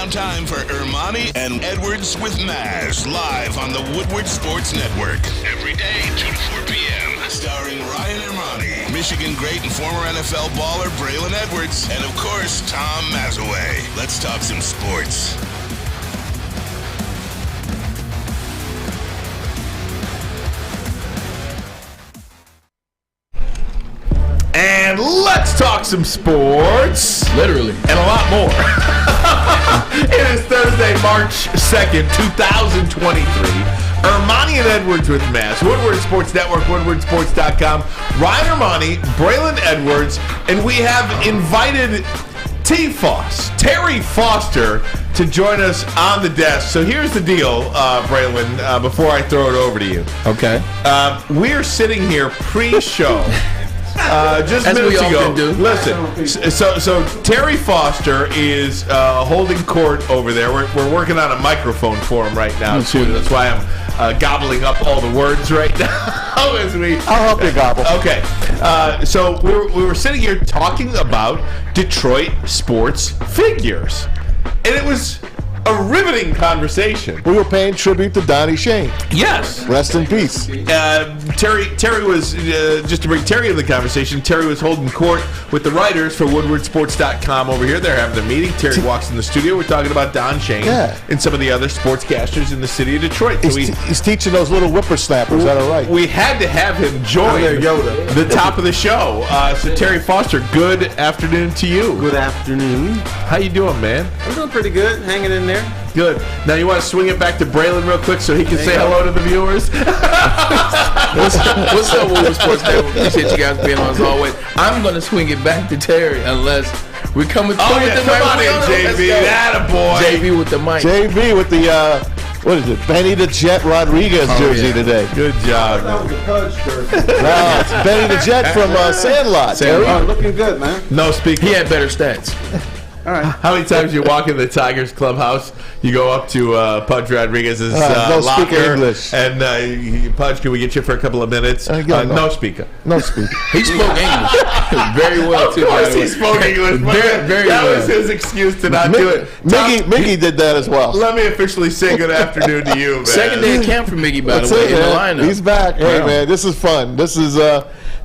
now time for Ermanni and Edwards with Maz, live on the Woodward Sports Network. Every day, 2 to 4 p.m. Starring Ryan Ermanni, Michigan great and former NFL baller Braylon Edwards, and of course, Tom Mazawey. Let's talk some sports. And let's talk some sports. Literally. And a lot more. It is Thursday, March 2nd, 2023. Ermanni and Edwards with Mass. Woodward Sports Network, woodwardsports.com. Ryan Ermanni, Braylon Edwards, and we have invited Terry Foster to join us on the desk. So here's the deal, Braylon, before I throw it over to you. Okay. We're sitting here pre-show. Just As minutes we ago. often do. Listen, so Terry Foster is holding court over there. We're working on a microphone for him right now, too. That's why I'm gobbling up all the words right now. As we. I'll help you gobble. Okay. So we were sitting here talking about Detroit sports figures, and it was a riveting conversation. We were paying tribute to Donnie Shane. Yes. Rest in peace. Terry was, just to bring Terry into the conversation, Terry was holding court with the writers for woodwardsports.com over here. They're having their meeting. Terry walks in the studio. We're talking about Don Shane and some of the other sportscasters in the city of Detroit. So He's teaching those little whippersnappers. Is that all right? We had to have him join the top of the show. So Terry Foster, good afternoon to you. Good afternoon. How you doing, man? I'm doing pretty good, hanging in there. Good. Now you want to swing it back to Braylon real quick so he can say hello to the viewers? What's up, Woodward Sports Network? Appreciate you guys being on as always. I'm going to swing it back to Terry unless we're coming through with the mic. Come on in, JB. Attaboy. JB with the mic. JB with the, what is it, Benny the Jet Rodriguez jersey today. Good job. That was a Pudge jersey. No, it's Benny the Jet from Sandlot. Oh, looking good, man. No speaking. He had better stats. All right. How many times you walk in the Tigers clubhouse, you go up to Pudge Rodriguez's no locker, speaker English. And Pudge, can we get you for a couple of minutes? No speaker. No speaker. He spoke English very well, too. Of course he spoke English. Very that well. was his excuse to not do it. Miggy did that as well. Let me officially say good afternoon to you, man. Second day of camp for Miggy, by That's the way, it, in the man. lineup. He's back. Hey, man, this is fun. This is,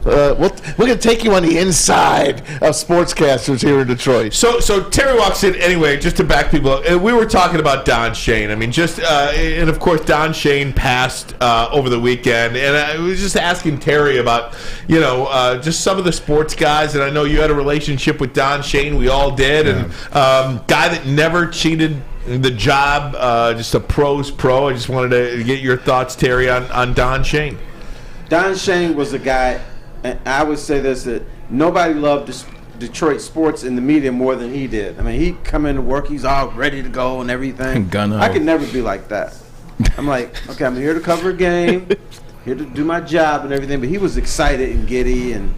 we're going to take you on the inside of sportscasters here in Detroit. So Terry walks in anyway, just to back people up. We were talking about Don Shane. I mean, and of course, Don Shane passed over the weekend, and I was just asking Terry about, just some of the sports guys, and I know you had a relationship with Don Shane. We all did, and guy that never cheated the job, just a pro's pro. I just wanted to get your thoughts, Terry, on Don Shane. Don Shane was a guy, and I would say this, that nobody loved Detroit sports in the media more than he did. I mean, he'd come into work, he's all ready to go and everything. Gun-ho. I could never be like that. I'm like, okay, I'm here to cover a game, here to do my job and everything, but he was excited and giddy and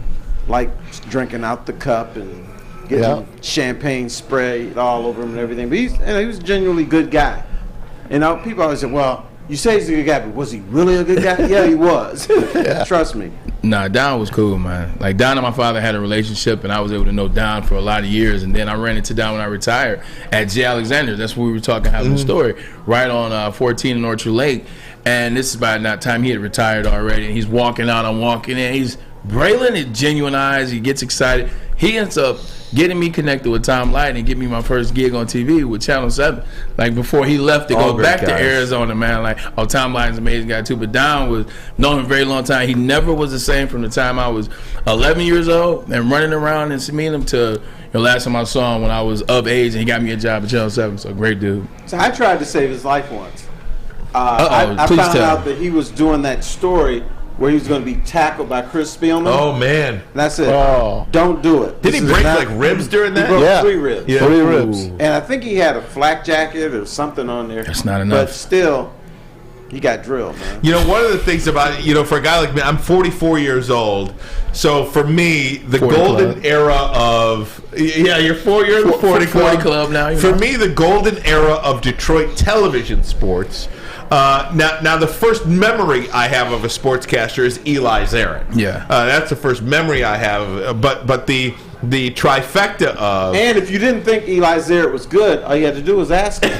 like drinking out the cup and getting champagne sprayed all over him and everything. But he was a genuinely good guy. People always say, well, you say he's a good guy, but was he really a good guy? Yeah, he was. Trust me. Nah, Don was cool, man. Like, Don and my father had a relationship, and I was able to know Don for a lot of years. And then I ran into Don when I retired at J. Alexander. That's where we were talking, having a story, right on 14 in Orchard Lake. And this is by that time he had retired already. And he's walking out, I'm walking in. He's Braylon, his genuine eyes. He gets excited. He ends up getting me connected with Tom Light and get me my first gig on TV with Channel 7. Like, before he left to go back to Arizona, man. Like, Tom Light's an amazing guy, too. But Don was known him a very long time. He never was the same from the time I was 11 years old and running around and meeting him to the last time I saw him when I was of age, and he got me a job at Channel 7. So, great dude. So I tried to save his life once. I found out that he was doing that story where he was going to be tackled by Chris Spielman. Oh, man. And I said, don't do it. Did he break, ribs during that? He broke 3 ribs. Yeah. 3 ribs. And I think he had a flak jacket or something on there. That's not enough. But still, he got drilled, man. One of the things about it, for a guy like me, I'm 44 years old. So for me, the golden era of you're the 40 club now. For me, the golden era of Detroit television sports. Now the first memory I have of a sportscaster is Eli Zarin. Yeah, that's the first memory I have. But the the trifecta of. And if you didn't think Eli Zarrett was good, all you had to do was ask him.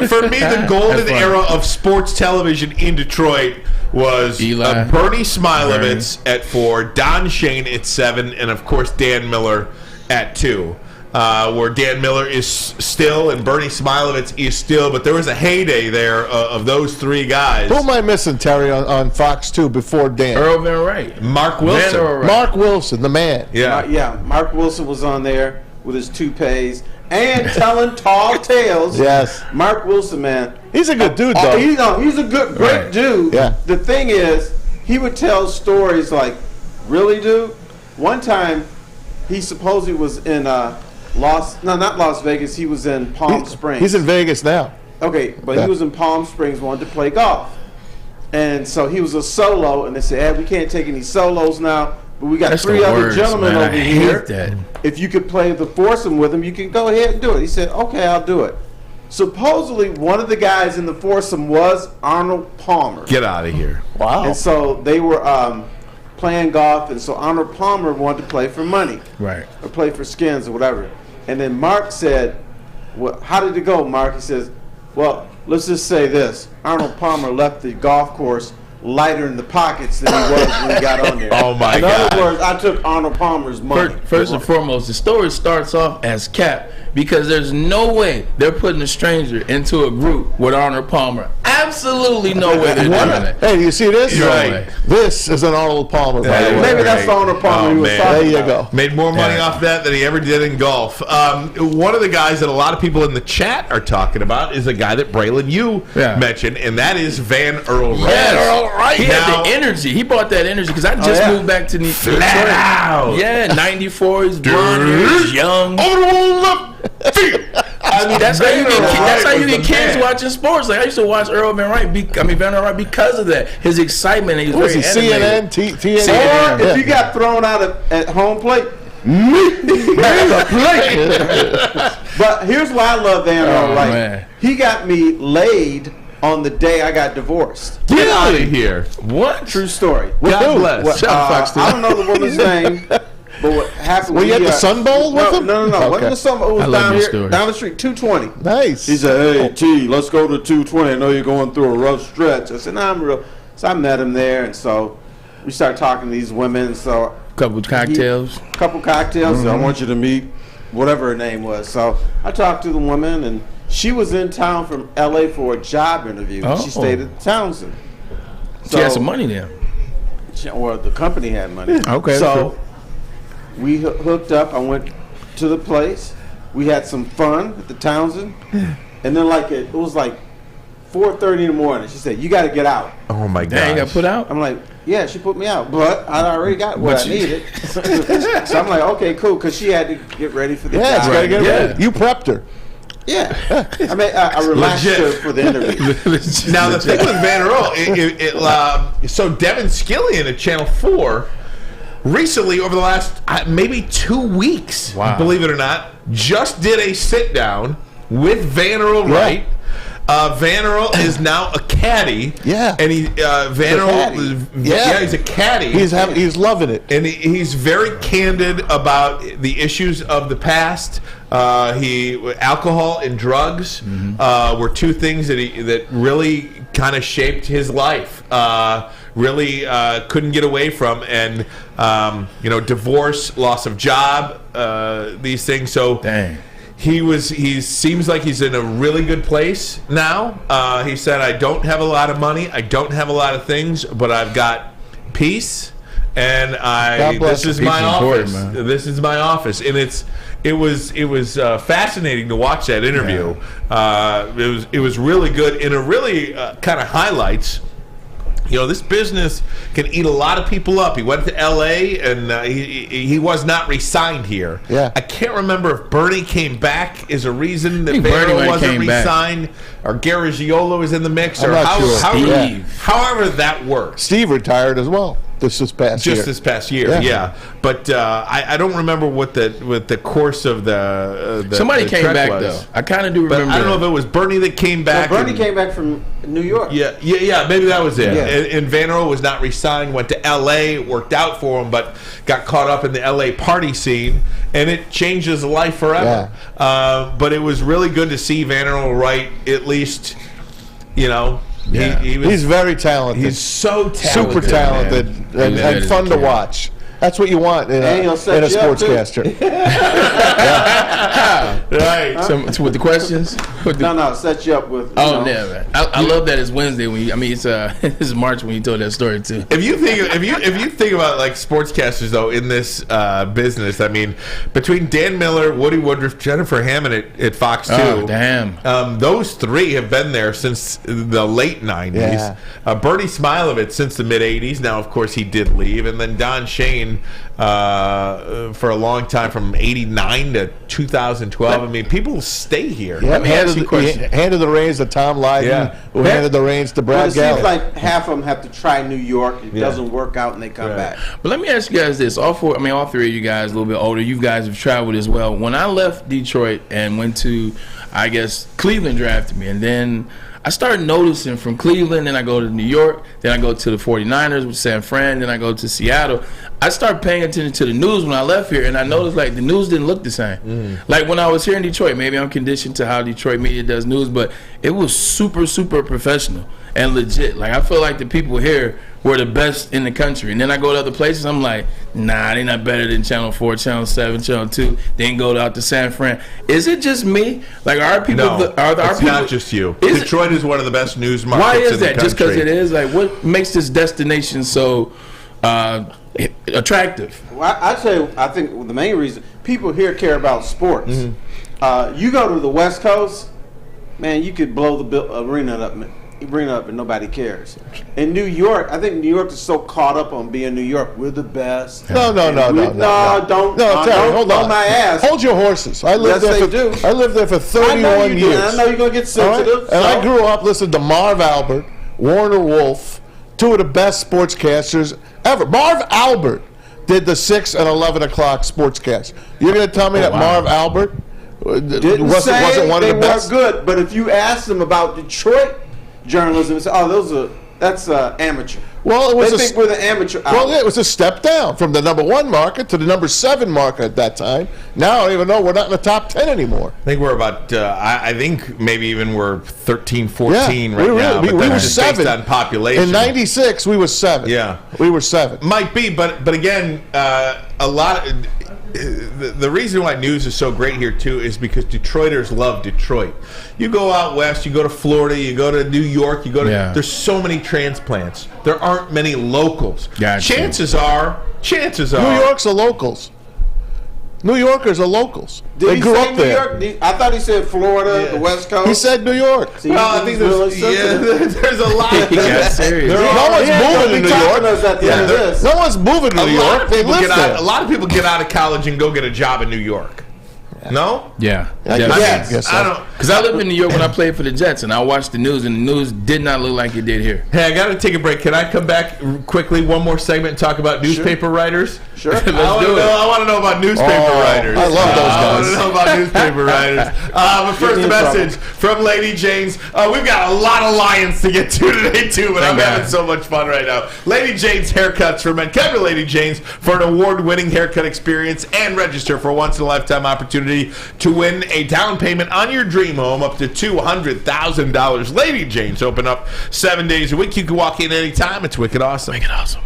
For me, the golden era of sports television in Detroit was Bernie Smilovitz at 4, Don Shane at 7, and of course Dan Miller at 2. Where Dan Miller is still and Bernie Smilovitz is still, but there was a heyday there of those 3 guys. Who am I missing, Terry, on Fox 2 before Dan? Earl Van Wright. Mark Wilson. Mark Wilson, the man. Yeah. Mark Wilson was on there with his toupees and telling tall tales. Yes. Mark Wilson, man. He's a good dude, though. He's a great dude. Yeah. The thing is, he would tell stories like, really, dude? One time, he supposedly was in not Las Vegas. He was in Palm Springs. He's in Vegas now. Okay, but he was in Palm Springs, wanted to play golf. And so he was a solo, and they said, hey, we can't take any solos now, but we got 3 other gentlemen over here. If you could play the foursome with him, you can go ahead and do it. He said, okay, I'll do it. Supposedly, one of the guys in the foursome was Arnold Palmer. Get out of here. Wow. And so they were playing golf, and so Arnold Palmer wanted to play for money. Right. Or play for skins or whatever. And then Mark said, well, how did it go, Mark? He says, well, let's just say this. Arnold Palmer left the golf course lighter in the pockets than he was when he got on there. Oh, my God. In other words, I took Arnold Palmer's money. First and foremost, the story starts off as cap because there's no way they're putting a stranger into a group with Arnold Palmer. Absolutely no way they're doing that. Hey, you see this? Right. This is an Arnold Palmer, by the way. Maybe that's the Arnold Palmer he was talking There you about. go. Made more money off that than he ever did in golf. One of the guys that a lot of people in the chat are talking about is a guy that Braylon mentioned, and that is Van Earl Wright. He had the energy. He brought that energy because I just moved back to Detroit. Flat out. Yeah, 94. He's blonde hair, he's young. I mean, that's how you get that's how you get kids watching sports. Like I used to watch Van Earl Wright because of that. His excitement. He was very CNN, TNN. Or if you got thrown out at home plate, But here's why I love Van Earl Wright. Man. He got me laid on the day I got divorced. Get out of here. What? True story. God bless. What, Shout out to Fox I don't know the woman's name, but what happened? Were you at the Sun Bowl with him? No. Okay. Wasn't the Sun Bowl? It was I love down your here, story. down the street, 220. Nice. He said, "Hey T, let's go to 220. I know you're going through a rough stretch." I said, "Nah, I'm real." So I met him there, and so we started talking to these women. So Couple cocktails. couple cocktails. So I want you to meet whatever her name was. So I talked to the woman, and she was in town from L.A. for a job interview. Oh. She stayed at Townsend. She had some money then. Or the company had money. Okay, So we hooked up. I went to the place. We had some fun at the Townsend. And then it was like 4:30 in the morning. She said, "You got to get out." Oh my Dang, God. got put out. I'm like, "Yeah, she put me out, but I already got what I needed." So I'm like, "Okay, cool," because she had to get ready for the Yeah, job. it's gotta get Yeah. ready. You prepped her. Yeah. I mean, I relaxed Legit. her for the interview. Now the thing with Van Earl, so Devin Skillian at Channel 4 recently, over the last maybe 2 weeks, Wow. believe it or not, just did a sit down with Van Earl Wright. Van Earl is now a caddy. Yeah. And he's a caddy. He's loving it. And he's very candid about the issues of the past. Alcohol and drugs were two things that really kind of shaped his life. Really couldn't get away from, and divorce, loss of job, these things. So Dang. he seems like he's in a really good place now. He said, "I don't have a lot of money, I don't have a lot of things, but I've got peace, and this is my office. This is my office." And it was fascinating to watch that interview. It was really good, and it really kind of highlights. This business can eat a lot of people up. He went to L.A. and he was not re-signed here. Yeah. I can't remember if Bernie came back is a reason that think Bernie Barrow wasn't came back. re-signed, or Garagiola was in the mix, I'm or not sure. however that works. Steve retired as well. This past year. Just this past year, yeah. But I don't remember what the course of the somebody the came trek back was. though. I kind of do But remember. I don't know if it was Bernie that came back. Bernie came back from New York. Yeah, maybe that was it. Yeah. And Van Earl was not re-signed, went to L.A., worked out for him, but got caught up in the L.A. party scene, and it changed his life forever. Yeah. But it was really good to see Van Earl write, at least, he's very talented. He's so talented. Super talented and fun to watch. That's what you want in a sportscaster. Right. So with the questions? No, set you up with. Yeah, man. I love that it's Wednesday when it's March when you told that story too. If you think about like sportscasters though in this business, I mean, between Dan Miller, Woody Woodruff, Jennifer Hammond at Fox 2, those three have been there since the late 90s. Yeah. Bernie Smilovitz since the mid 80s. Now, of course, he did leave, and then Don Shane for a long time from 89 to 2012. I mean, people stay here. Yeah, Let me ask you a question. He handed the reins to Tom Lydon, who handed the reins to Brad Galley. It seems Galley. like half of them have to try New York. It doesn't work out, and they come back. But let me ask you guys this: all three of you guys a little bit older. You guys have traveled as well. When I left Detroit and went to, I guess Cleveland drafted me, and then I started noticing from Cleveland, then I go to New York, then I go to the 49ers with San Fran, then I go to Seattle. I started paying attention to the news when I left here, and I noticed like the news didn't look the same. Like when I was here in Detroit, maybe I'm conditioned to how Detroit media does news, but it was super, super professional and legit. Like I feel like the people here were the best in the country. And then I go to other places, I'm like, nah, they're not better than Channel 4, Channel 7, Channel 2. Then go out to San Fran. Is it just me? Like, are people? No, it's people, not just you. Detroit is one of the best news markets. Why is in the that? Just because country. it is? Like, what makes this destination so attractive? Well, I think the main reason people here care about sports. You go to the West Coast, man, you could blow the arena up and nobody cares. In New York, I think New York is so caught up on being New York. We're the best. No, Terry, hold on. My ass. Hold your horses. I lived there for 31 years. I know you're gonna get sensitive. Right? And I grew up listening to Marv Albert, Warner Wolf, two of the best sportscasters ever. Marv Albert did the 6 and 11 o'clock sportscast. You're going to tell me that Marv Albert wasn't one of the best? They weren't good, but if you ask them about Detroit journalism, say, that's amateur. Well, it was they think we're the amateur. Well, it was a step down from the number 1 market to the number 7 market at that time. Now I don't even know, we're not in the top 10 anymore. I think we're about. I think maybe even we're 13, 14 yeah, right now. We were just 7 based on population. In '96, we were 7. Yeah, we were 7. Might be, but again, a lot. The reason why news is so great here too is because Detroiters love Detroit. You go out west, you go to Florida, you go to New York, you go to. There's so many transplants. There aren't many locals. Chances are. New York's the locals. New Yorkers are locals. They grew up there. I thought he said Florida, the West Coast. He said New York. Well, I think there's a lot. No one's moving to New York. No one's moving to New York. They live there. A lot of people get out of college and go get a job in New York. No? Yeah. Yes. I don't. Because I lived in New York when I played for the Jets, and I watched the news, and the news did not look like it did here. Hey, I got to take a break. Can I come back quickly, one more segment, and talk about newspaper writers? Sure. I want to know about newspaper writers. I love those guys. I want to know about newspaper writers. But first, a message from Lady Jane's. We've got a lot of lions to get to today, too, but I'm having so much fun right now. Lady Jane's Haircuts for Men. Come to Lady Jane's for an award-winning haircut experience and register for a once-in-a-lifetime opportunity to win a down payment on your dream home up to $200,000. Lady Jane's open up 7 days a week. You can walk in anytime. It's wicked awesome. Wicked awesome.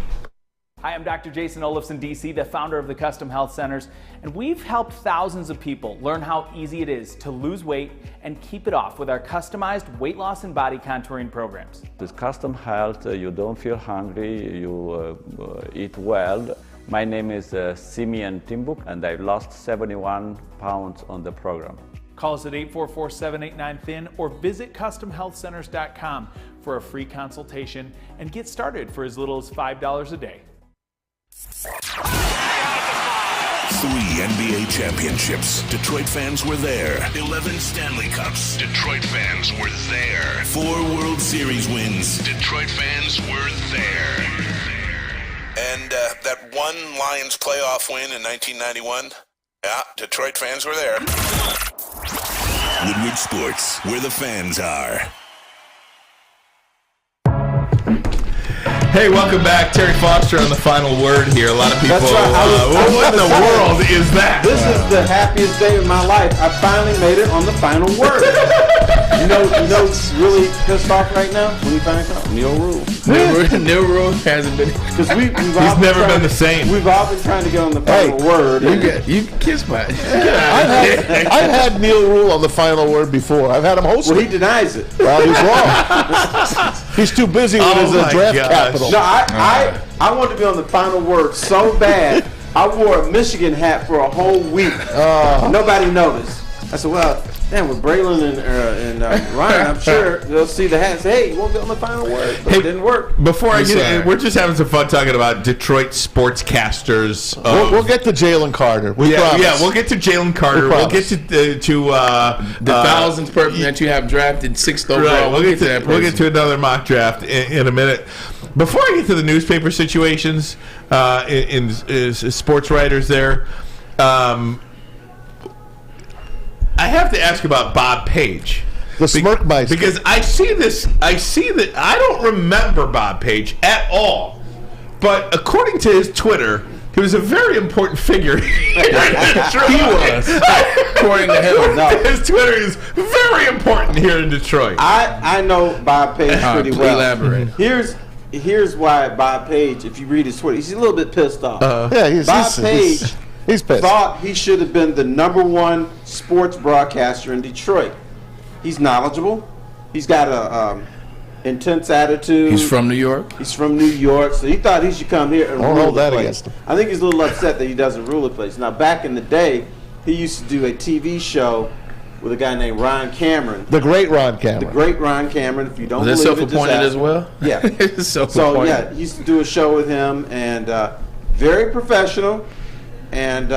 Hi, I'm Dr. Jason Olafson, DC, the founder of the Custom Health Centers, and we've helped thousands of people learn how easy it is to lose weight and keep it off with our customized weight loss and body contouring programs. With Custom Health, you don't feel hungry, you eat well. My name is Simeon Timbuk, and I've lost 71 pounds on the program. Call us at 844-789-THIN or visit CustomHealthCenters.com for a free consultation and get started for as little as $5 a day. 3 NBA championships. Detroit fans were there. 11 Stanley Cups. Detroit fans were there. 4 World Series wins. Detroit fans were there. And that one Lions playoff win in 1991? Yeah, Detroit fans were there. Woodward Sports, where the fans are. Hey, welcome back. Terry Foster on the final word here. A lot of people, That's right. what in the world is that? This is the happiest day of my life. I finally made it on the final word. You know who's really pissed off right now when he finds out? Neil Rule. Neil Rule hasn't been. Because He's never been the same. We've all been trying to get on the final word. You can kiss my. I've had Neil Rule on the final word before. I've had him host Well, it. he denies it. Well, he's wrong. He's too busy with his draft capital. No, I wanted to be on the final word so bad. I wore a Michigan hat for a whole week. Nobody noticed. I said, well, damn, with Braylon and Ryan, I'm sure they'll see the hat and say, hey, you won't be on the final word. But it didn't work. Before I get we're just having some fun talking about Detroit sportscasters. We'll get to Jalen Carter. We promise. Yeah, we'll get to Jalen Carter. We'll get to the thousandth person that you have drafted 6th overall. Right, we'll get to that. We'll get to another mock draft in a minute. Before I get to the newspaper situations in sports writers there, I have to ask about Bob Page. The Smirkmeister. Because I see that I don't remember Bob Page at all. But according to his Twitter, he was a very important figure. He was. According to him. No. His Twitter is very important here in Detroit. I know Bob Page pretty well. Elaborate. Here's why Bob Page, if you read his Twitter, he's a little bit pissed off. Bob Page he's pissed. Thought he should have been the #1 sports broadcaster in Detroit. He's knowledgeable. He's got a intense attitude. He's from New York. He's from New York, so he thought he should come here and Don't rule hold the that place. against him. I think he's a little upset that he doesn't rule the place. Now, back in the day, he used to do a TV show with a guy named Ron Cameron. The great Ron Cameron. The great Ron Cameron. If you don't Was believe that self-appointed it, as well? Yeah. So yeah, he used to do a show with him, and very professional, and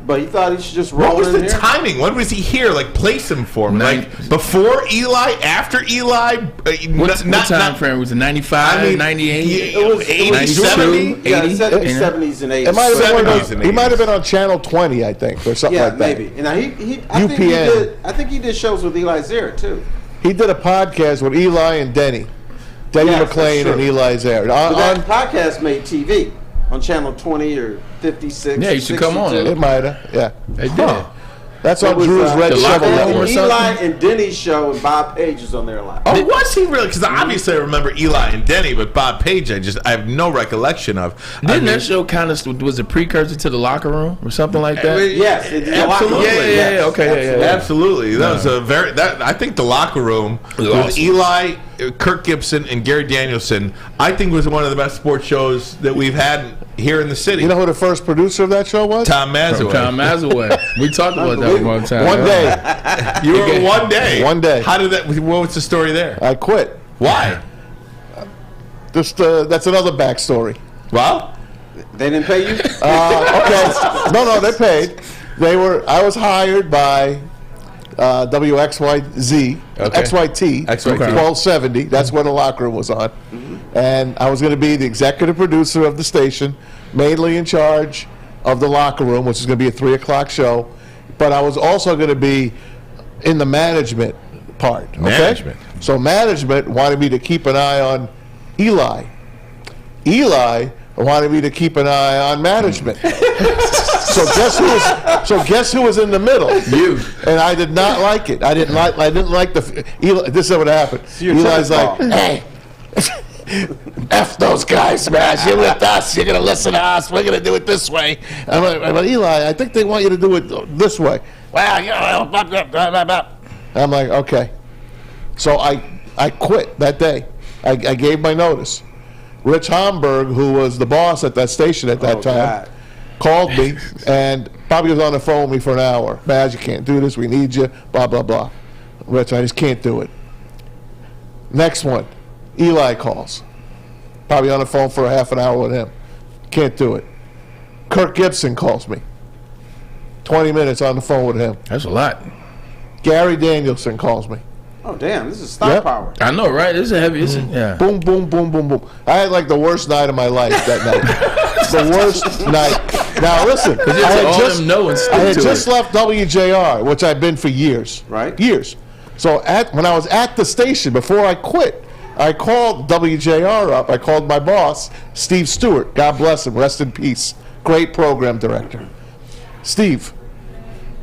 but he thought he should just roll What was in the here. timing? When was he here? Like, place him for him? Like, before Eli? After Eli? What time frame? Was it 95, 98, It was 80, 70? Yeah, 80? 70s and 80s. It might have been one of 70s and those, he 80s. might have been on Channel 20, I think, or something Yeah, like that. maybe. And now I think he did shows with Eli Zara too. He did a podcast with Eli and Denny. Denny Yes, McClain that's and true. Eli Zara. But that podcast made TV on Channel 20 or 56. Yeah, you should come on 62. It might have, yeah. They did. That's It on was, Drew's Red the Locker Shovel Room or Network. Eli and Denny's show, and Bob Page was on there a lot. Oh, was he really? Because obviously I remember Eli and Denny, but Bob Page, I have no recollection of. Didn't that show kind of was a precursor to the Locker Room or something like that? Yes, Absolutely. Yeah, okay, yeah. Absolutely. That was a very. I think the Locker Room with awesome. Eli, Kirk Gibson, and Gary Danielson, I think was one of the best sports shows that we've had here in the city. You know who the first producer of that show was? Tom Mazawey. Tom Mazawey. We talked about that one time. One day. You were one day. One day. How did that? What was the story there? I quit. Why? Just that's another backstory. Well, They didn't pay you? Okay. No, they paid. I was hired by WXYZ, Okay. XYT, XYT. 1270. That's where the Locker Room was on. And I was going to be the executive producer of the station, mainly in charge of the Locker Room, which is going to be a 3 o'clock show. But I was also going to be in the management part. Okay? Management. So management wanted me to keep an eye on Eli. Eli wanted me to keep an eye on management. So guess who was in the middle? You. And I did not like it. I didn't like the Eli. This is what happened. Eli's like, hey, F those guys, man. You're with us. You're gonna listen to us. We're gonna do it this way. I'm like, Eli, I think they want you to do it this way. Well, you know, blah, blah, blah, blah, blah. I'm like, okay. So I quit that day. I gave my notice. Rich Homburg, who was the boss at that station at that time, God. called me, and Bobby was on the phone with me for an hour. Baz, you can't do this. We need you. Blah, blah, blah. Rich, I just can't do it. Next one, Eli calls. Probably on the phone for a half an hour with him. Can't do it. Kirk Gibson calls me. 20 minutes on the phone with him. That's a lot. Gary Danielson calls me. Oh, damn, this is stock Yep. power. I know, right? It's a heavy. Yeah. Boom, boom, boom, boom, boom. I had like the worst night of my life that night. The worst night. Now listen, I had just left WJR, which I've been for years. Right. Years. So when I was at the station, before I quit, I called WJR up. I called my boss, Steve Stewart. God bless him. Rest in peace. Great program director. Steve.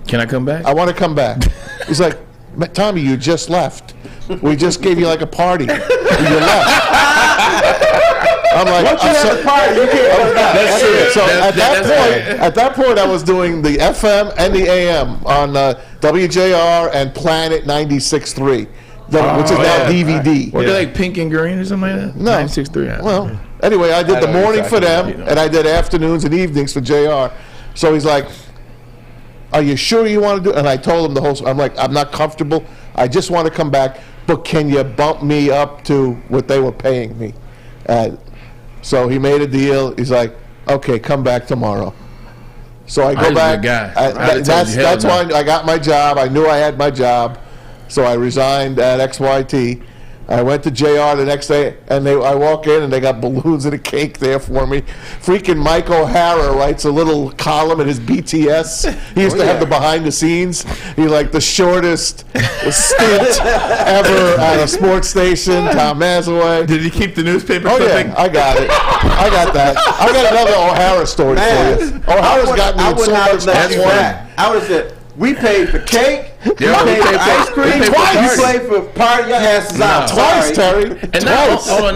Can I come back? I want to come back. He's like, Tommy, you just left. We just gave you like a party. You left. I'm like, Once you have a party, you can't come back. That's it. So at that point, I was doing the FM and the AM on WJR and Planet 96.3, which is now DVD. Were they like pink and green or something like that? No. 96.3. Well, anyway, I did the morning for them, and I did afternoons and evenings for JR. So he's like, are you sure you want to do it? And I told him the whole, I'm like, I'm not comfortable. I just want to come back, but can you bump me up to what they were paying me? So he made a deal. He's like, okay, come back tomorrow. So I go back. That's why I got my job. I knew I had my job. So I resigned at XYT. I went to JR the next day, and I walk in, and they got balloons and a cake there for me. Freaking Mike O'Hara writes a little column in his BTS. He used to have the behind the scenes. He like the shortest stint ever at a sports station. Tom Mazawey. Did he keep the newspaper Oh clipping? yeah, I got it. I got that. I got another O'Hara story for you. O'Hara's got me in so much trouble. I would have said, we paid for cake. Yeah, we paid for ice cream. Twice. You played for party. Your ass is out. Twice, Sorry. Terry. And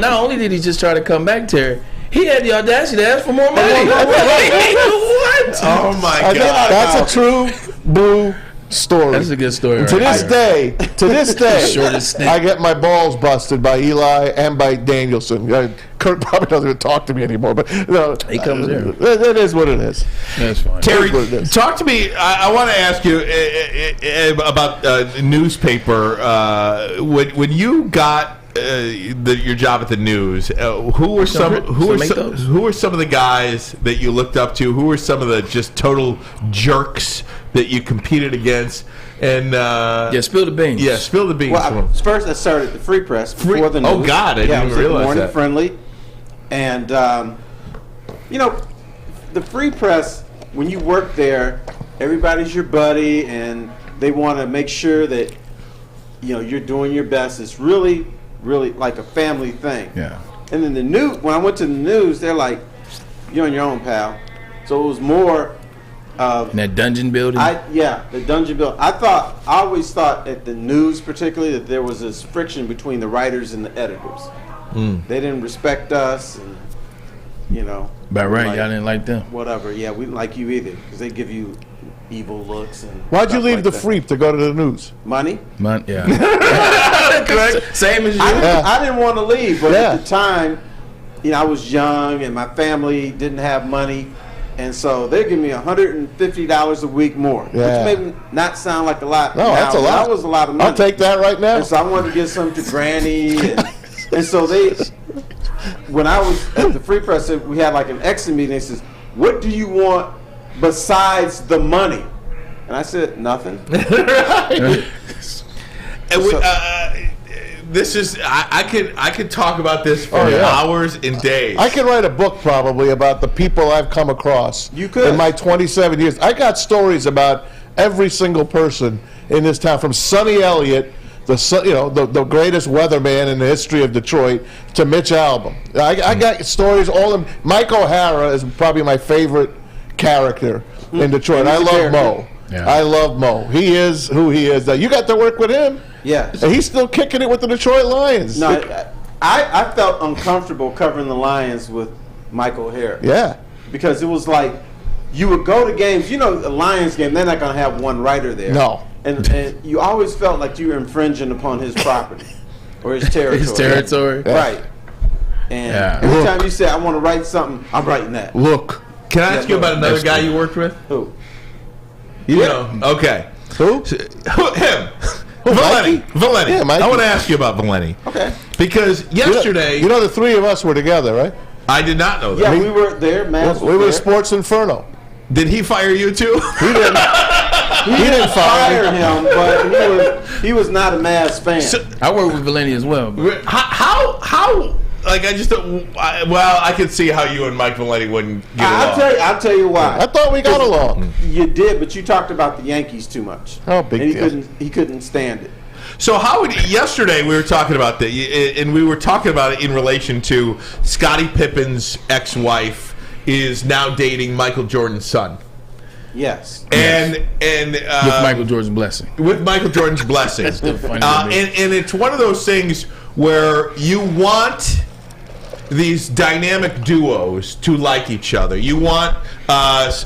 not only did he just try to come back, Terry, he had the audacity to ask for more money. What? Oh my God! That's a true blue story. That's a good story. To this day, Shortest stint. I get my balls busted by Eli and by Danielson. Kurt probably doesn't even talk to me anymore, but no, He comes there. It is what it is. That's fine. Terry, That's what it is. talk to me. I want to ask you about newspaper. When you got your job at the news, who were some of the guys that you looked up to? Who were some of the just total jerks that you competed against? And spill the beans. Yeah, spill the beans. Well, first I started at the Free Press before the news. Oh God, I didn't was realize Morning that. Friendly, and the Free Press. When you work there, everybody's your buddy, and they want to make sure that you're doing your best. It's really like a family thing. Yeah. And then the news. When I went to the news, they're like, "You're on your own, pal." So it was more. In that dungeon building? The dungeon building. I always thought at the news particularly that there was this friction between the writers and the editors. They didn't respect us, and By right, y'all didn't like them. whatever. Yeah, we didn't like you either because they give you evil looks. And Why'd you stuff leave like the that. Freep to go to the news? Money? Yeah. Correct. Same as you. I didn't want to leave, but Yeah. at the time, I was young and my family didn't have money. And so they give me $150 a week more, Yeah. which may not sound like a lot. No, that's a lot. That was a lot of money. I'll take that right now. And so I wanted to give some to Granny, and so when I was at the Free Press, we had like an exit meeting. They says, "What do you want besides the money?" And I said, "Nothing." This is I could talk about this for hours and days. I could write a book probably about the people I've come across. You could. In my 27 years. I got stories about every single person in this town, from Sonny Elliott, the greatest weatherman in the history of Detroit, to Mitch Albom. I got stories. Mike O'Hara is probably my favorite character in Detroit. I love Mo. Yeah. I love Mo. He is who he is. You got to work with him. Yeah. And he's still kicking it with the Detroit Lions. No, I felt uncomfortable covering the Lions with Mike O'Hara. Yeah. Because it was like, you would go to games, a Lions game, they're not going to have one writer there. No. And you always felt like you were infringing upon his property or his territory. His territory. Right. And every time you say, I want to write something, I'm writing that. Look, can I ask you about another guy you worked with? Who? Okay. Who? Him. Valenti. Yeah, Mikey. I want to ask you about Valenti. Okay. Because yesterday, the three of us were together, right? I did not know that. Yeah, we were there, man. We were Sports Inferno. Did he fire you too? He didn't. He didn't fire him, but he was. He was not a Mavs fan. So, I work with Valenti as well. how? Like, I just don't. I could see how you and Mike Valenti wouldn't get along. I'll tell you why. I thought we got along. You did, but you talked about the Yankees too much. Oh, big and deal. He couldn't stand it. So yesterday we were talking about that, and we were talking about it in relation to Scottie Pippen's ex-wife is now dating Michael Jordan's son. Yes. And With Michael Jordan's blessing. With Michael Jordan's blessing. And it's one of those things where you want these dynamic duos to like each other. You want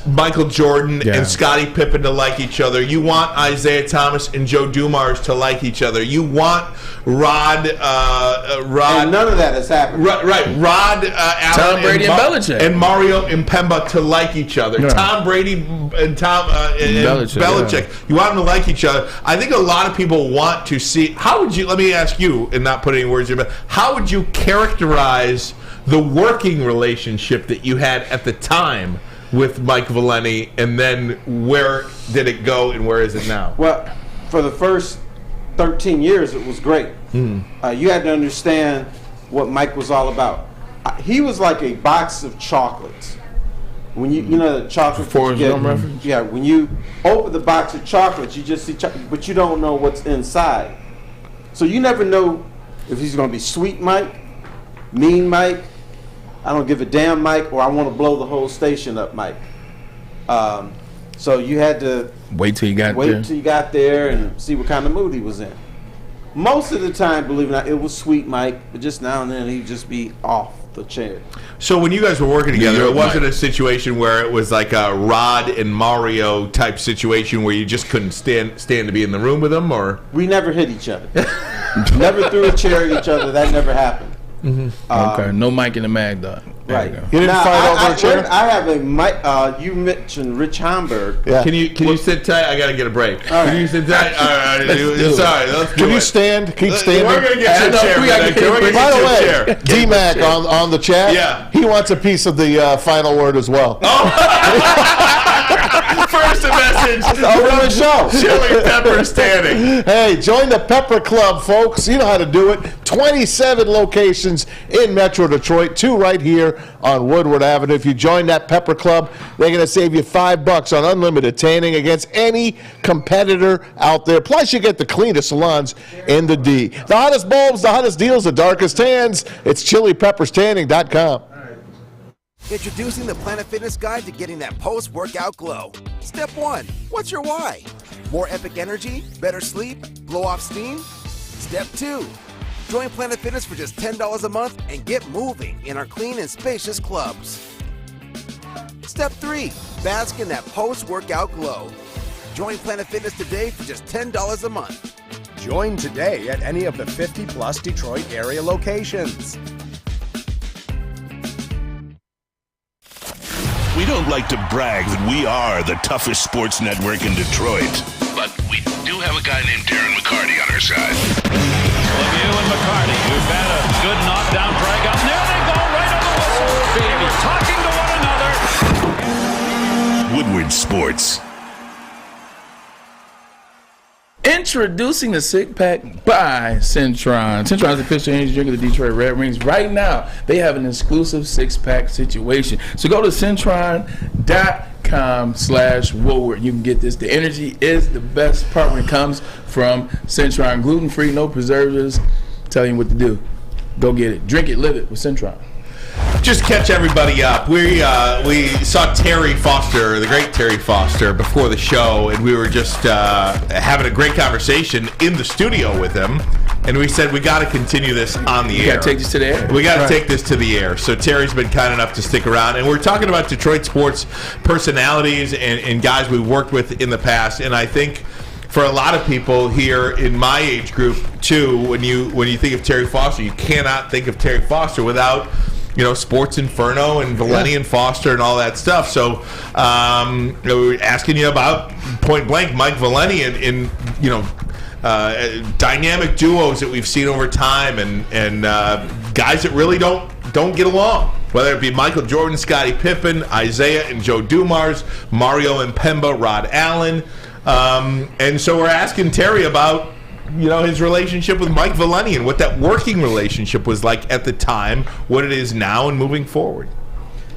Michael Jordan and Scottie Pippen to like each other. You want Isaiah Thomas and Joe Dumars to like each other. You want Rod. And none of that has happened. Right. Rod Allen, Tom Brady and Belichick, and Mario and Pemba to like each other. Yeah. Tom Brady and Tom and Belichick. Yeah. You want them to like each other. I think a lot of people want to see. How would you? Let me ask you, and not put any words in your mouth. How would you characterize the working relationship that you had at the time with Mike Valenti, and then where did it go and where is it now? Well, for the first 13 years, it was great. You had to understand what Mike was all about. He was like a box of chocolates. When you know the chocolate reference? Yeah, when you open the box of chocolates, you just see chocolate, but you don't know what's inside. So you never know if he's going to be sweet Mike, mean Mike, I don't give a damn Mike, or I want to blow the whole station up Mike. So you had to wait till you got there and see what kind of mood he was in. Most of the time, believe it or not, it was sweet Mike, but just now and then he'd just be off the chair. So when you guys were working together, it wasn't a situation where it was like a Rod and Mario type situation where you just couldn't stand to be in the room with them, or? We never hit each other. Never threw a chair at each other. That never happened. Okay, no Mike in the Mag Dog. Right. You didn't fight over a chair? I have a Mike. You mentioned Rich Hamburg. Yeah. Can you sit tight? I gotta get a break. Can you sit tight? All right. Sorry. Let's do Can you it. stand? Keep standing. We're gonna get you a chair. By the way, D-Mac on the chat, he wants a piece of the final word as well. First a message from the show. Chili Pepper Standing. Hey, join the Pepper Club, folks. You know how to do it. 27 locations in Metro Detroit, 2 right here on Woodward Avenue. If you join that Pepper Club, they're going to save you $5 on unlimited tanning against any competitor out there. Plus, you get the cleanest salons in the D. The hottest bulbs, the hottest deals, the darkest tans. It's ChiliPepperStanning.com. Introducing the Planet Fitness Guide to getting that post-workout glow. Step 1, what's your why? More epic energy, better sleep, blow off steam? Step 2, join Planet Fitness for just $10 a month and get moving in our clean and spacious clubs. Step 3, bask in that post-workout glow. Join Planet Fitness today for just $10 a month. Join today at any of the 50-plus Detroit area locations. We don't like to brag that we are the toughest sports network in Detroit, but we do have a guy named Darren McCarty on our side. Lemieux and McCarty, who've had a good knockdown drag up. There they go, right on the whistle. They were talking to one another. Woodward Sports. Introducing the Six Pack by Centron. Centron's the official energy drink of the Detroit Red Wings. Right now, they have an exclusive 6-pack situation. So go to Centron.com/Woodward. You can get this. The energy is the best part when it comes from Centron. Gluten-free, no preservatives. Telling you what to do. Go get it. Drink it, live it with Centron. Just catch everybody up. We saw Terry Foster, the great Terry Foster, before the show, and we were just having a great conversation in the studio with him. And we said we got to continue this on the air. We got to take this to the air. We got to take this to the air. So Terry's been kind enough to stick around, and we're talking about Detroit sports personalities and guys we've worked with in the past. And I think for a lot of people here in my age group too, when you think of Terry Foster, you cannot think of Terry Foster without Sports Inferno and Valenti and Foster and all that stuff. So we're asking you about point blank Mike Valenti and dynamic duos that we've seen over time and guys that really don't get along. Whether it be Michael Jordan, Scottie Pippen, Isaiah and Joe Dumars, Mario and Pemba, Rod Allen. And so we're asking Terry about his relationship with Mike Valeni and what that working relationship was like at the time, what it is now, and moving forward.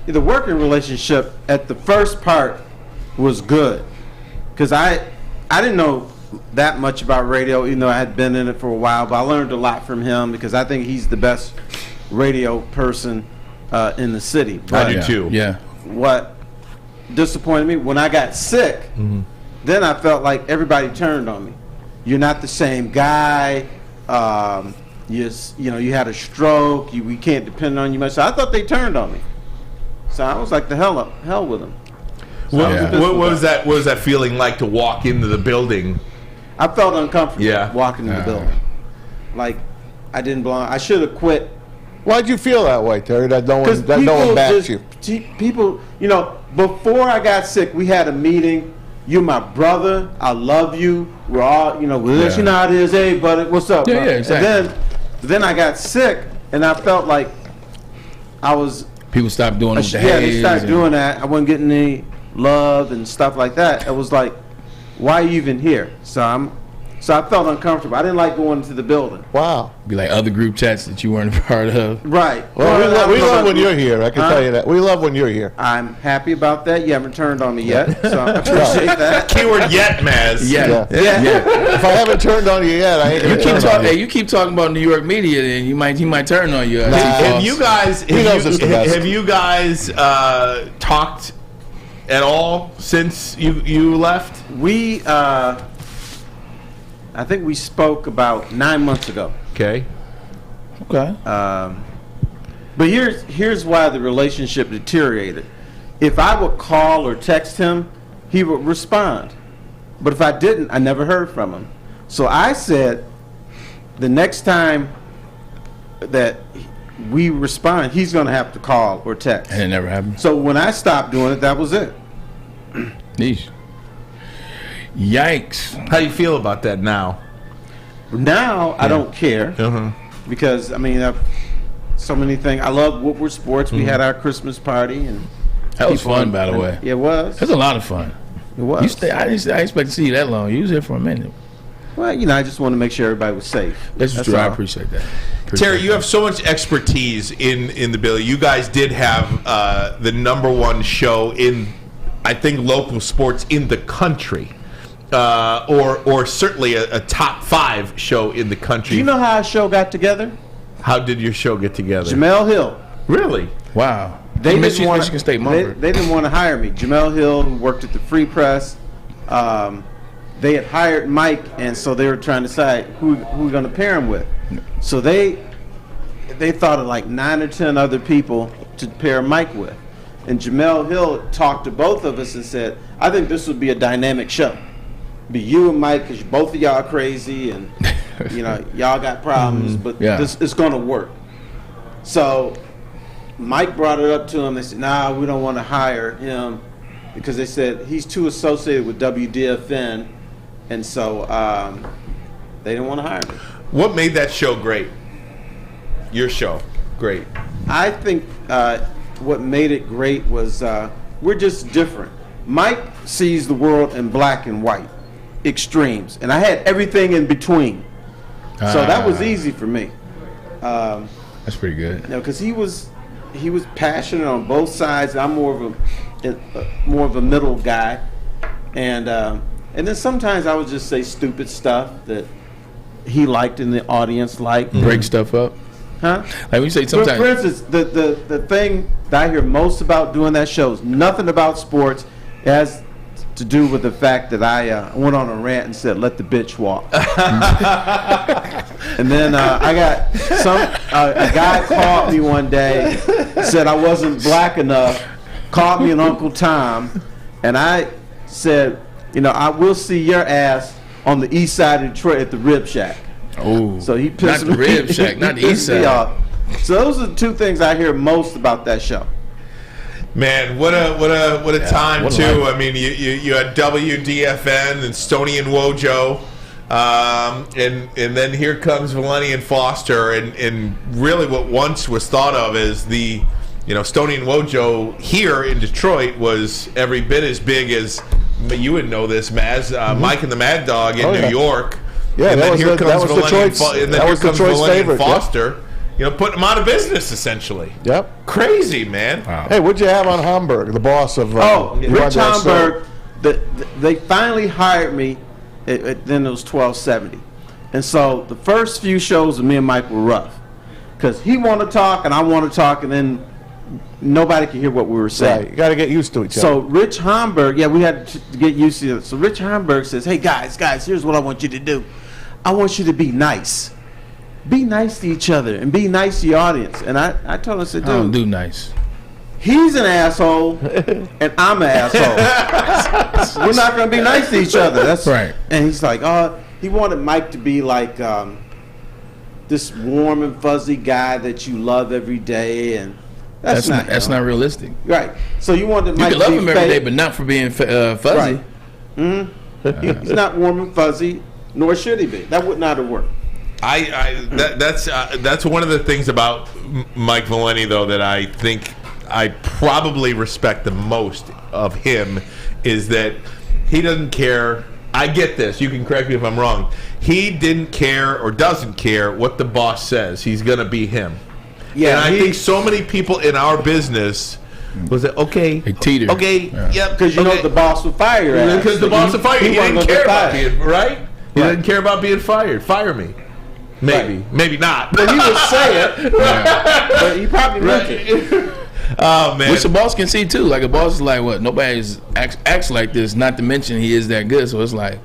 The working relationship at the first part was good because I didn't know that much about radio, even though I had been in it for a while, but I learned a lot from him because I think he's the best radio person in the city. But I do too. Yeah. What disappointed me when I got sick, then I felt like everybody turned on me. You're not the same guy. You had a stroke. We can't depend on you much. So I thought they turned on me. So I was like, the hell with them. So What was that feeling like to walk into the building? I felt uncomfortable walking in the building. Like I didn't belong. I should have quit. Why'd you feel that way, Terry? That no one backed you. People, before I got sick, we had a meeting. You're my brother. I love you. We're all, this, how it is. Hey, buddy, what's up? Yeah, exactly. And then I got sick, and I felt like I was. People stopped doing it with the they started doing that. I wasn't getting any love and stuff like that. It was like, why are you even here? So I felt uncomfortable. I didn't like going to the building. Wow. Be like other group chats that you weren't a part of. Right. Well, we love when you're here. I can tell you that. We love when you're here. I'm happy about that. You haven't turned on me yet, so I appreciate that. Keyword yet, Maz. Yeah. If I haven't turned on you yet, I ain't gonna turn on you. Hey, you keep talking about New York media, then he might turn on you. Have you guys talked at all since you left? We I think we spoke about 9 months ago. Okay. But here's why the relationship deteriorated. If I would call or text him, he would respond. But if I didn't, I never heard from him. So I said, the next time that we respond, he's going to have to call or text. And it never happened. So when I stopped doing it, that was it. Yeesh. Yikes. How do you feel about that now? Now I don't care because so many things. I love Woodward Sports. We had our Christmas party and that was fun, by the way. It was. It was a lot of fun. It was. I expect to see you that long. You was here for a minute. Well, I just want to make sure everybody was safe. That's true. I appreciate that. Terry, you have so much expertise in the Billy. You guys did have the #1 show in, I think, local sports in the country. Or certainly a top 5 show in the country. Do you know how our show got together? How did your show get together? Jamel Hill. Really? Wow. They didn't want Michigan State Mumford. They didn't want to hire me. Jamel Hill, who worked at the Free Press, they had hired Mike, and so they were trying to decide who we're going to pair him with. So they thought of like 9 or 10 other people to pair Mike with. And Jamel Hill talked to both of us and said, I think this would be a dynamic show. Be you and Mike, because both of y'all are crazy and y'all got problems, but this it's going to work. So Mike brought it up to him. They said, nah, we don't want to hire him because they said he's too associated with WDFN, and so they didn't want to hire me. What made that show great? Your show great? I think what made it great was we're just different. Mike sees the world in black and white, extremes, and I had everything in between. So that was easy for me. That's pretty good. Because he was passionate on both sides. I'm more of a middle guy, and then sometimes I would just say stupid stuff that he liked and the audience liked. Break stuff up. Huh? Like we say sometimes. For instance, the thing that I hear most about doing that show is nothing about sports. It has to do with the fact that I went on a rant and said, "Let the bitch walk." And then I got a guy called me one day, said I wasn't black enough, called me an Uncle Tom, and I said, I will see your ass on the east side of Detroit at the Rib Shack. Oh, so he pissed not the Rib Shack, not the east side. So those are the two things I hear most about that show. Man, what a time too. I mean, you had WDFN and Stoney and Wojo, and then here comes Valeni and Foster, and really what once was thought of as the Stoney and Wojo here in Detroit was every bit as big as, you would know this, Maz, Mike and the Mad Dog in New York. Yeah, and that then was here the- comes that was the Valenti choice- and then that here was the comes choice Valenti favorite, Foster. You know, putting them out of business essentially. Yep. Crazy, man. Wow. Hey, what'd you have on Hamburg, the boss of? Rich Homburg. They finally hired me. Then it was 1270, and so the first few shows with me and Mike were rough because he wanted to talk and I wanted to talk, and then nobody could hear what we were saying. Right, you got to get used to each other. So Rich Homburg, we had to get used to it. So Rich Homburg says, "Hey guys, here's what I want you to do. I want you to be nice. Be nice to each other and be nice to your audience." And I told him, I said, I don't "Dude, do nice. he's an asshole and I'm an asshole. We're not going to be nice to each other." That's Right. And he's like, he wanted Mike to be like this warm and fuzzy guy that you love every day, and that's not realistic. right. So you wanted You Mike can love to be him every day, fake. but not for being fuzzy. Right. He's not warm and fuzzy, nor should he be. That would not have worked. That's one of the things about Mike Valenti, though, that I think I probably respect the most of him is that he doesn't care. I get this. You can correct me if I'm wrong. He didn't care or doesn't care what the boss says. He's going to be him. Yeah, and I think so many people in our business was it okay? They teeter. Okay, yep. Because you know the boss would fire your ass. Because the boss would fire you. He wasn't didn't gonna care get about fired. being right. He didn't care about being fired. Fire me. Maybe, Right. maybe not. But he would say it. But he probably meant it. Oh man. Which the boss can see too. Like a boss is like, what? Nobody's acts like this. Not to mention he is that good. So it's like,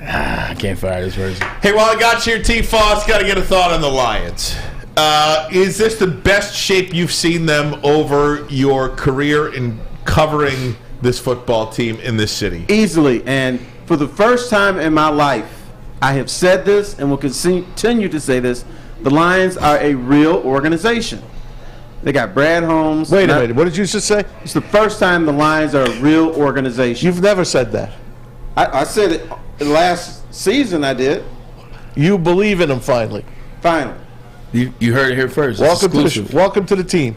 I can't fire this person. Hey, while I got you here, T. Foss, got to get a thought on the Lions. Is this the best shape you've seen them over your career in covering this football team in this city? Easily. And for the first time in my life, I have said this and will continue to say this. The Lions are a real organization. They got Brad Holmes. Wait a minute. What did you just say? It's the first time the Lions are a real organization. You've never said that. I said it last season. I did. You believe in them finally. Finally. You heard it here first. It's exclusive. Welcome to the team.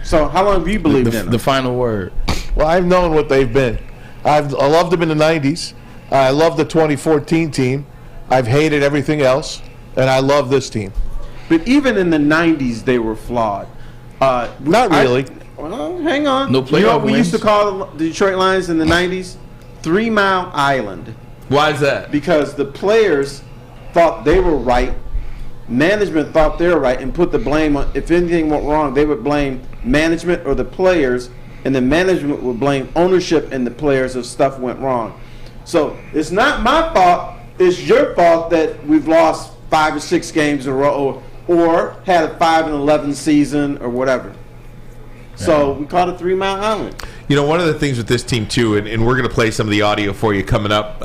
So how long have you believed in them? The final word. Well, I've known what they've been. I loved them in the 90s. I love the 2014 team. I've hated everything else. And I love this team. But even in the 90s, they were flawed. Not really. Well, hang on. No You know what playoff we used to wins. call the Detroit Lions in the 90s? 3 Mile Island. Why is that? Because the players thought they were right, management thought they were right, and put the blame on, if anything went wrong, they would blame management or the players, and the management would blame ownership and the players if stuff went wrong. So it's not my fault, it's your fault that we've lost 5 or 6 games in a row or had a 5-11 season or whatever. So we call it 3 Mile Island. You know, one of the things with this team, too, and we're going to play some of the audio for you coming up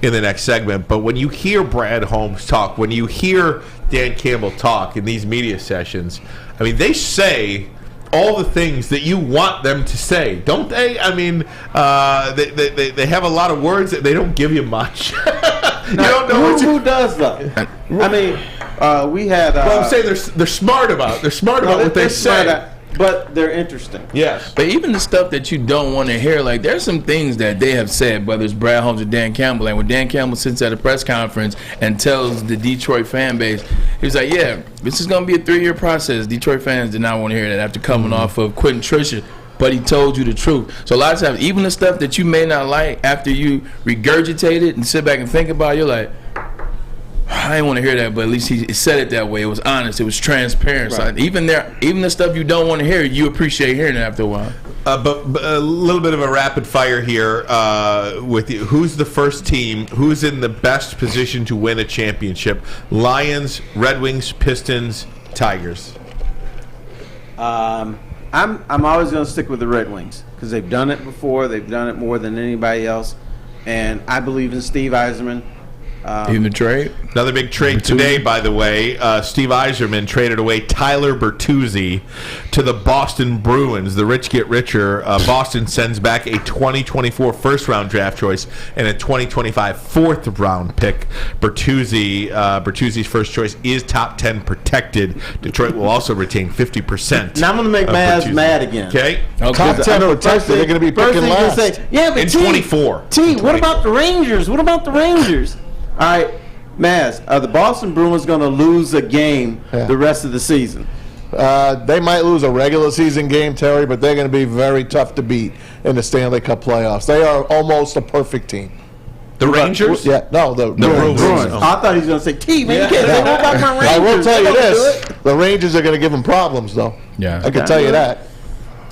in the next segment, but when you hear Brad Holmes talk, when you hear Dan Campbell talk in these media sessions, I mean, they say all the things that you want them to say, don't they? I mean, they have a lot of words that they don't give you much. You don't know Who does that? I mean, we had... well, I'm saying they're smart about it. They're smart about what they say. But they're interesting. Yes. But even the stuff that you don't want to hear, like there's some things that they have said, whether it's Brad Holmes or Dan Campbell, and when Dan Campbell sits at a press conference and tells the Detroit fan base, he's like, yeah, this is going to be a 3-year process. Detroit fans did not want to hear that after coming off of quitting Tricia, but he told you the truth. So a lot of times, even the stuff that you may not like, after you regurgitate it and sit back and think about it, you're like, I didn't want to hear that, but at least he said it that way. It was honest. It was transparent. Right. So even the stuff you don't want to hear, you appreciate hearing it after a while. But a little bit of a rapid fire here with you. Who's the first team? Who's in the best position to win a championship? Lions, Red Wings, Pistons, Tigers. I'm always going to stick with the Red Wings because they've done it before. They've done it more than anybody else, and I believe in Steve Yzerman. Even the trade? Another big trade today, by the way. Steve Yzerman traded away Tyler Bertuzzi to the Boston Bruins. The rich get richer. Boston sends back a 2024 first-round draft choice and a 2025 fourth-round pick. Bertuzzi's first choice is top 10 protected. Detroit will also retain 50%. Now I'm going to make Maz mad again. Okay. Top 10 protected. They're going to be picking last. Yeah, but in 24. T, what about the Rangers? What about the Rangers? All right, Maz, are the Boston Bruins going to lose a game the rest of the season? They might lose a regular season game, Terry, but they're going to be very tough to beat in the Stanley Cup playoffs. They are almost a perfect team. The Rangers? Yeah, no, the Bruins. Oh. I thought he was going to say, T, man, you can't say what about my Rangers. I will tell you this. The Rangers are going to give them problems, though. Yeah. I can tell you that.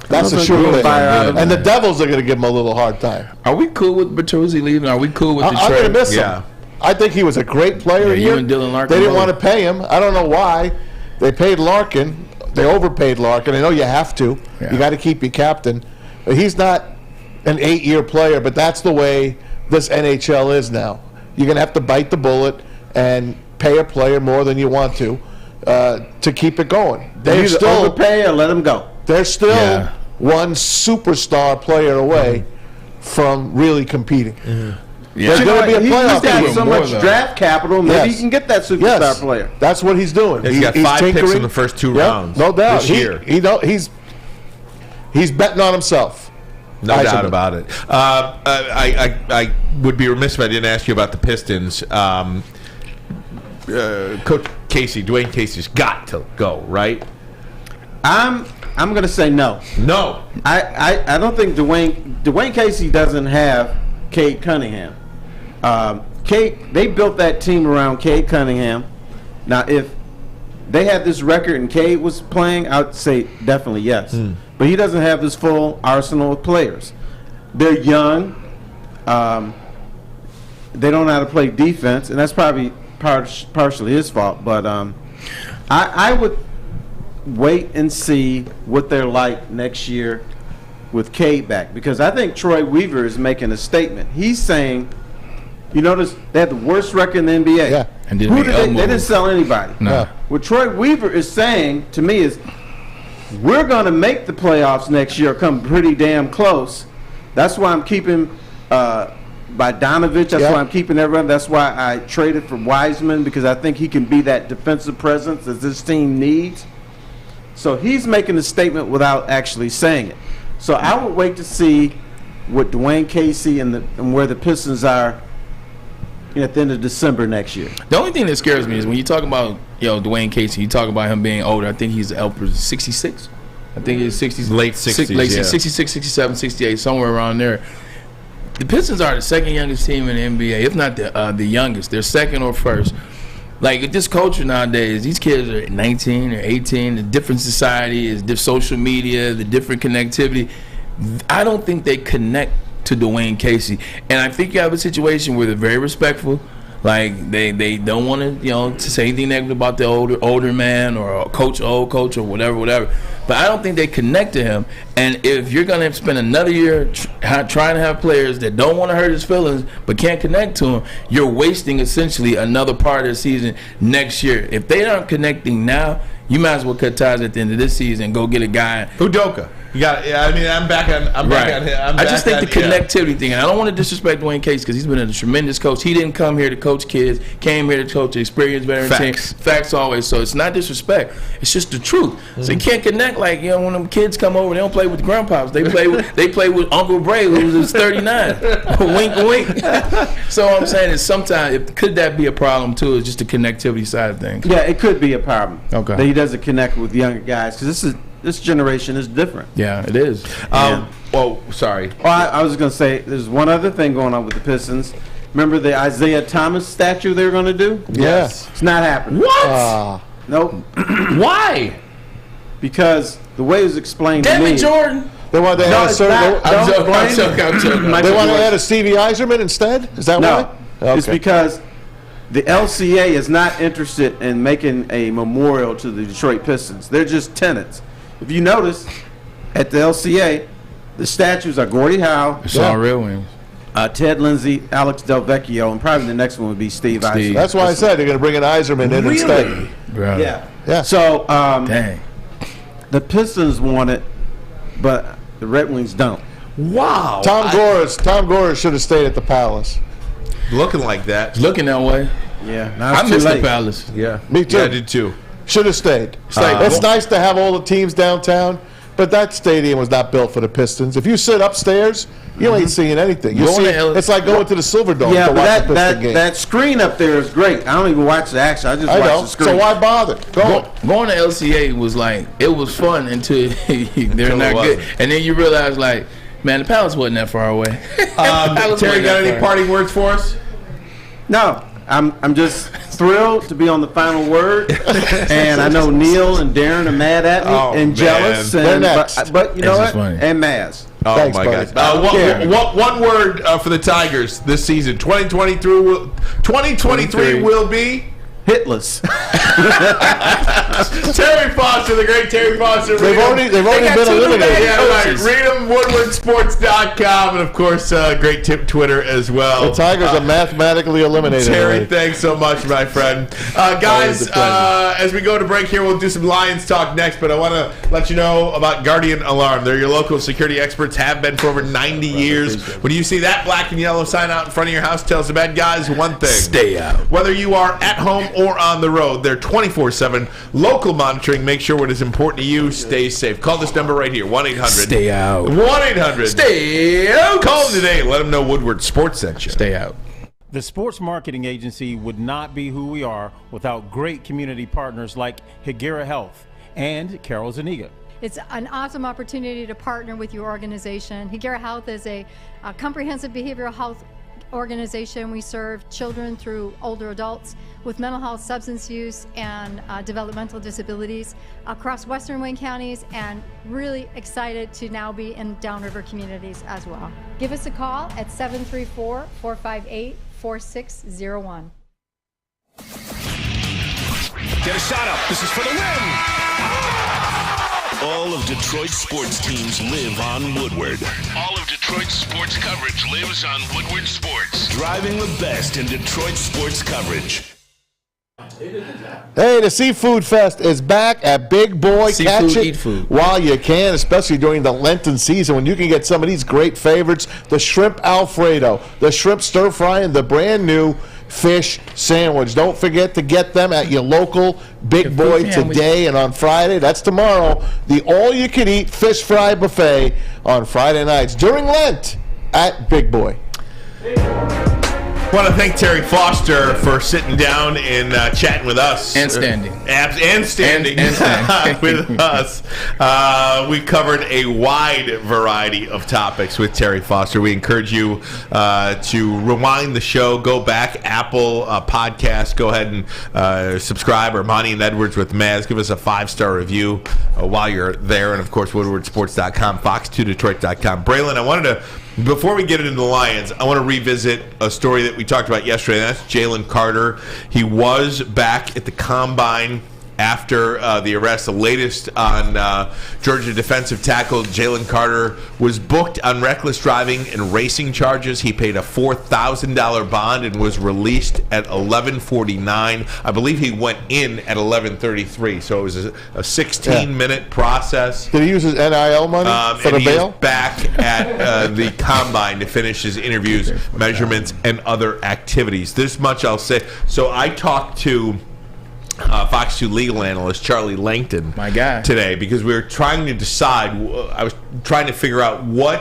That's a sure thing. And the Devils are going to give him a little hard time. Are we cool with Bertuzzi leaving? Are we cool with the trade? I'm going to miss him. I think he was a great player here. And Dylan Larkin. They didn't want to pay him. I don't know why. They paid Larkin. They overpaid Larkin. I know you have to. Yeah. You got to keep your captain. But he's not an 8-year player, but that's the way this NHL is now. You're going to have to bite the bullet and pay a player more than you want to keep it going. They either overpay or let him go. They're still one superstar player away from really competing. There's going to be a playoff. He's got so much draft capital, maybe he can get that superstar player. That's what he's doing. He's got 5 picks in the first 2 rounds. No doubt. This year. He's betting on himself. No doubt about it. I would be remiss if I didn't ask you about the Pistons. Coach Casey, Dwayne Casey's got to go, right? I'm going to say no. No. I don't think Dwayne Casey doesn't have Cade Cunningham. They built that team around Cade Cunningham. Now, if they had this record and Cade was playing, I would say definitely yes. But he doesn't have this full arsenal of players. They're young. They don't know how to play defense, and that's probably partially his fault. But I would wait and see what they're like next year with Cade back, because I think Troy Weaver is making a statement. He's saying, you notice they had the worst record in the NBA. Yeah. And they didn't sell anybody. No. What Troy Weaver is saying to me is, we're going to make the playoffs next year, come pretty damn close. That's why I'm keeping Bogdanovich. That's why I'm keeping everyone. That's why I traded for Wiseman, because I think he can be that defensive presence that this team needs. So he's making a statement without actually saying it. So I would wait to see what Dwayne Casey and where the Pistons are at the end of December next year. The only thing that scares me is when you talk about Dwayne Casey, you talk about him being older. I think he's 66. I think he's 60s, late 60s, 66, 67, 68, somewhere around there. The Pistons are the second youngest team in the NBA, if not the youngest. They're second or first. Like, this culture nowadays, these kids are 19 or 18. The different society is the social media, the different connectivity. I don't think they connect to Dwayne Casey, and I think you have a situation where they're very respectful. Like, they don't want to say anything negative about the older man or old coach or whatever. But I don't think they connect to him. And if you're gonna spend another year trying to have players that don't want to hurt his feelings but can't connect to him, you're wasting essentially another part of the season next year. If they aren't connecting now, you might as well cut ties at the end of this season and go get a guy. Udoka. You got. Yeah, I mean, I'm back on him. I just think the connectivity thing, and I don't want to disrespect Dwayne Casey because he's been a tremendous coach. He didn't come here to coach kids, came here to coach the experienced veteran team. Facts always. So it's not disrespect. It's just the truth. So you can't connect like, when them kids come over, they don't play with the grandpas. They play with Uncle Bray, who's 39. Wink, wink. So what I'm saying is sometimes could that be a problem too? Is just the connectivity side of things. Yeah, it could be a problem. Okay. That he doesn't connect with younger guys, because this generation is different. Yeah, it is. Sorry. I was going to say, there's one other thing going on with the Pistons. Remember the Isaiah Thomas statue they were going to do? Yes. It's not happening. What? Nope. Why? Because the way it was explained to me. David Jordan. They want to add a certain. I'm joking. They want to add a Stevie Eiserman instead? Is that why? No. It's because the LCA is not interested in making a memorial to the Detroit Pistons. They're just tenants. If you notice, at the LCA, the statues are Gordie Howe, Sean Real Wings, Ted Lindsay, Alex Delvecchio, and probably the next one would be Steve Eiserman. That's why I said they're going to bring an Eiserman in instead. Bro. Yeah. So, dang. The Pistons want it, but the Red Wings don't. Wow. Tom Gores should have stayed at the Palace. Looking like that. Looking that way. Yeah. I miss the Palace. Yeah. Me too. Yeah, I did too. Should have stayed. It's nice to have all the teams downtown, But that stadium was not built for the Pistons. If you sit upstairs, you ain't seeing anything. It's like going to the Silverdome Yeah, to but watch the Piston game. that screen up there is great. I don't even watch the action. I just watch the screen. So why bother? Going to LCA was like, it was fun until they're not good. And then you realize, like, man, the Palace wasn't that far away. Terry, got any parting words for us? No. I'm just thrilled to be on the final word, and I know Neil and Darren are mad at me and jealous, but you know what? Funny. And Maz. Oh, Thanks, my buddy. God. One word for the Tigers this season. 2023 will be hitless. Terry Foster, the great Terry Foster. They've already been eliminated. Yeah, right. Read them, woodwardsports.com, and of course, great Twitter as well. The Tigers are mathematically eliminated. Terry, already. thanks so much, my friend. Guys, as we go to break here, we'll do some Lions talk next, but I want to let you know about Guardian Alarm. They're your local security experts, have been for over 90 years. When you see that black and yellow sign out in front of your house, tells the bad guys one thing. Stay out. Whether you are at home or on the road, they're 24/7 local monitoring. Make sure what is important to you stays safe. Call this number right here, 1-800. Stay out. 1-800. Stay out. Call them today and let them know Woodward Sports sent you. Stay out. The Sports Marketing Agency would not be who we are without great community partners like Higuera Health and Carol Zuniga. It's an awesome opportunity to partner with your organization. Higuera Health is a comprehensive behavioral health organization. We serve children through older adults with mental health, substance use, and developmental disabilities across Western Wayne counties, and really excited to now be in downriver communities as well. Give us a call at 734-458-4601. Get a shot up. This is for the win. All of Detroit's sports teams live on Woodward. All of Detroit's sports coverage lives on Woodward Sports. Driving the best in Detroit sports coverage. Hey, the Seafood Fest is back at Big Boy. Seafood, Catch it eat food. while you can, especially during the Lenten season when you can get some of these great favorites. The shrimp Alfredo, the shrimp stir fry, and the brand new fish sandwich. Don't forget to get them at your local Big Boy today and on Friday. That's tomorrow. The all-you-can-eat fish fry buffet on Friday nights during Lent at Big Boy. I want to thank Terry Foster for sitting down and chatting with us. And standing. And standing with us. We covered a wide variety of topics with Terry Foster. We encourage you to rewind the show, go back, Apple Podcast, go ahead and subscribe, Ermanni and Edwards with Maz. Give us a 5-star review while you're there. And, of course, woodwardsports.com, fox2detroit.com. Braylon, I wanted to, before we get into the Lions, I want to revisit a story that we talked about yesterday. That's Jalen Carter. He was back at the Combine after the arrest. The latest on Georgia defensive tackle Jalen Carter was booked on reckless driving and racing charges. He paid a $4,000 bond and was released at 11:49. I believe he went in at 11:33. So it was a 16-minute process. Did he use his NIL money for the bail? He is back at the Combine to finish his interviews, measurements, and other activities. This much I'll say. So I talked to Fox 2 legal analyst Charlie Langton, my guy, today, because we were trying to decide. I was trying to figure out why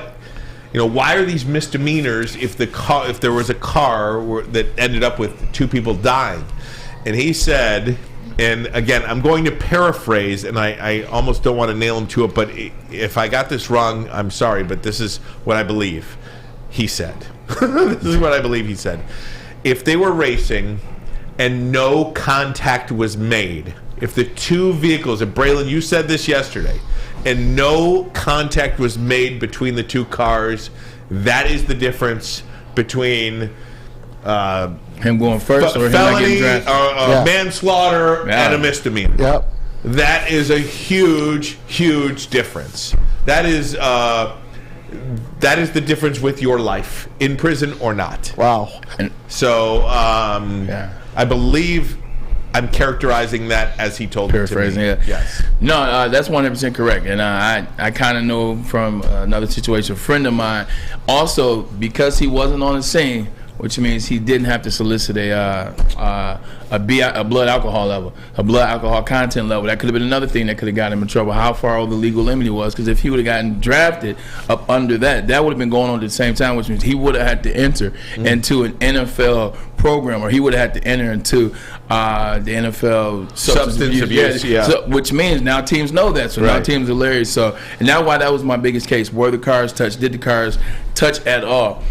are these misdemeanors if there was a car that ended up with 2 people dying, and he said, and again I'm going to paraphrase, and I almost don't want to nail him to it, but if I got this wrong, I'm sorry, but this is what I believe he said. This is what I believe he said. If they were racing and no contact was made, if the 2 vehicles, and Braylon, you said this yesterday, and no contact was made between the 2 cars, that is the difference between him going first or him not getting drafted. Manslaughter and a misdemeanor. Yep. That is a huge, huge difference. That is the difference with your life, in prison or not. Wow. So, I believe I'm characterizing that as he told me to me. Yeah. Yes. No, that's 100% correct. And I kind of know from another situation, a friend of mine, also, because he wasn't on the scene, which means he didn't have to solicit a blood alcohol level, a blood alcohol content level. That could have been another thing that could have gotten him in trouble, how far over the legal limit he was, because if he would have gotten drafted up under that would have been going on at the same time, which means he would have had to enter into an NFL program, or he would have had to enter into the NFL substance abuse. Yeah. So, which means now teams know that, so now teams are leery. So, and now why that was my biggest case. Were the cars touched? Did the cars touch at all?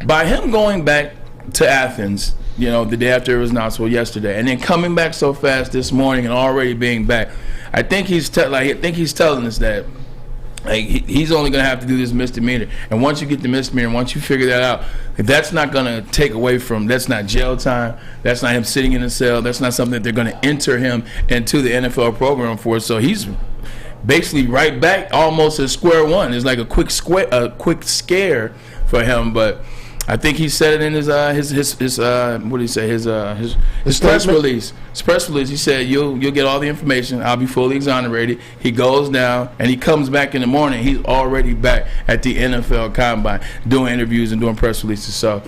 By him going back to Athens, the day after it was announced, yesterday, and then coming back so fast this morning and already being back, I think he's telling us that he's only going to have to do this misdemeanor, and once you get the misdemeanor, once you figure that out, that's not going to take away from, that's not jail time, that's not him sitting in a cell, that's not something that they're going to enter him into the NFL program for. So he's basically right back almost at square one. It's like a quick scare for him, but I think he said it in his what did he say, his press release. His press release, he said, you'll get all the information, I'll be fully exonerated. He goes down and he comes back in the morning, he's already back at the NFL Combine doing interviews and doing press releases. So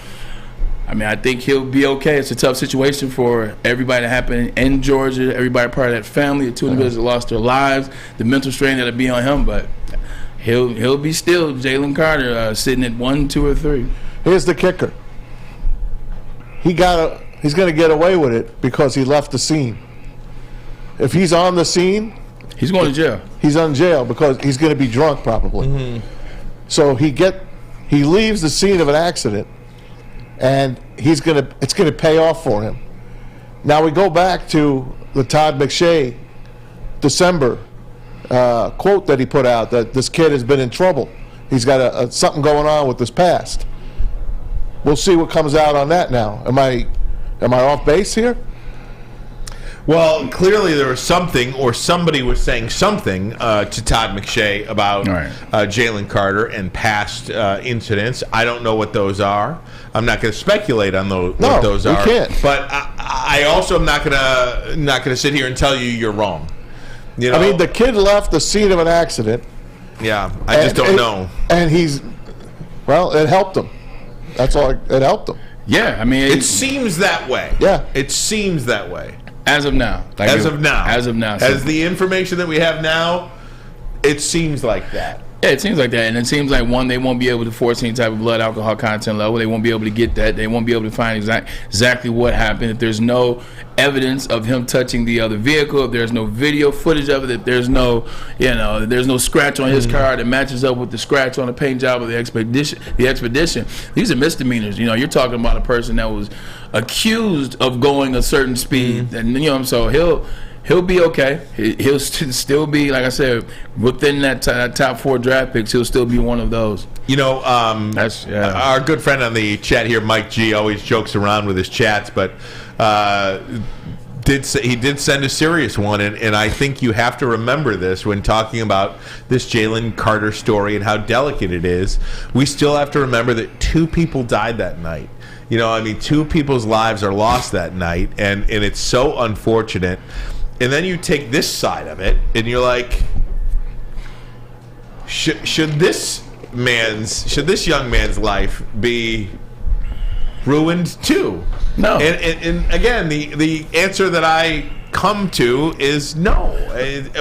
I think he'll be okay. It's a tough situation for everybody that happened in Georgia, everybody part of that family, the two individuals that lost their lives, the mental strain that'll be on him, but he'll be still Jalen Carter sitting at 1, 2, or 3. Here's the kicker. He's going to get away with it because he left the scene. If he's on the scene, he's going to jail. He's on jail because he's going to be drunk probably. Mm-hmm. So he leaves the scene of an accident, and it's going to pay off for him. Now we go back to the Todd McShay December quote that he put out, that this kid has been in trouble. He's got something going on with his past. We'll see what comes out on that now. Am I off base here? Well, clearly there was something, or somebody was saying something to Todd McShay about Jalen Carter and past incidents. I don't know what those are. I'm not going to speculate on what those are. No, we can't. But I also am not going to sit here and tell you you're wrong. I mean, the kid left the scene of an accident. Yeah, I just don't know. And it helped him. That's all. It helped him. Yeah, I mean, it seems that way. Yeah, it seems that way as of now. As of now. As the information that we have now, it seems like that. Yeah, it seems like that, and it seems like they won't be able to force any type of blood alcohol content level. They won't be able to get that. They won't be able to find exactly what happened. If there's no evidence of him touching the other vehicle, if there's no video footage of it, if there's no, there's no scratch on his car that matches up with the scratch on the paint job of the expedition. These are misdemeanors. You're talking about a person that was accused of going a certain speed, and so he'll be okay. He'll still be, like I said, within that top 4 draft picks. He'll still be one of those. Our good friend on the chat here, Mike G, always jokes around with his chats, but he did send a serious one, and I think you have to remember this when talking about this Jalen Carter story and how delicate it is. We still have to remember that 2 people died that night. 2 people's lives are lost that night, and it's so unfortunate. And then you take this side of it, and you're like, should this young man's life be ruined too? No. And again, the answer that I come to is no.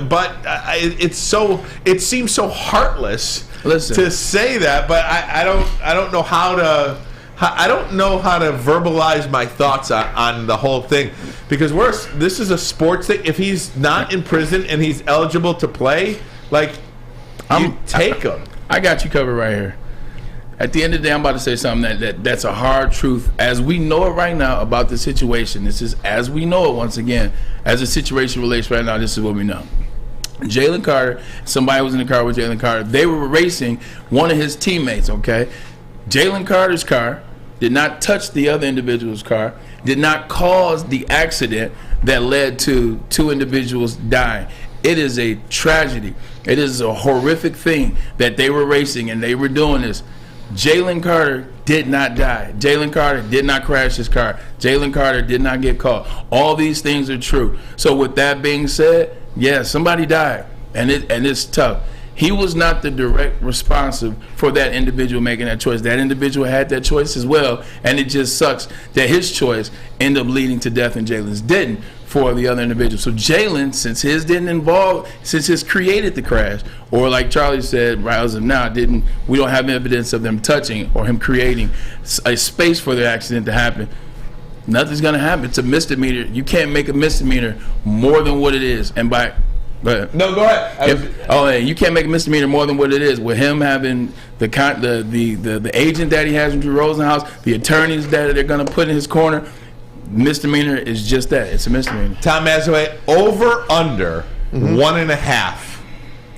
But it seems so heartless to say that. But I don't know how to. I don't know how to verbalize my thoughts on the whole thing, because this is a sports thing. If he's not in prison and he's eligible to play, take him. I got you covered right here. At the end of the day, I'm about to say something that's a hard truth. As we know it right now about the situation, this is as we know it once again. As the situation relates right now, this is what we know. Jalen Carter, somebody was in the car with Jalen Carter. They were racing one of his teammates, okay? Jalen Carter's car did not touch the other individual's car, did not cause the accident that led to 2 individuals dying. It is a tragedy. It is a horrific thing that they were racing and they were doing this. Jalen Carter did not die. Jalen Carter did not crash his car. Jalen Carter did not get caught. All these things are true. So with that being said, yeah, somebody died, and it's tough. He was not the direct responsive for that individual making that choice. That individual had that choice as well, and it just sucks that his choice ended up leading to death and Jalen's didn't for the other individual. So Jalen, since his created the crash, or like Charlie said, right as of now, we don't have evidence of them touching or him creating a space for the accident to happen. Nothing's gonna happen. It's a misdemeanor. You can't make a misdemeanor more than what it is, and by No, go ahead. You can't make a misdemeanor more than what it is. With him having the agent that he has in Drew Rosenhaus, the attorneys that they're going to put in his corner, misdemeanor is just that. It's a misdemeanor. Tom Mazawey, over under 1.5.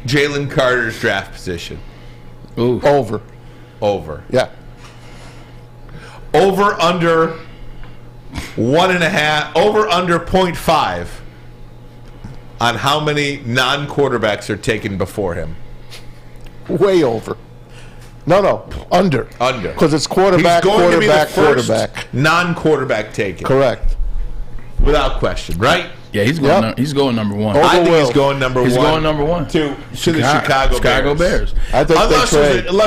Jalen Carter's draft position. Ooh. Over. Yeah. Over under 1.5. Over under 0.5. On how many non-quarterbacks are taken before him? Way over. No, under. Under. Because it's quarterback, He's going quarterback, to be the first quarterback. Non-quarterback taken. Correct. Without question, right? Yeah, he's going number one. I think he's going number one. He's going number one to the Chicago Bears. I think Unless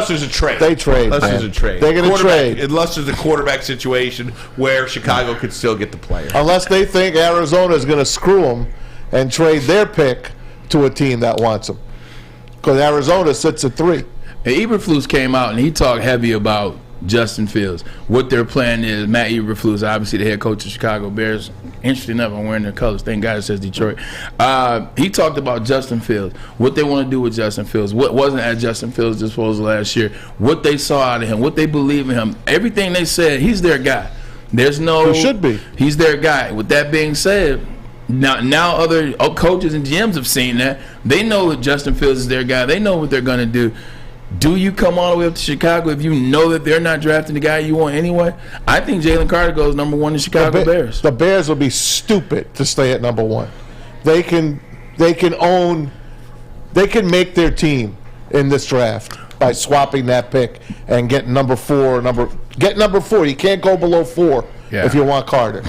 there's a trade. They trade. There's a trade. They're going to trade. Unless there's a quarterback situation where Chicago could still get the player. Unless they think Arizona is going to screw them and trade their pick to a team that wants them. Because Arizona sits at 3. And Eberflus came out and he talked heavy about Justin Fields. What their plan is. Matt Eberflus, obviously the head coach of Chicago Bears. Interesting enough, I'm wearing their colors. Thank God it says Detroit. He talked about Justin Fields. What they want to do with Justin Fields. What wasn't at Justin Fields' disposal last year. What they saw out of him. What they believe in him. Everything they said, he's their guy. There's no... He should be. He's their guy. With that being said... Now other coaches and GMs have seen that. They know that Justin Fields is their guy. They know what they're going to do. Do you come all the way up to Chicago if you know that they're not drafting the guy you want anyway? I think Jalen Carter goes number one in Chicago Bears. The Bears will be stupid to stay at number one. They can make their team in this draft by swapping that pick and getting number 4. Get number 4. You can't go below 4 if you want Carter.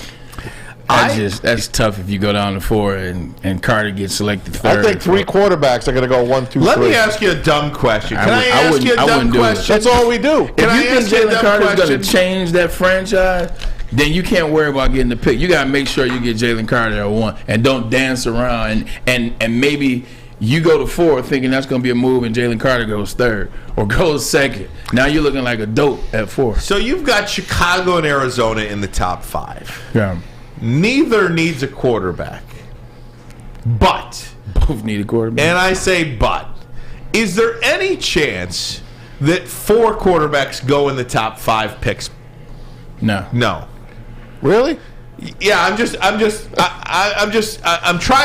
That's tough if you go down to 4 and Carter gets selected third. I think 3 quarterbacks are going to go 1, 2, 3. Let me ask you a dumb question. Can I ask you a dumb question? That's all we do. If you think Jalen Carter's going to change that franchise, then you can't worry about getting the pick. You got to make sure you get Jalen Carter at 1 and don't dance around and maybe you go to 4 thinking that's going to be a move and Jalen Carter goes 3rd or goes 2nd. Now you're looking like a dope at 4. So you've got Chicago and Arizona in the top 5. Yeah. Neither needs a quarterback. But. Both need a quarterback. And I say but. Is there any chance that 4 quarterbacks go in the top 5 picks? No. Really? Yeah, I'm trying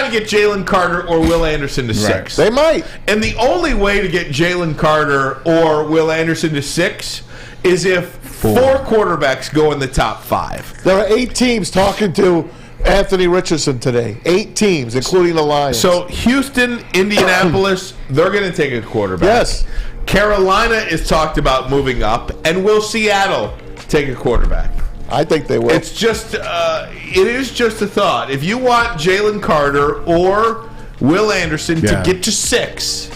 to get Jalen Carter or Will Anderson to 6. They might. And the only way to get Jalen Carter or Will Anderson to 6 is if 4 quarterbacks go in the top 5. There are 8 teams talking to Anthony Richardson today. 8 teams, including the Lions. So Houston, Indianapolis, they're going to take a quarterback. Yes. Carolina is talked about moving up, and will Seattle take a quarterback? I think they will. It's just, it is just a thought. If you want Jalen Carter or Will Anderson to get to 6,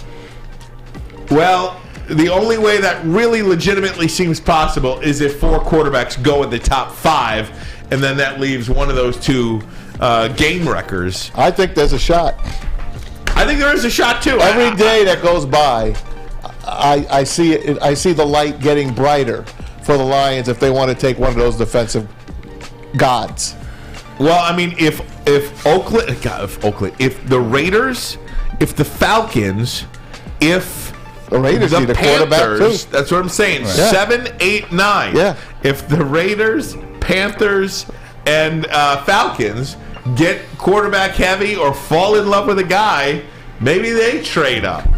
well, the only way that really legitimately seems possible is if 4 quarterbacks go in the top 5, and then that leaves one of those 2 game wreckers. I think there's a shot. I think there is a shot too. Every day that goes by, I see it. I see the light getting brighter for the Lions if they want to take one of those defensive gods. Well, I mean, if the Raiders, if the Falcons, if the Raiders need a quarterback too. That's what I'm saying. Right. 7, 8, 9. Yeah. If the Raiders, Panthers, and Falcons get quarterback heavy or fall in love with a guy, maybe they trade up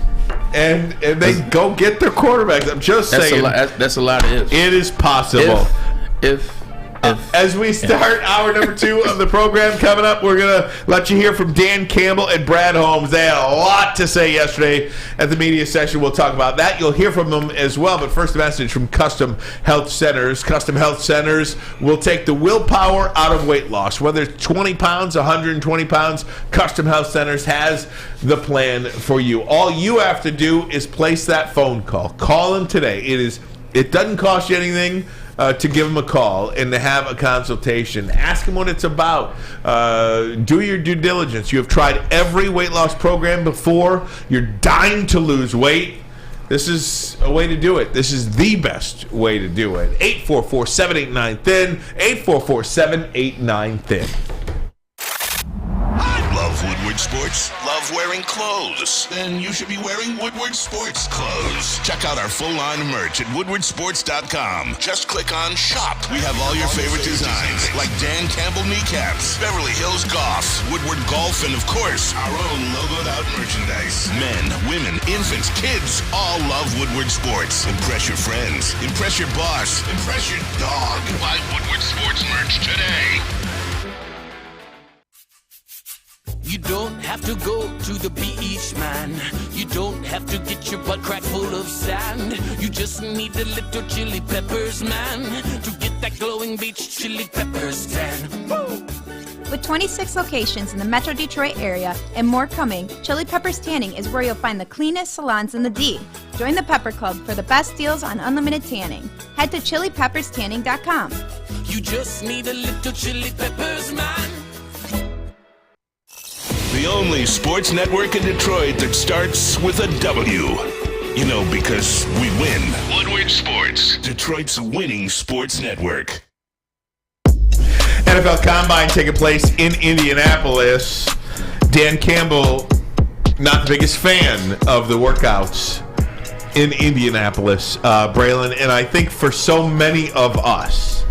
and they go get their quarterbacks. I'm just saying. That's a lot of ifs. It is possible. If As we start hour number 2 of the program coming up, we're going to let you hear from Dan Campbell and Brad Holmes. They had a lot to say yesterday at the media session. We'll talk about that. You'll hear from them as well. But first, a message from Custom Health Centers. Custom Health Centers will take the willpower out of weight loss. Whether it's 20 pounds, 120 pounds, Custom Health Centers has the plan for you. All you have to do is place that phone call. Call them today. It doesn't cost you anything to give them a call and to have a consultation. Ask them what it's about. Do your due diligence. You have tried every weight loss program before. You're dying to lose weight. This is a way to do it. This is the best way to do it. 844-789-THIN. 844-789-THIN. Love Woodward Sports? Love wearing clothes? Then you should be wearing Woodward Sports clothes. Check out our full line of merch at woodwardsports.com. Just click on Shop. We have all your favorite designs, like Dan Campbell kneecaps, Beverly Hills Golf, Woodward Golf, and of course, our own logoed out merchandise. Men, women, infants, kids all love Woodward Sports. Impress your friends. Impress your boss. Impress your dog. Buy Woodward Sports merch today. You don't have to go to the beach, man. You don't have to get your butt crack full of sand. You just need a little chili peppers, man, to get that glowing beach chili peppers tan. Woo! With 26 locations in the Metro Detroit area and more coming, Chili Peppers Tanning is where you'll find the cleanest salons in the D. Join the Pepper Club for the best deals on unlimited tanning. Head to chilipepperstanning.com. You just need a little chili peppers, man. The only sports network in Detroit that starts with a W. You know, because we win. Woodward Sports, Detroit's winning sports network. NFL Combine taking place in Indianapolis. Dan Campbell, not the biggest fan of the workouts in Indianapolis, Braylon. And I think for so many of us,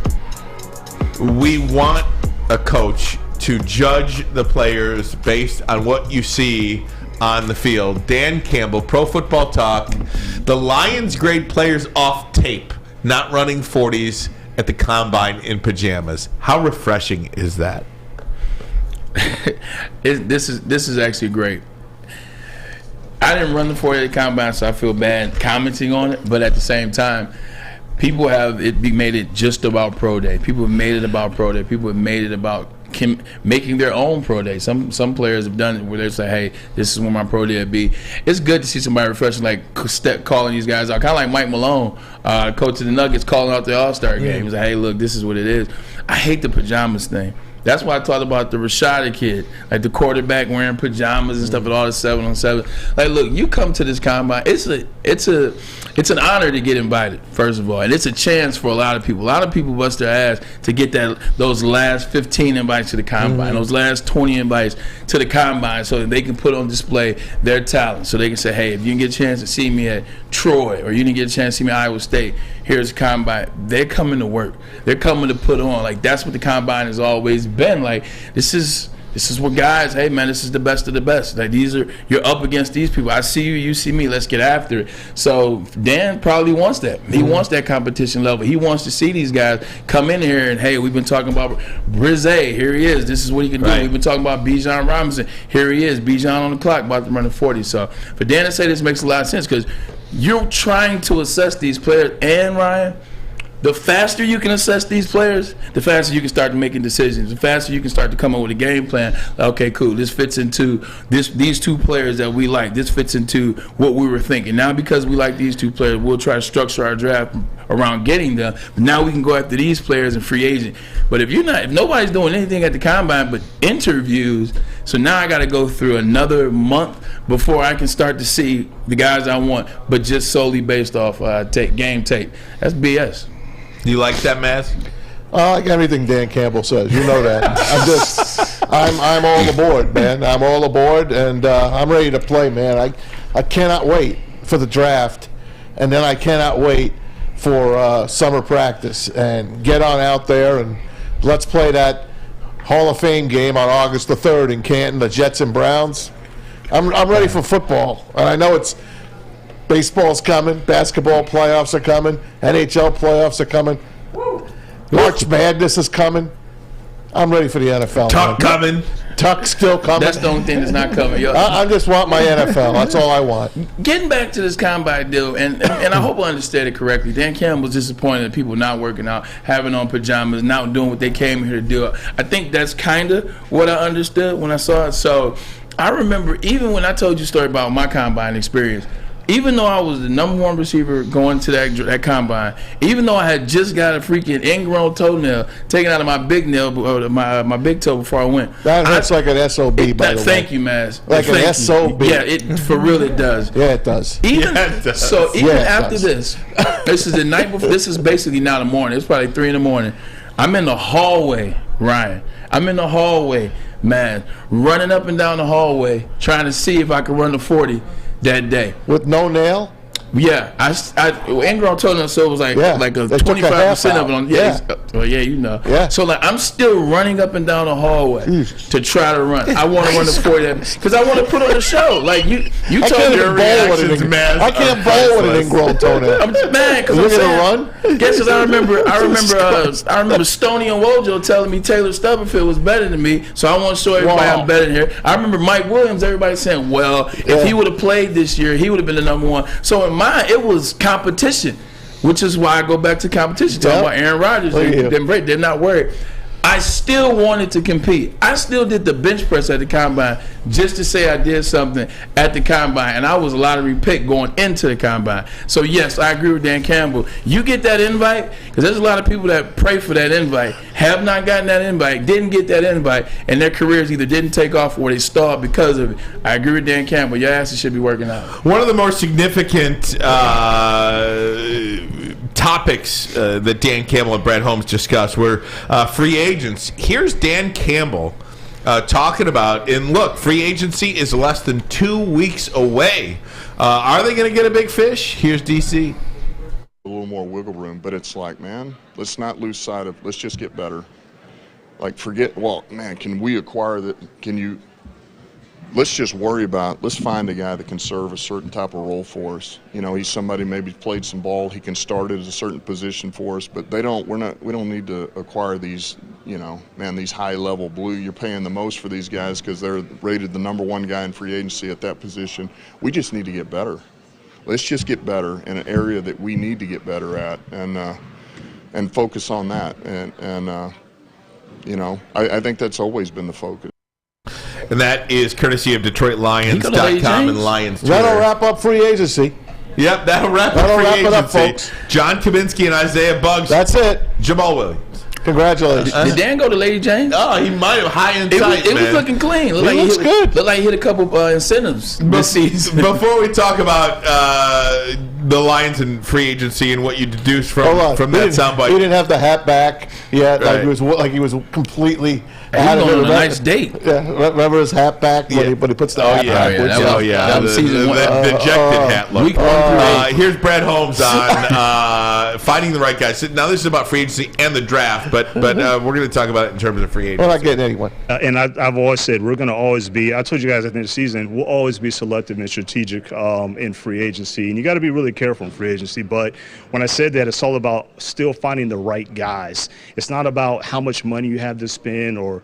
we want a coach to judge the players based on what you see on the field. Dan Campbell, Pro Football Talk. The Lions grade players off tape, not running 40s at the Combine in pajamas. How refreshing is that? This is actually great. I didn't run the 40 at the Combine, so I feel bad commenting on it. But at the same time, people have made it just about Pro Day. People have made it about Pro Day. People have made it about making their own Pro Day. Some players have done it where they say, hey, this is when my Pro Day would be. It's good to see somebody refreshing, like calling these guys out. Kind of like Mike Malone, coach of the Nuggets, calling out the All-Star game. He's like, hey, look, this is what it is. I hate the pajamas thing. That's why I talked about the Rashada kid, like the quarterback wearing pajamas and stuff at all the 7-on-7. Like, look, you come to this Combine. It's an honor to get invited, first of all, and it's a chance for a lot of people. A lot of people bust their ass to get those last 15 invites to the Combine, those last 20 invites to the Combine, so that they can put on display their talent. So they can say, hey, if you can get a chance to see me at Troy, or you didn't get a chance to see me at Iowa State, here's the Combine. They're coming to work. They're coming to put on. Like, that's what the Combine has always been. Like, this is what guys, hey man, this is the best of the best. Like, you're up against these people. I see you, you see me, let's get after it. So Dan probably wants that. He wants that competition level. He wants to see these guys come in here and, hey, we've been talking about Brizay, here he is. This is what he can do. We've been talking about Bijan Robinson. Here he is. Bijan on the clock, about to run a 40. So for Dan to say this makes a lot of sense, because you're trying to assess these players. And Ryan, the faster you can assess these players, the faster you can start making decisions. The faster you can start to come up with a game plan. Okay, cool. This fits into these two players that we like. This fits into what we were thinking. Now, because we like these two players, we'll try to structure our draft around getting them. But now we can go after these players and free agent. But if nobody's doing anything at the Combine but interviews, so now I got to go through another month before I can start to see the guys I want, but just solely based off game tape. That's BS. You like that, Maz? I like everything Dan Campbell says. You know that. I'm all aboard, man. I'm all aboard, and I'm ready to play, man. I cannot wait for the draft, and then I cannot wait for summer practice, and get on out there and let's play that Hall of Fame game on August the 3rd in Canton, the Jets and Browns. I'm ready for football, and I know it's baseball's coming, basketball playoffs are coming, NHL playoffs are coming. March Madness is coming. I'm ready for the NFL. Tuck coming. Tuck's still coming. That's the only thing that's not coming. I just want my NFL. That's all I want. Getting back to this combine deal, and I hope I understood it correctly. Dan Campbell was disappointed that people not working out, having on pajamas, not doing what they came here to do. I think that's kind of what I understood when I saw it. So I remember even when I told you a story about my combine experience, even though I was the #1 receiver going to that combine, even though I had just got a freaking ingrown toenail taken out of my big nail, my big toe before I went. That hurts like an SOB, by the way. Thank you, Maz. Like an SOB. Yeah, for real it does. Yeah, it does. So even after this is the night before. This is basically now the morning. It's probably 3 in the morning. I'm in the hallway, Ryan. I'm in the hallway, man, running up and down the hallway, trying to see if I could run the 40 that day. With no nail? Yeah, ingrown toenail, so it was like a 25% of it on. Yeah. So like I'm still running up and down the hallway to try to run. I want to run the 40 because I want to put on a show. Like you told me your reactions, man. I can't bowl with an ingrown toenail. I'm just mad because you're gonna run. Guess because I remember Stoney and Wojo telling me Taylor Stubberfield was better than me, so I want to show everybody I'm better than here. I remember Mike Williams. Everybody saying, well, if he would have played this year, he would have been the #1. So in mine, it was competition, which is why I go back to competition. Talking about Aaron Rodgers, they're not worried. I still wanted to compete. I still did the bench press at the combine just to say I did something at the combine, and I was a lottery pick going into the combine. So yes, I agree with Dan Campbell. You get that invite, because there's a lot of people that pray for that invite, have not gotten that invite, didn't get that invite, and their careers either didn't take off or they stalled because of it. I agree with Dan Campbell. Your asses should be working out. One of the more significant topics that Dan Campbell and Brad Holmes discussed were free agents. Here's Dan Campbell talking about, and look, free agency is less than 2 weeks away. Are they going to get a big fish? Here's DC. A little more wiggle room, but it's like, man, let's not lose sight of, let's just get better. Like, can we acquire that? Let's just worry about, let's find a guy that can serve a certain type of role for us. You know, he's somebody maybe played some ball, he can start at a certain position for us, but we don't need to acquire these, these high level blue. You're paying the most for these guys because they're rated the #1 guy in free agency at that position. We just need to get better. Let's just get better in an area that we need to get better at, and focus on that. I think that's always been the focus. And that is courtesy of DetroitLions.com and Lions Twitter. That'll wrap up free agency. Yep, that'll wrap up free agency. It up, folks. John Kaminsky and Isaiah Buggs. That's it. Jamal Williams. Congratulations. Did Dan go to Lady James? Oh, he might have. High and tight, It was looking clean. It looks good. Looked like he hit a couple incentives this season. Before we talk about the Lions and free agency and what you deduced from that soundbite. He didn't have the hat back yet. Right. Like he was completely out of it. On a nice date. Yeah, remember his hat back when he puts the hat back. That was season 1. The dejected hat look. Here's Brad Holmes on finding the right guys. Now this is about free agency and the draft, but we're going to talk about it in terms of free agency. We're not getting anyone. And I've always said we're going to always be. I told you guys at the end of the season we'll always be selective and strategic in free agency, and you got to be really careful in free agency. But when I said that, it's all about still finding the right guys. It's not about how much money you have to spend or,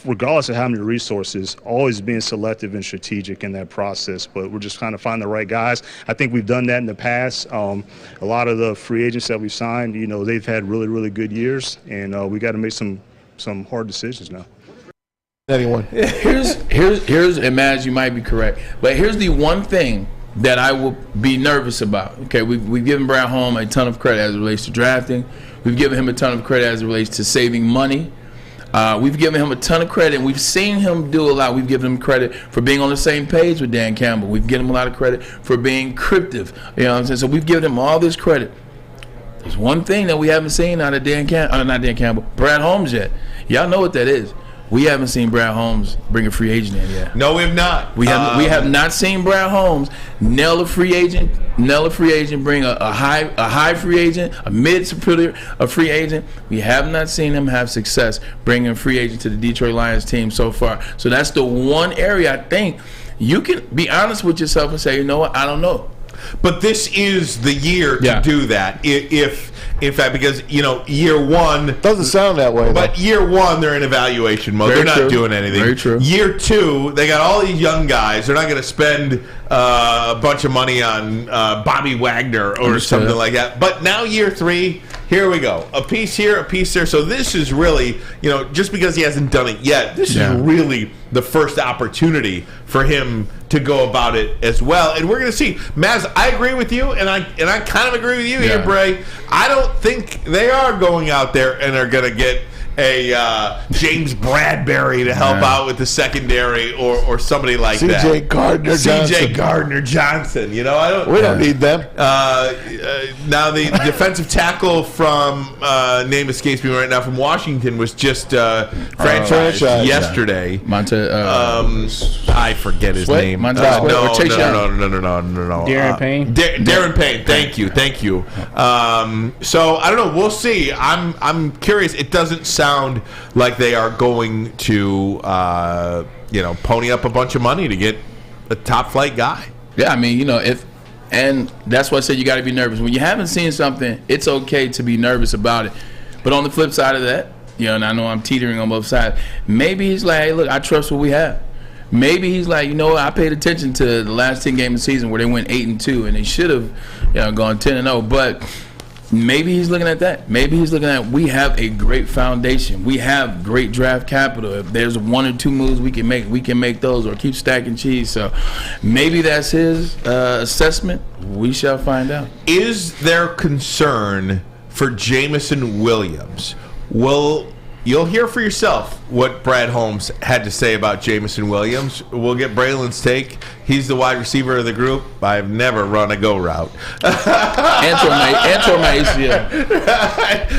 regardless of how many resources, always being selective and strategic in that process. But we're just trying to find the right guys. I think we've done that in the past. A lot of the free agents that we've signed, they've had really, really good years, and we got to make some hard decisions now. Anyone? Here's, and Maz, you might be correct, but here's the one thing that I will be nervous about. Okay, we've given Brad Holmes a ton of credit as it relates to drafting. We've given him a ton of credit as it relates to saving money. We've given him a ton of credit, and we've seen him do a lot. We've given him credit for being on the same page with Dan Campbell. We've given him a lot of credit for being cryptic. You know what I'm saying? So we've given him all this credit. There's one thing that we haven't seen out of Brad Holmes yet. Y'all know what that is. We haven't seen Brad Holmes bring a free agent in yet. No, we have not. We have not seen Brad Holmes nail a free agent, bring a high free agent, a mid a free agent. We have not seen him have success bringing a free agent to the Detroit Lions team so far. So that's the one area I think you can be honest with yourself and say, you know what, I don't know. But this is the year to do that. If in fact, because year one doesn't sound that way. But year one, they're in evaluation mode. Very they're true. not doing anything. Very true. Year two, they got all these young guys. They're not going to spend a bunch of money on Bobby Wagner or something like that. But now year three, here we go. A piece here, a piece there. So this is really, just because he hasn't done it yet, this is really the first opportunity for him to go about it as well. And we're going to see. Maz, I agree with you, and I kind of agree with you here, Bray. I don't think they are going out there and are going to get a James Bradbury to help out with the secondary or somebody like that. C.J. Gardner-Johnson. We don't need them. Now the defensive tackle from name escapes me right now from Washington was just franchised yesterday. I forget his name. No. Darren Payne. Darren Payne. Thank you. So I don't know. We'll see. I'm curious. It doesn't sound like they are going to pony up a bunch of money to get a top flight guy. Yeah, I mean, and that's why I said you got to be nervous. When you haven't seen something, it's okay to be nervous about it. But on the flip side of that, and I know I'm teetering on both sides, maybe he's like, hey, look, I trust what we have. Maybe he's like, I paid attention to the last 10 games of the season where they went 8-2 and they should have gone 10-0. But maybe he's looking at that. Maybe he's looking at, we have a great foundation. We have great draft capital. If there's one or two moves we can make those or keep stacking cheese. So maybe that's his assessment. We shall find out. Is there concern for Jameson Williams? You'll hear for yourself what Brad Holmes had to say about Jameson Williams. We'll get Braylon's take. He's the wide receiver of the group. I've never run a go route. And tore my ACL.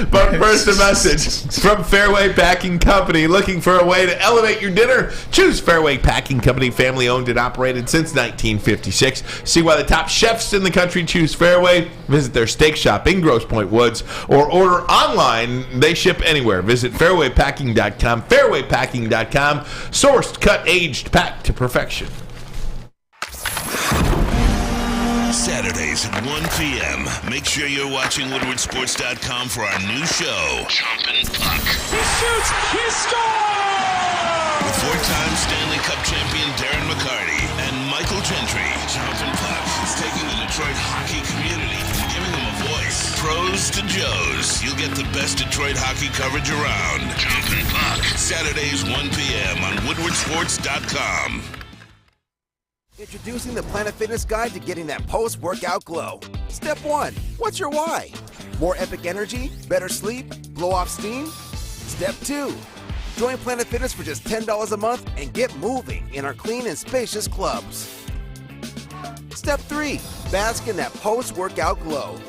But first, a message from Fairway Packing Company. Looking for a way to elevate your dinner? Choose Fairway Packing Company, family owned and operated since 1956. See why the top chefs in the country choose Fairway. Visit their steak shop in Grosse Pointe Woods or order online. They ship anywhere. Visit fairwaypacking.com. Fairwaypacking.com. Sourced, cut, aged, packed to perfection. Saturdays at 1 p.m. Make sure you're watching WoodwardSports.com for our new show, Chompin' Puck. He shoots! He scores! With four-time Stanley Cup champion Darren McCarty and Michael Gentry, Chompin' Puck is taking the Detroit hockey community and giving them a voice. Pros to Joes. You'll get the best Detroit hockey coverage around. Chompin' Puck. Saturdays 1 p.m. on WoodwardSports.com. Introducing the Planet Fitness Guide to getting that post-workout glow. Step 1. What's your why? More epic energy? Better sleep? Blow off steam? Step 2. Join Planet Fitness for just $10 a month and get moving in our clean and spacious clubs. Step 3. Bask in that post-workout glow.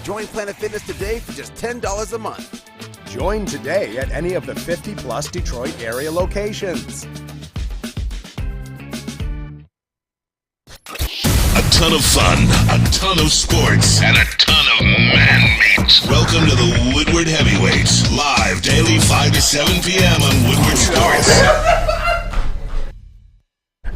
Join Planet Fitness today for just $10 a month. Join today at any of the 50-plus Detroit area locations. A ton of fun, a ton of sports, and a ton of man-meat. Welcome to the Woodward Heavyweights, live daily 5 to 7 p.m. on Woodward Sports.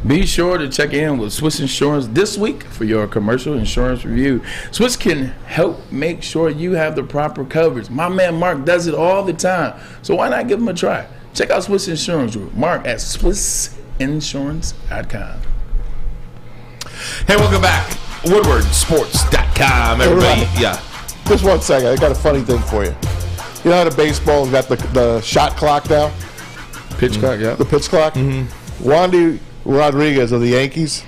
Be sure to check in with Swiss Insurance this week for your commercial insurance review. Swiss can help make sure you have the proper coverage. My man Mark does it all the time, so why not give him a try? Check out Swiss Insurance Group. Mark at SwissInsurance.com. Hey, welcome back. WoodwardSports.com, everybody. Right. Yeah. Just 1 second. I got a funny thing for you. You know how the baseball's got the shot clock now? Pitch clock, yeah. The pitch clock? Mm-hmm. Wandy Rodriguez of the Yankees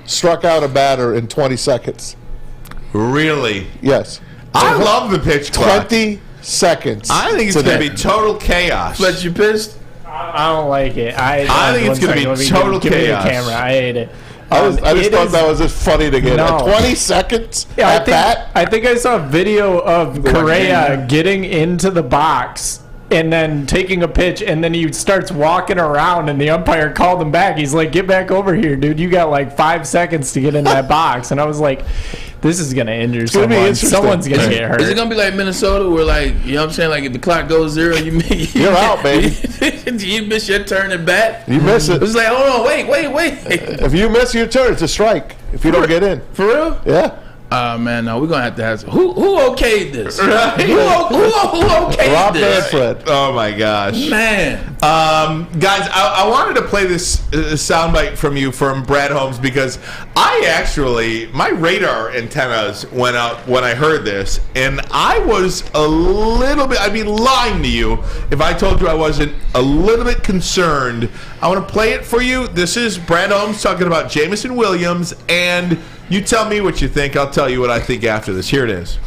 struck out a batter in 20 seconds. Really? Yes. I love the pitch clock. 20 seconds. I think it's going to be total chaos. But you pissed? I don't like it. I think it's going to be total give chaos. Me the camera. I hate it. I just thought that was just funny to get. 20 seconds at that? I think I saw a video of Correa getting into the box and then taking a pitch, and then he starts walking around, and the umpire called him back. He's like, get back over here, dude. You got like 5 seconds to get in that box. And I was like, this is going to injure someone. Someone's going to get hurt. Is it going to be like Minnesota where, like, you know what I'm saying, like if the clock goes 0, you're out, baby. You miss your turn at bat? You miss it. It's like, hold on, wait. If you miss your turn, it's a strike if you don't get in. For real? Yeah. Man, no, we're gonna have to who okayed this? Right. Who okayed Rob this? Manfred. Oh my gosh, man! Guys, I wanted to play this soundbite from you from Brad Holmes because my radar antennas went up when I heard this, and I was a little bit. I'd be lying to you if I told you I wasn't a little bit concerned. I want to play it for you. This is Brad Holmes talking about Jameson Williams, and you tell me what you think. I'll tell you what I think after this. Here it is.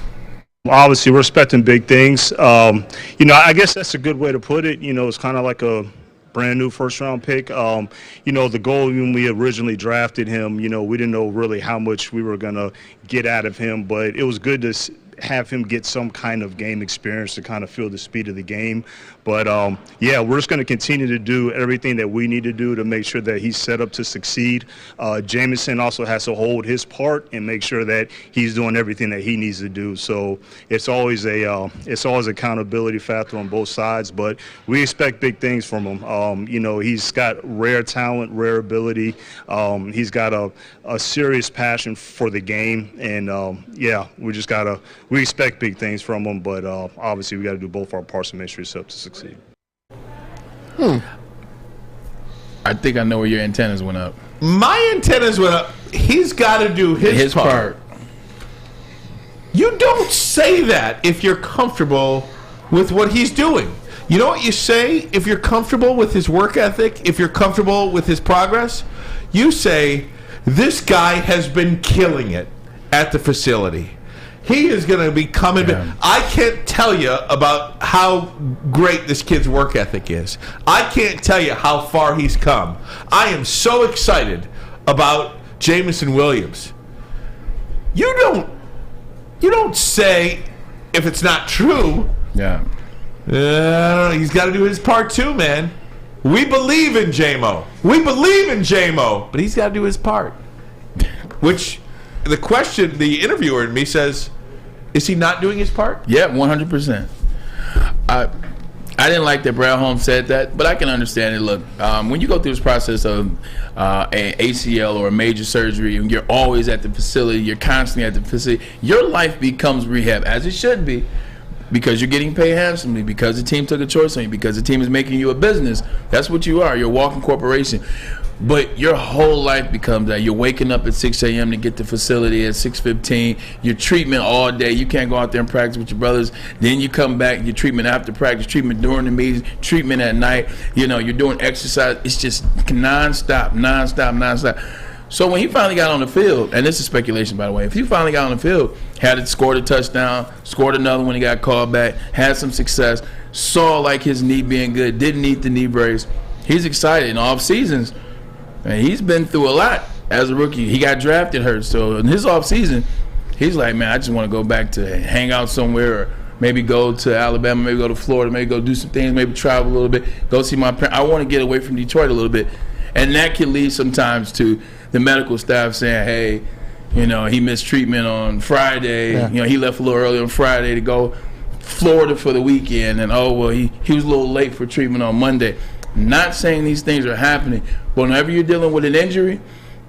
Obviously, we're expecting big things. I guess that's a good way to put it. It's kind of like a brand new first-round pick. The goal when we originally drafted him, we didn't know really how much we were going to get out of him, but it was good to have him get some kind of game experience to kind of feel the speed of the game. But, we're just going to continue to do everything that we need to do to make sure that he's set up to succeed. Jameson also has to hold his part and make sure that he's doing everything that he needs to do. So it's always accountability factor on both sides, but we expect big things from him. He's got rare talent, rare ability. He's got a serious passion for the game, and we expect big things from him, but obviously we got to do both our parts to make sure he's set up to succeed. I think I know where your antennas went up. My antennas went up. He's got to do his part. You don't say that if you're comfortable with what he's doing. You know what you say if you're comfortable with his work ethic, if you're comfortable with his progress? You say, this guy has been killing it at the facility. He is going to be coming. Yeah. I can't tell you about how great this kid's work ethic is. I can't tell you how far he's come. I am so excited about Jameson Williams. You don't say if it's not true. Yeah. He's got to do his part too, man. We believe in J-Mo. But he's got to do his part. Which the interviewer in me says, is he not doing his part? Yeah, 100%. I didn't like that Brad Holmes said that, but I can understand it. Look, when you go through this process of an ACL or a major surgery, and you're always at the facility, you're constantly at the facility, your life becomes rehab, as it should be, because you're getting paid handsomely, because the team took a choice on you, because the team is making you a business. That's what you are. You're a walking corporation. But your whole life becomes that. You're waking up at 6 a.m. to get to facility at 6:15. Your treatment all day. You can't go out there and practice with your brothers. Then you come back, your treatment after practice, treatment during the meetings, treatment at night. You're doing exercise. It's just nonstop. So when he finally got on the field, and this is speculation, by the way, if he finally got on the field, scored a touchdown, scored another when he got called back, had some success, saw like his knee being good, didn't need the knee brace, he's excited in off seasons. And he's been through a lot as a rookie. He got drafted hurt. So in his offseason, he's like, man, I just want to go back to hang out somewhere, or maybe go to Alabama, maybe go to Florida, maybe go do some things, maybe travel a little bit, go see my parents. I want to get away from Detroit a little bit. And that can lead sometimes to the medical staff saying, hey, he missed treatment on Friday. Yeah. He left a little early on Friday to go Florida for the weekend. And, he was a little late for treatment on Monday. Not saying these things are happening, but whenever you're dealing with an injury,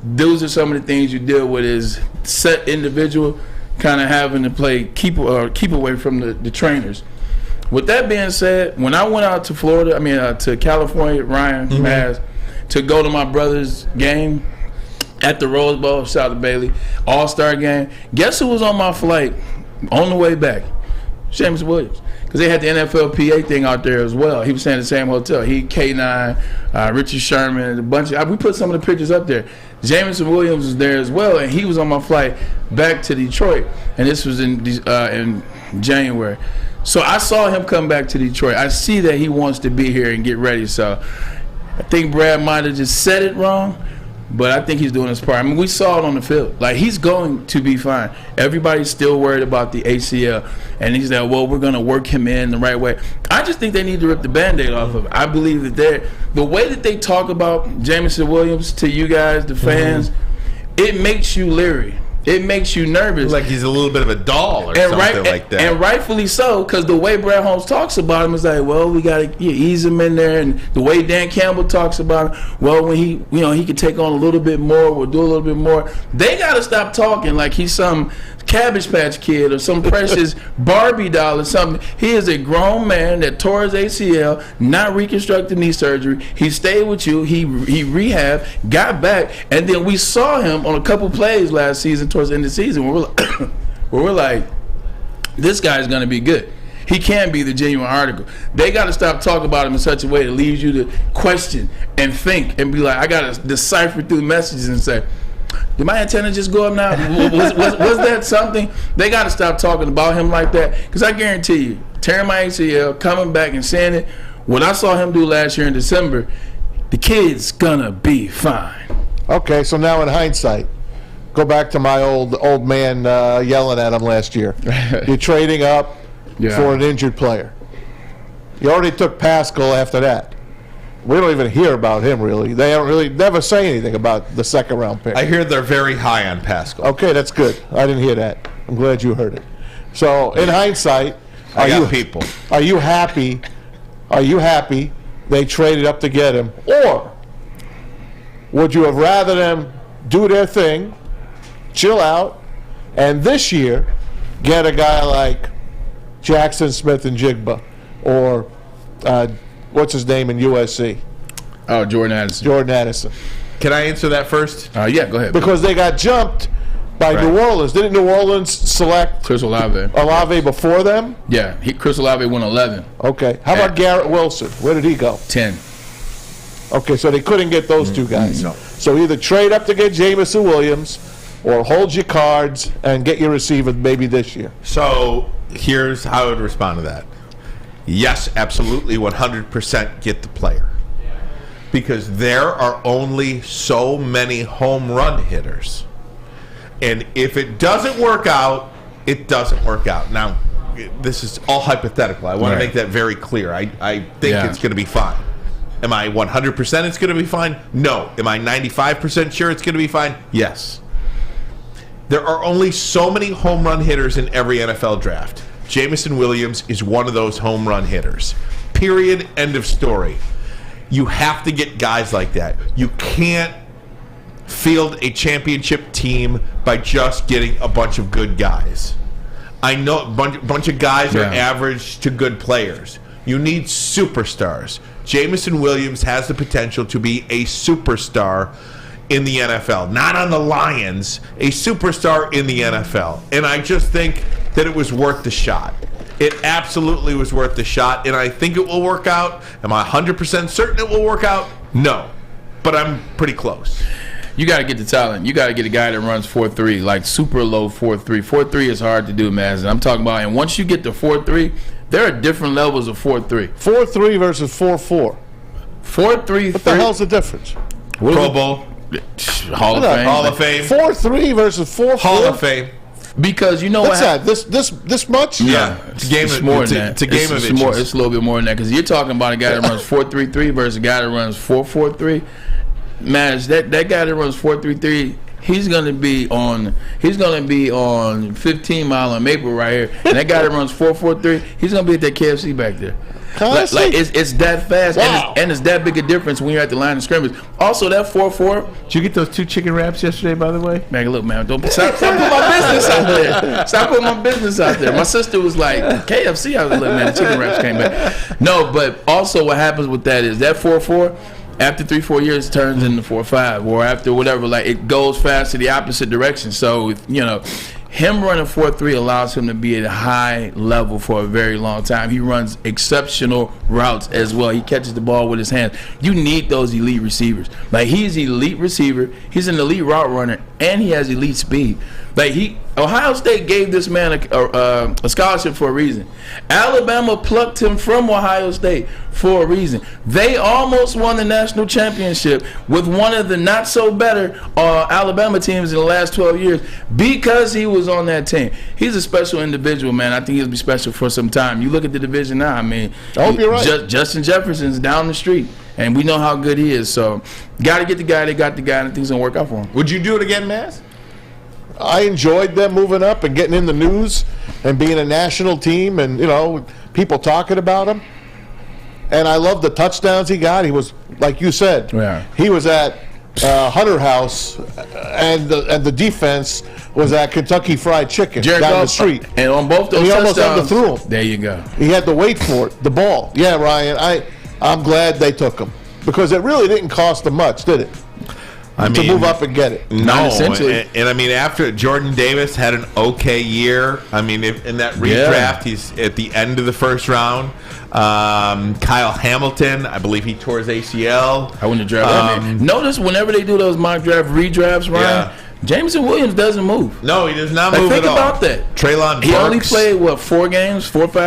those are some of the things you deal with as set individual, kind of having to keep away from the trainers. With that being said, when I went out to Florida, to California, Ryan, Maz, to go to my brother's game at the Rose Bowl, shout out to Bailey, All-Star game, guess who was on my flight on the way back? Jameson Williams. Because they had the NFLPA thing out there as well. He was staying in the same hotel. He, K9, Richard Sherman, a bunch of. We put some of the pictures up there. Jameson Williams was there as well, and he was on my flight back to Detroit. And this was in January. So I saw him come back to Detroit. I see that he wants to be here and get ready. So I think Brad might have just said it wrong, but I think he's doing his part. We saw it on the field. Like, he's going to be fine. Everybody's still worried about the ACL. And he's like, well, we're going to work him in the right way. I just think they need to rip the Band-Aid off of it. I believe that the way that they talk about Jameson Williams to you guys, the fans, it makes you leery. It makes you nervous. Like he's a little bit of a doll or something like that. And rightfully so, because the way Brad Holmes talks about him is like, well, we got to ease him in there. And the way Dan Campbell talks about him, well, when he can take on a little bit more, we'll do a little bit more. They got to stop talking like he's some Cabbage Patch Kid or some precious Barbie doll or something. He is a grown man that tore his ACL, not reconstructed knee surgery. He stayed with you. He rehabbed, got back, and then we saw him on a couple plays last season towards the end of the season where we're like, this guy's going to be good. He can be the genuine article. They got to stop talking about him in such a way that leaves you to question and think and be like, I got to decipher through messages and say, did my antenna just go up now? Was that something? They got to stop talking about him like that, because I guarantee you, tearing my ACL, coming back and saying it, what I saw him do last year in December, the kid's gonna be fine. Okay, so now in hindsight, go back to my old man yelling at him last year. You're trading up for an injured player. You already took Pascal after that. We don't even hear about him, really. They don't really never say anything about the second-round pick. I hear they're very high on Pascal. Okay, that's good. I didn't hear that. I'm glad you heard it. So, in hindsight, are you happy? Are you happy they traded up to get him? Or would you have rather them do their thing, chill out, and this year get a guy like Jackson Smith and Jigba or what's his name in USC? Oh, Jordan Addison. Can I answer that first? Yeah, go ahead. Because they got jumped by New Orleans. Didn't New Orleans select Chris Olave before them? Yeah, Chris Olave went 11. Okay. How about Garrett Wilson? Where did he go? 10. Okay, so they couldn't get those two guys. No. So either trade up to get Jamison Williams or hold your cards and get your receiver maybe this year. So here's how I would respond to that. Yes, absolutely, 100% get the player. Because there are only so many home run hitters. And if it doesn't work out, it doesn't work out. Now, this is all hypothetical. I want to make that very clear. I think it's going to be fine. Am I 100% it's going to be fine? No. Am I 95% sure it's going to be fine? Yes. There are only so many home run hitters in every NFL draft. Jamison Williams is one of those home run hitters. Period. End of story. You have to get guys like that. You can't field a championship team by just getting a bunch of good guys. I know a bunch of guys are average to good players. You need superstars. Jamison Williams has the potential to be a superstar in the NFL. Not on the Lions, a superstar in the NFL. And I just think that it was worth the shot. It absolutely was worth the shot, and I think it will work out. Am I 100% certain it will work out? No. But I'm pretty close. You got to get the talent. You got to get a guy that runs 4.3, like super low 4.3. 4.3 is hard to do, man. And I'm talking about, and once you get to 4.3, there are different levels of 4.3. 4.3 versus 4.4. 4.3. What the hell's the difference? Pro Bowl. Hall of Fame. 4.3 versus 4.4. Hall of Fame. Because you know what's what? This much? Yeah, it's a game. It's more than that. It's a game of inches. It's a little bit more than that, because you're talking about a guy that runs 4.33 versus a guy that runs 4.43. Man, that guy that runs 4.33, he's gonna be on 15 Mile on Maple right here, and that guy that runs 4.43, he's gonna be at that KFC back there. Like it's that fast, and it's that big a difference when you're at the line of scrimmage. Also, that 4.4. Did you get those 2 chicken wraps yesterday, by the way? Man, look, man, don't stop putting my business out there. Stop putting my business out there. My sister was like, KFC. I was like, man, the chicken wraps came back. No, but also what happens with that is that 4.4. After 3-4 years, it turns into 4.5, or after whatever, like it goes fast to the opposite direction. So, you know, him running 4.3 allows him to be at a high level for a very long time. He runs exceptional routes as well. He catches the ball with his hands. You need those elite receivers. Like, he's an elite receiver. He's an elite route runner, and he has elite speed. Like, Ohio State gave this man a scholarship for a reason. Alabama plucked him from Ohio State for a reason. They almost won the national championship with one of the not so better Alabama teams in the last 12 years because he was on that team. He's a special individual, man. I think he'll be special for some time. You look at the division now. I mean, I hope you're right. Justin Jefferson's down the street, and we know how good he is. So, got to get the guy. They got the guy, and things gonna work out for him. Would you do it again, Maz? I enjoyed them moving up and getting in the news and being a national team and, you know, people talking about him. And I love the touchdowns he got. He was, like you said, he was at Hunter House, and the defense was at Kentucky Fried Chicken Jared down Goff, the street. and on both those he almost touchdowns, underthrew him. There you go. He had to wait for it, the ball. Yeah, Ryan, I'm glad they took him because it really didn't cost them much, did it? To move up and get it. No, and I mean, after Jordan Davis had an okay year, I mean, in that redraft, he's at the end of the first round. Kyle Hamilton, I believe he tore his ACL. I wouldn't have drafted that man. Notice whenever they do those mock draft redrafts, Ryan, Jameson Williams doesn't move. No, he does not move think at all. about that. Treylon Burks. He only played, 4 or 5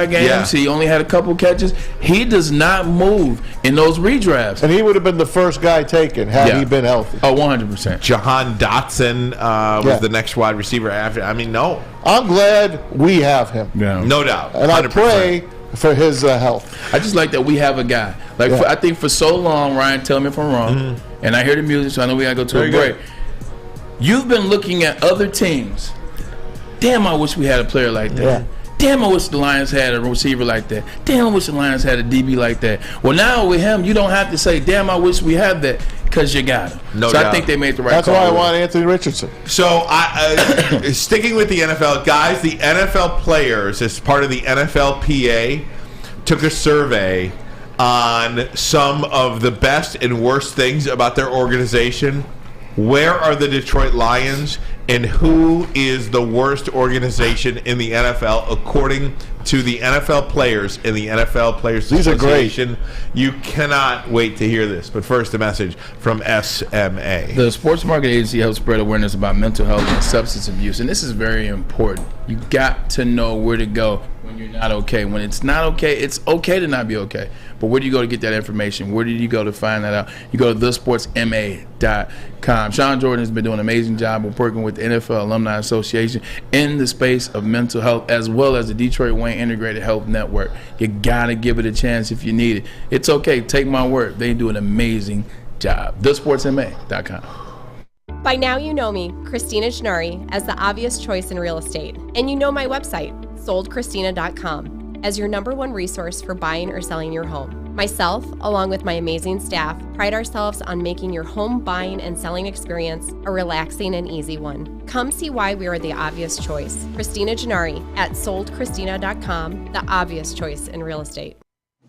games? Yeah. He only had a couple catches. He does not move in those redrafts. And he would have been the first guy taken had he been healthy. Oh, 100%. Jahan Dotson was the next wide receiver after. I mean, no. I'm glad we have him. No doubt. And 100%. I pray for his health. I just like that we have a guy. I think for so long, Ryan, tell me if I'm wrong, and I hear the music, so I know we got to go to a break. You've been looking at other teams. Damn, I wish we had a player like that. Yeah. Damn, I wish the Lions had a receiver like that. Damn, I wish the Lions had a DB like that. Well, now with him, you don't have to say, damn, I wish we had that, because you got him. No doubt. I think they made the right That's call. That's why I want Anthony Richardson. So, sticking with the NFL, guys, the NFL players, as part of the NFLPA, took a survey on some of the best and worst things about their organization. Where are the Detroit Lions, and who is the worst organization in the NFL according to the NFL players in the NFL Players Association? You cannot wait to hear this. But first, a message from SMA. The Sports Marketing Agency helps spread awareness about mental health and substance abuse, and this is very important. You got to know where to go when you're not okay. When it's not okay, it's okay to not be okay. But where do you go to get that information? Where do you go to find that out? You go to thesportsma.com. Sean Jordan has been doing an amazing job of working with the NFL Alumni Association in the space of mental health, as well as the Detroit Wayne Integrated Health Network. You got to give it a chance if you need it. It's okay. Take my word. They do an amazing job. thesportsma.com. By now you know me, Christina Gennari, as the obvious choice in real estate. And you know my website, soldchristina.com, as your #1 resource for buying or selling your home. Myself, along with my amazing staff, pride ourselves on making your home buying and selling experience a relaxing and easy one. Come see why we are the obvious choice. Christina Gennari at soldchristina.com, the obvious choice in real estate.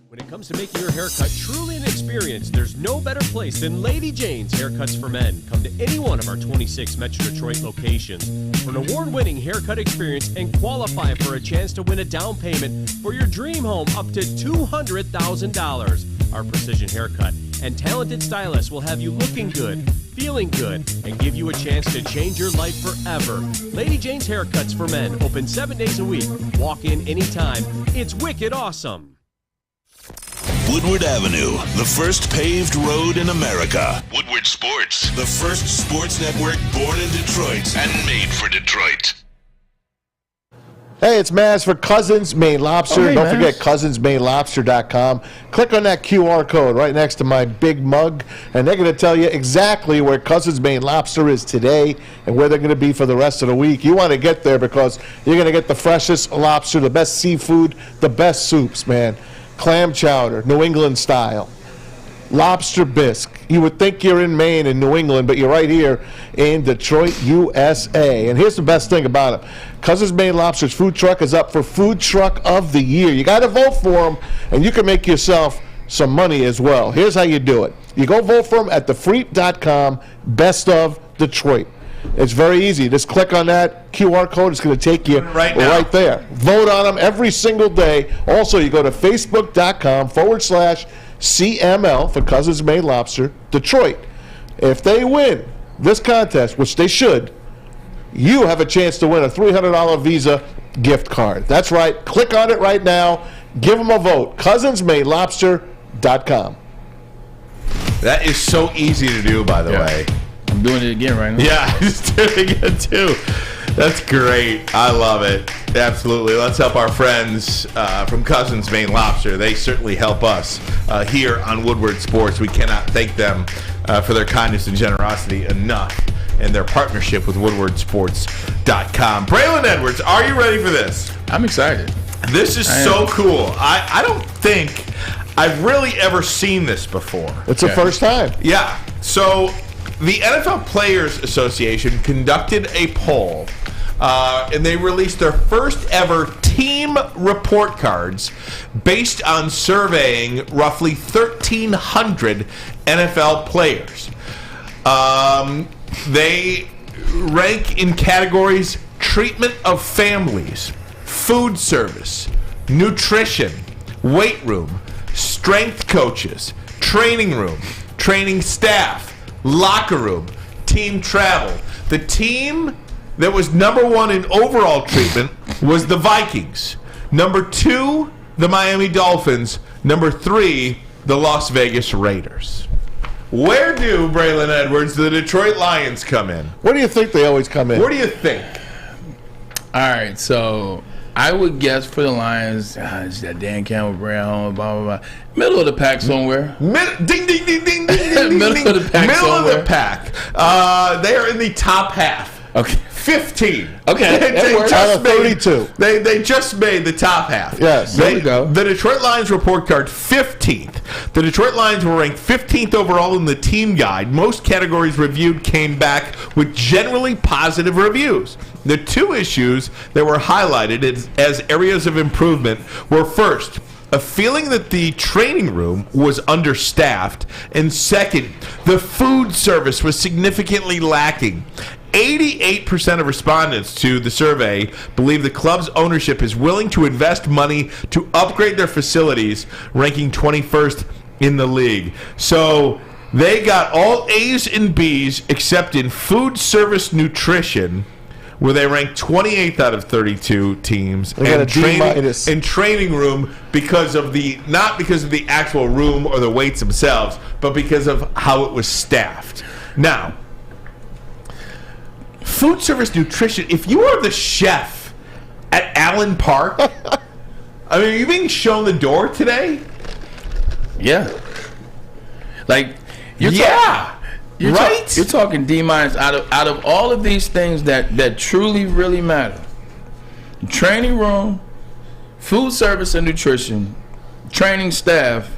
When it comes to making your haircut truly an experience, there's no better place than Lady Jane's Haircuts for Men. Come to any one of our 26 Metro Detroit locations for an award-winning haircut experience and qualify for a chance to win a down payment for your dream home up to $200,000. Our precision haircut and talented stylists will have you looking good, feeling good, and give you a chance to change your life forever. Lady Jane's Haircuts for Men, open 7 days a week. Walk in anytime. It's wicked awesome. Woodward Avenue, the first paved road in America. Woodward Sports, the first sports network born in Detroit and made for Detroit. Hey, it's Maz for Cousins Maine Lobster. Oh, hey, Don't Maz. forget CousinsMaineLobster.com. Click on that QR code right next to my big mug, and they're going to tell you exactly where Cousins Maine Lobster is today and where they're going to be for the rest of the week. You want to get there because you're going to get the freshest lobster, the best seafood, the best soups, man. Clam chowder, New England style. Lobster bisque. You would think you're in Maine and New England, but you're right here in Detroit, USA. And here's the best thing about it. Cousins Maine Lobster's food truck is up for Food Truck of the Year. You got to vote for them, and you can make yourself some money as well. Here's how you do it. You go vote for them at thefreep.com, Best of Detroit. It's very easy. Just click on that QR code. It's going to take you right there. Vote on them every single day. Also, you go to facebook.com/CML for Cousins Maine Lobster, Detroit. If they win this contest, which they should, you have a chance to win a $300 Visa gift card. That's right. Click on it right now. Give them a vote. CousinsMaineLobster.com. That is so easy to do, by the way. I'm doing it again right now. Yeah, he's doing it too. That's great. I love it. Absolutely. Let's help our friends from Cousins Maine Lobster. They certainly help us here on Woodward Sports. We cannot thank them for their kindness and generosity enough and their partnership with WoodwardSports.com. Braylon Edwards, are you ready for this? I'm excited. This is so cool. I don't think I've really ever seen this before. It's the first time. Yeah. So the NFL Players Association conducted a poll, and they released their first ever team report cards based on surveying roughly 1,300 NFL players. They rank in categories: treatment of families, food service, nutrition, weight room, strength coaches, training room, training staff, locker room, team travel. The team that was number 1 in overall treatment was the Vikings. Number 2, the Miami Dolphins. Number 3, the Las Vegas Raiders. Where do, Braylon Edwards, the Detroit Lions come in? Where do you think they always come in? Where do you think? All right, so I would guess for the Lions, it's that Dan Campbell, Brown, blah, blah, blah. Middle of the pack somewhere. Ding, ding, ding, ding, ding, ding, Middle of the pack Middle somewhere. of the pack. They are in the top half. Okay. 15. Okay, They works. just made 32. They just made the top half. Yes. There we go. The Detroit Lions report card, 15th. The Detroit Lions were ranked 15th overall in the team guide. Most categories reviewed came back with generally positive reviews. The 2 issues that were highlighted as areas of improvement were, first, a feeling that the training room was understaffed, and second, the food service was significantly lacking. 88% of respondents to the survey believe the club's ownership is willing to invest money to upgrade their facilities, ranking 21st in the league. So they got all A's and B's except in food service nutrition, where they ranked 28th out of 32 teams, and training room not because of the actual room or the weights themselves, but because of how it was staffed. Now, food service nutrition, if you are the chef at Allen Park, I mean, are you being shown the door today? Yeah. Like, you're talking D-minus out of all of these things that truly, really matter. Training room, food service and nutrition, training staff.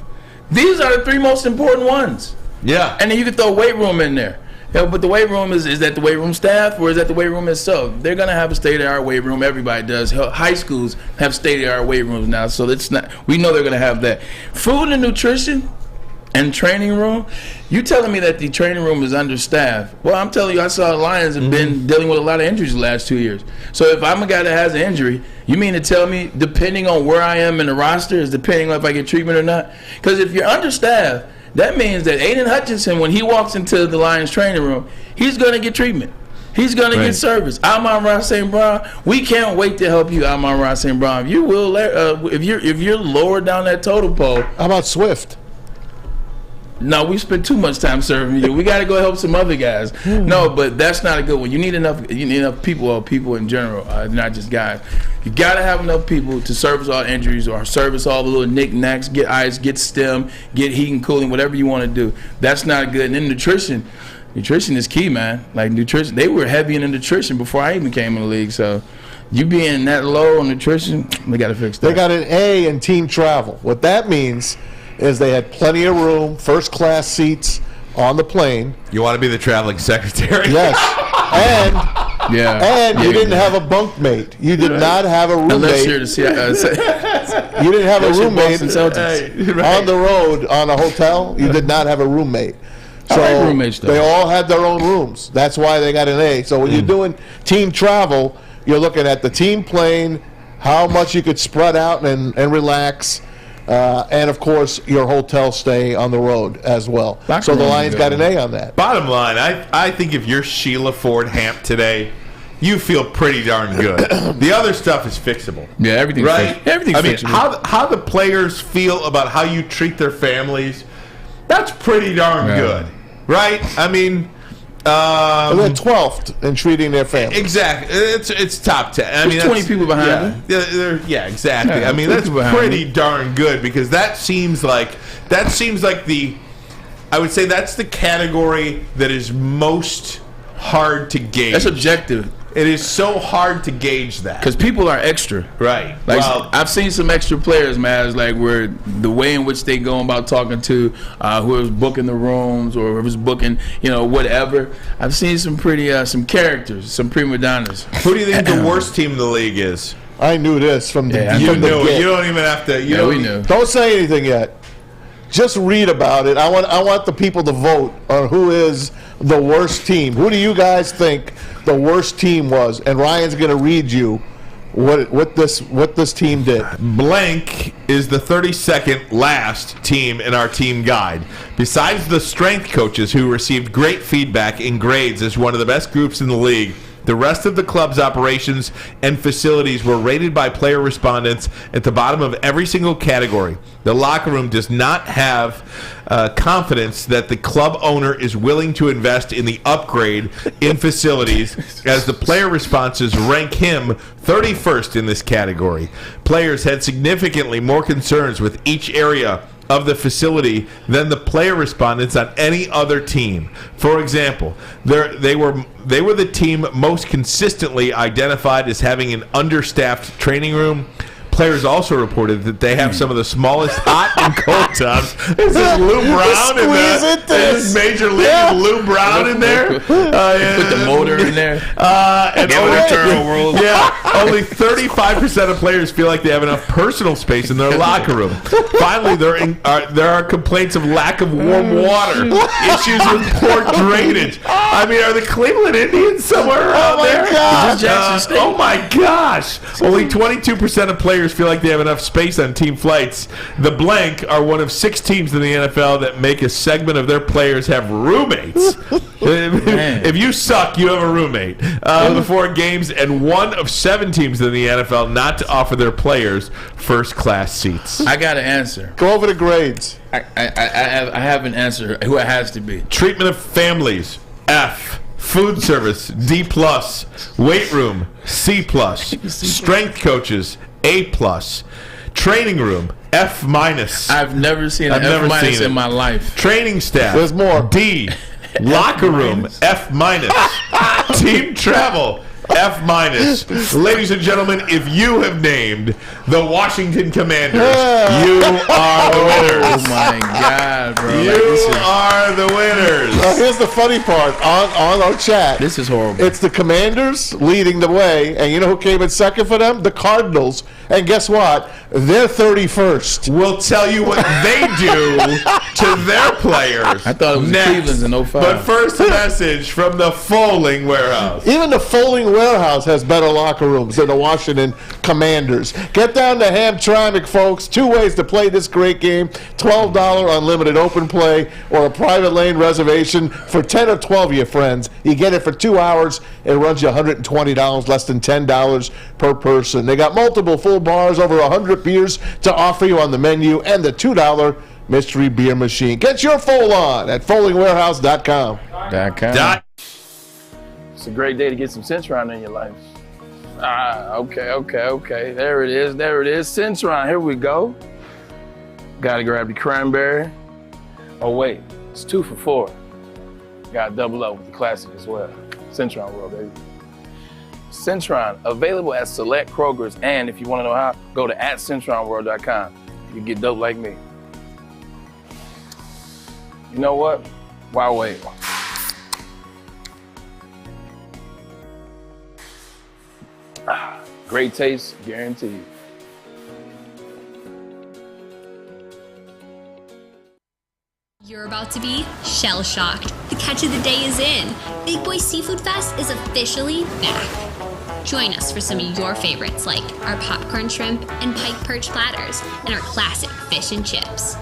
These are the 3 most important ones. Yeah. And then you can throw weight room in there. Yeah, but the weight room is that the weight room staff, or is that the weight room itself? They're gonna have a state-of-the-art weight room. Everybody does. High schools have state-of-the-art weight rooms now, so it's not. We know they're gonna have that. Food and nutrition and training room. You telling me that the training room is understaffed? Well, I'm telling you, I saw the Lions have been dealing with a lot of injuries the last 2 years. So if I'm a guy that has an injury, you mean to tell me, depending on where I am in the roster, is depending on if I get treatment or not? Because if you're understaffed, that means that Aiden Hutchinson, when he walks into the Lions training room, he's going to get treatment. He's going to get service. Amon-Ra St. Brown, we can't wait to help you, Amon-Ra St. Brown. You will, if you're lower down that totem pole. How about Swift? No, we spent too much time serving you. We got to go help some other guys. No, but that's not a good one. You need enough people, or people in general, not just guys. You got to have enough people to service all injuries or service all the little knickknacks, get ice, get stem, get heat and cooling, whatever you want to do. That's not good. And then nutrition is key, man. Like nutrition, they were heavy in the nutrition before I even came in the league. So you being that low on nutrition, they got to fix that. They got an A in team travel. What that means is they had plenty of room, first-class seats on the plane. You want to be the traveling secretary? Yes. And you didn't have a bunkmate. You did not have a roommate. Unless you're you didn't have a roommate on the road on a hotel. You did not have a roommate. So I like roommates, though. They all had their own rooms. That's why they got an A. So when you're doing team travel, you're looking at the team plane, how much you could spread out and relax. And, of course, your hotel stay on the road as well. So the Lions got an A on that. Bottom line, I think if you're Sheila Ford Hamp today, you feel pretty darn good. The other stuff is fixable. Yeah, everything's right. Everything's fixable. How the players feel about how you treat their families, that's pretty darn good, right? I mean, and then 12th in treating their family. Exactly. It's top 10. I mean, 20 people behind them. Yeah, exactly. Yeah, I mean, that's pretty darn good, because that seems like I would say that's the category that is most hard to gauge. That's objective. It is so hard to gauge that. Because people are extra. Right. Like, Well, I've seen some extra players, man, like where the way in which they go about talking to whoever's booking the rooms or whoever's booking, whatever. I've seen some pretty, some characters, some prima donnas. who do you think the worst team in the league is? I knew this from the Yeah, You from the knew it. get. You don't even have to. we knew. Don't say anything yet. Just read about it. I want the people to vote on who is the worst team. Who do you guys think the worst team was? And Ryan's going to read you what this team did. Blank is the 32nd last team in our team guide. Besides the strength coaches who received great feedback in grades as one of the best groups in the league, the rest of the club's operations and facilities were rated by player respondents at the bottom of every single category. The locker room does not have confidence that the club owner is willing to invest in the upgrade in facilities, as the player responses rank him 31st in this category. Players had significantly more concerns with each area of the facility than the player respondents on any other team. For example, they were the team most consistently identified as having an understaffed training room. Players also reported that they have some of the smallest hot and cold tubs. This is Lou Brown in there. This is Major League Lou Brown in there. Put the motor in there. And Give it a turn, world. only 35% of players feel like they have enough personal space in their locker room. Finally, there are complaints of lack of warm water, issues with poor drainage. I mean, are the Cleveland Indians somewhere around there? Oh my gosh! Only 22% of players feel like they have enough space on team flights. The Blank are one of 6 teams in the NFL that make a segment of their players have roommates. If you suck, you have a roommate before games, and one of 7 teams in the NFL not to offer their players first-class seats. I got an answer. Go over the grades. I have an answer. Who it has to be. Treatment of families, F. Food service, D+. Weight room, C+. Strength coaches, A+. Training room, F-. I've never seen an F- in my life. Training staff, There's more. D. Locker room, F-. Team travel, F-. Ladies and gentlemen, if you have named the Washington Commanders, you are the winners. Oh my God, bro! You are the winners. Here's the funny part on our chat. This is horrible. It's the Commanders leading the way, and you know who came in second for them? The Cardinals. And guess what? They're 31st. We'll tell you what they do to their players. I thought it was next. Cleveland's in 05. But first, a message from the Folding Warehouse. Even the Folding Warehouse has better locker rooms than the Washington Commanders. Get down to Hamtramck, folks. 2 ways to play this great game. $12 unlimited open play or a private lane reservation for 10 or 12 of your friends. You get it for 2 hours. It runs you $120, less than $10 per person. They got multiple full bars, over 100 beers to offer you on the menu, and the $2 mystery beer machine. Get your full on at foldingwarehouse.com. It's a great day to get some Centron in your life. Okay. There it is. Centron, here we go. Gotta grab the cranberry. Oh wait, it's 2 for $4. Gotta double up with the classic as well. Centron World, baby. Centron, available at select Kroger's, and if you want to know how, go to @CentronWorld.com. You get dope like me. You know what? Why wait? Great taste, guaranteed. You're about to be shell-shocked. The catch of the day is in. Big Boy Seafood Fest is officially back. Join us for some of your favorites like our popcorn shrimp and pike perch platters and our classic fish and chips.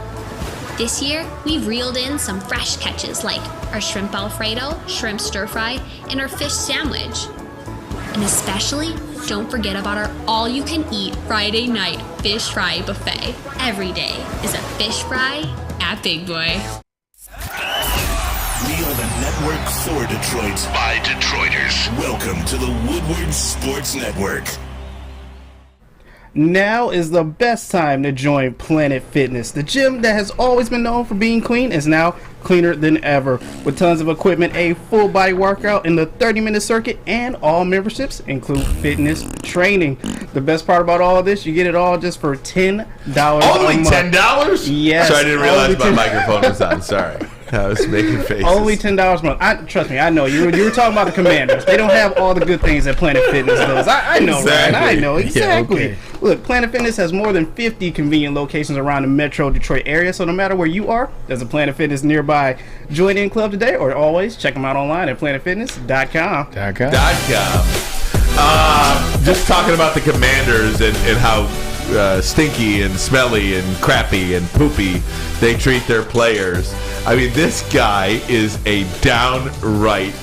This year, we've reeled in some fresh catches like our shrimp Alfredo, shrimp stir-fry, and our fish sandwich. And especially, don't forget about our all-you-can-eat Friday night fish fry buffet. Every day is a fish fry at Big Boy. We are the network for Detroit by Detroiters. Welcome to the Woodward Sports Network. Now is the best time to join Planet Fitness. The gym that has always been known for being clean is now cleaner than ever. With tons of equipment, a full body workout in the 30-minute circuit, and all memberships include fitness training. The best part about all of this, you get it all just for $10 Only a month. $10? Yes. Sorry, I didn't realize my microphone was on. Sorry. I was making faces. Only $10 a month. Trust me, I know. You were talking about the Commanders. They don't have all the good things that Planet Fitness does. I know, Exactly. Ryan. I know. Exactly. Yeah, okay. Look, Planet Fitness has more than 50 convenient locations around the metro Detroit area, so no matter where you are, there's a Planet Fitness nearby. Join in club today, or always check them out online at planetfitness.com. Just talking about the Commanders and how stinky and smelly and crappy and poopy they treat their players. I mean, this guy is a downright.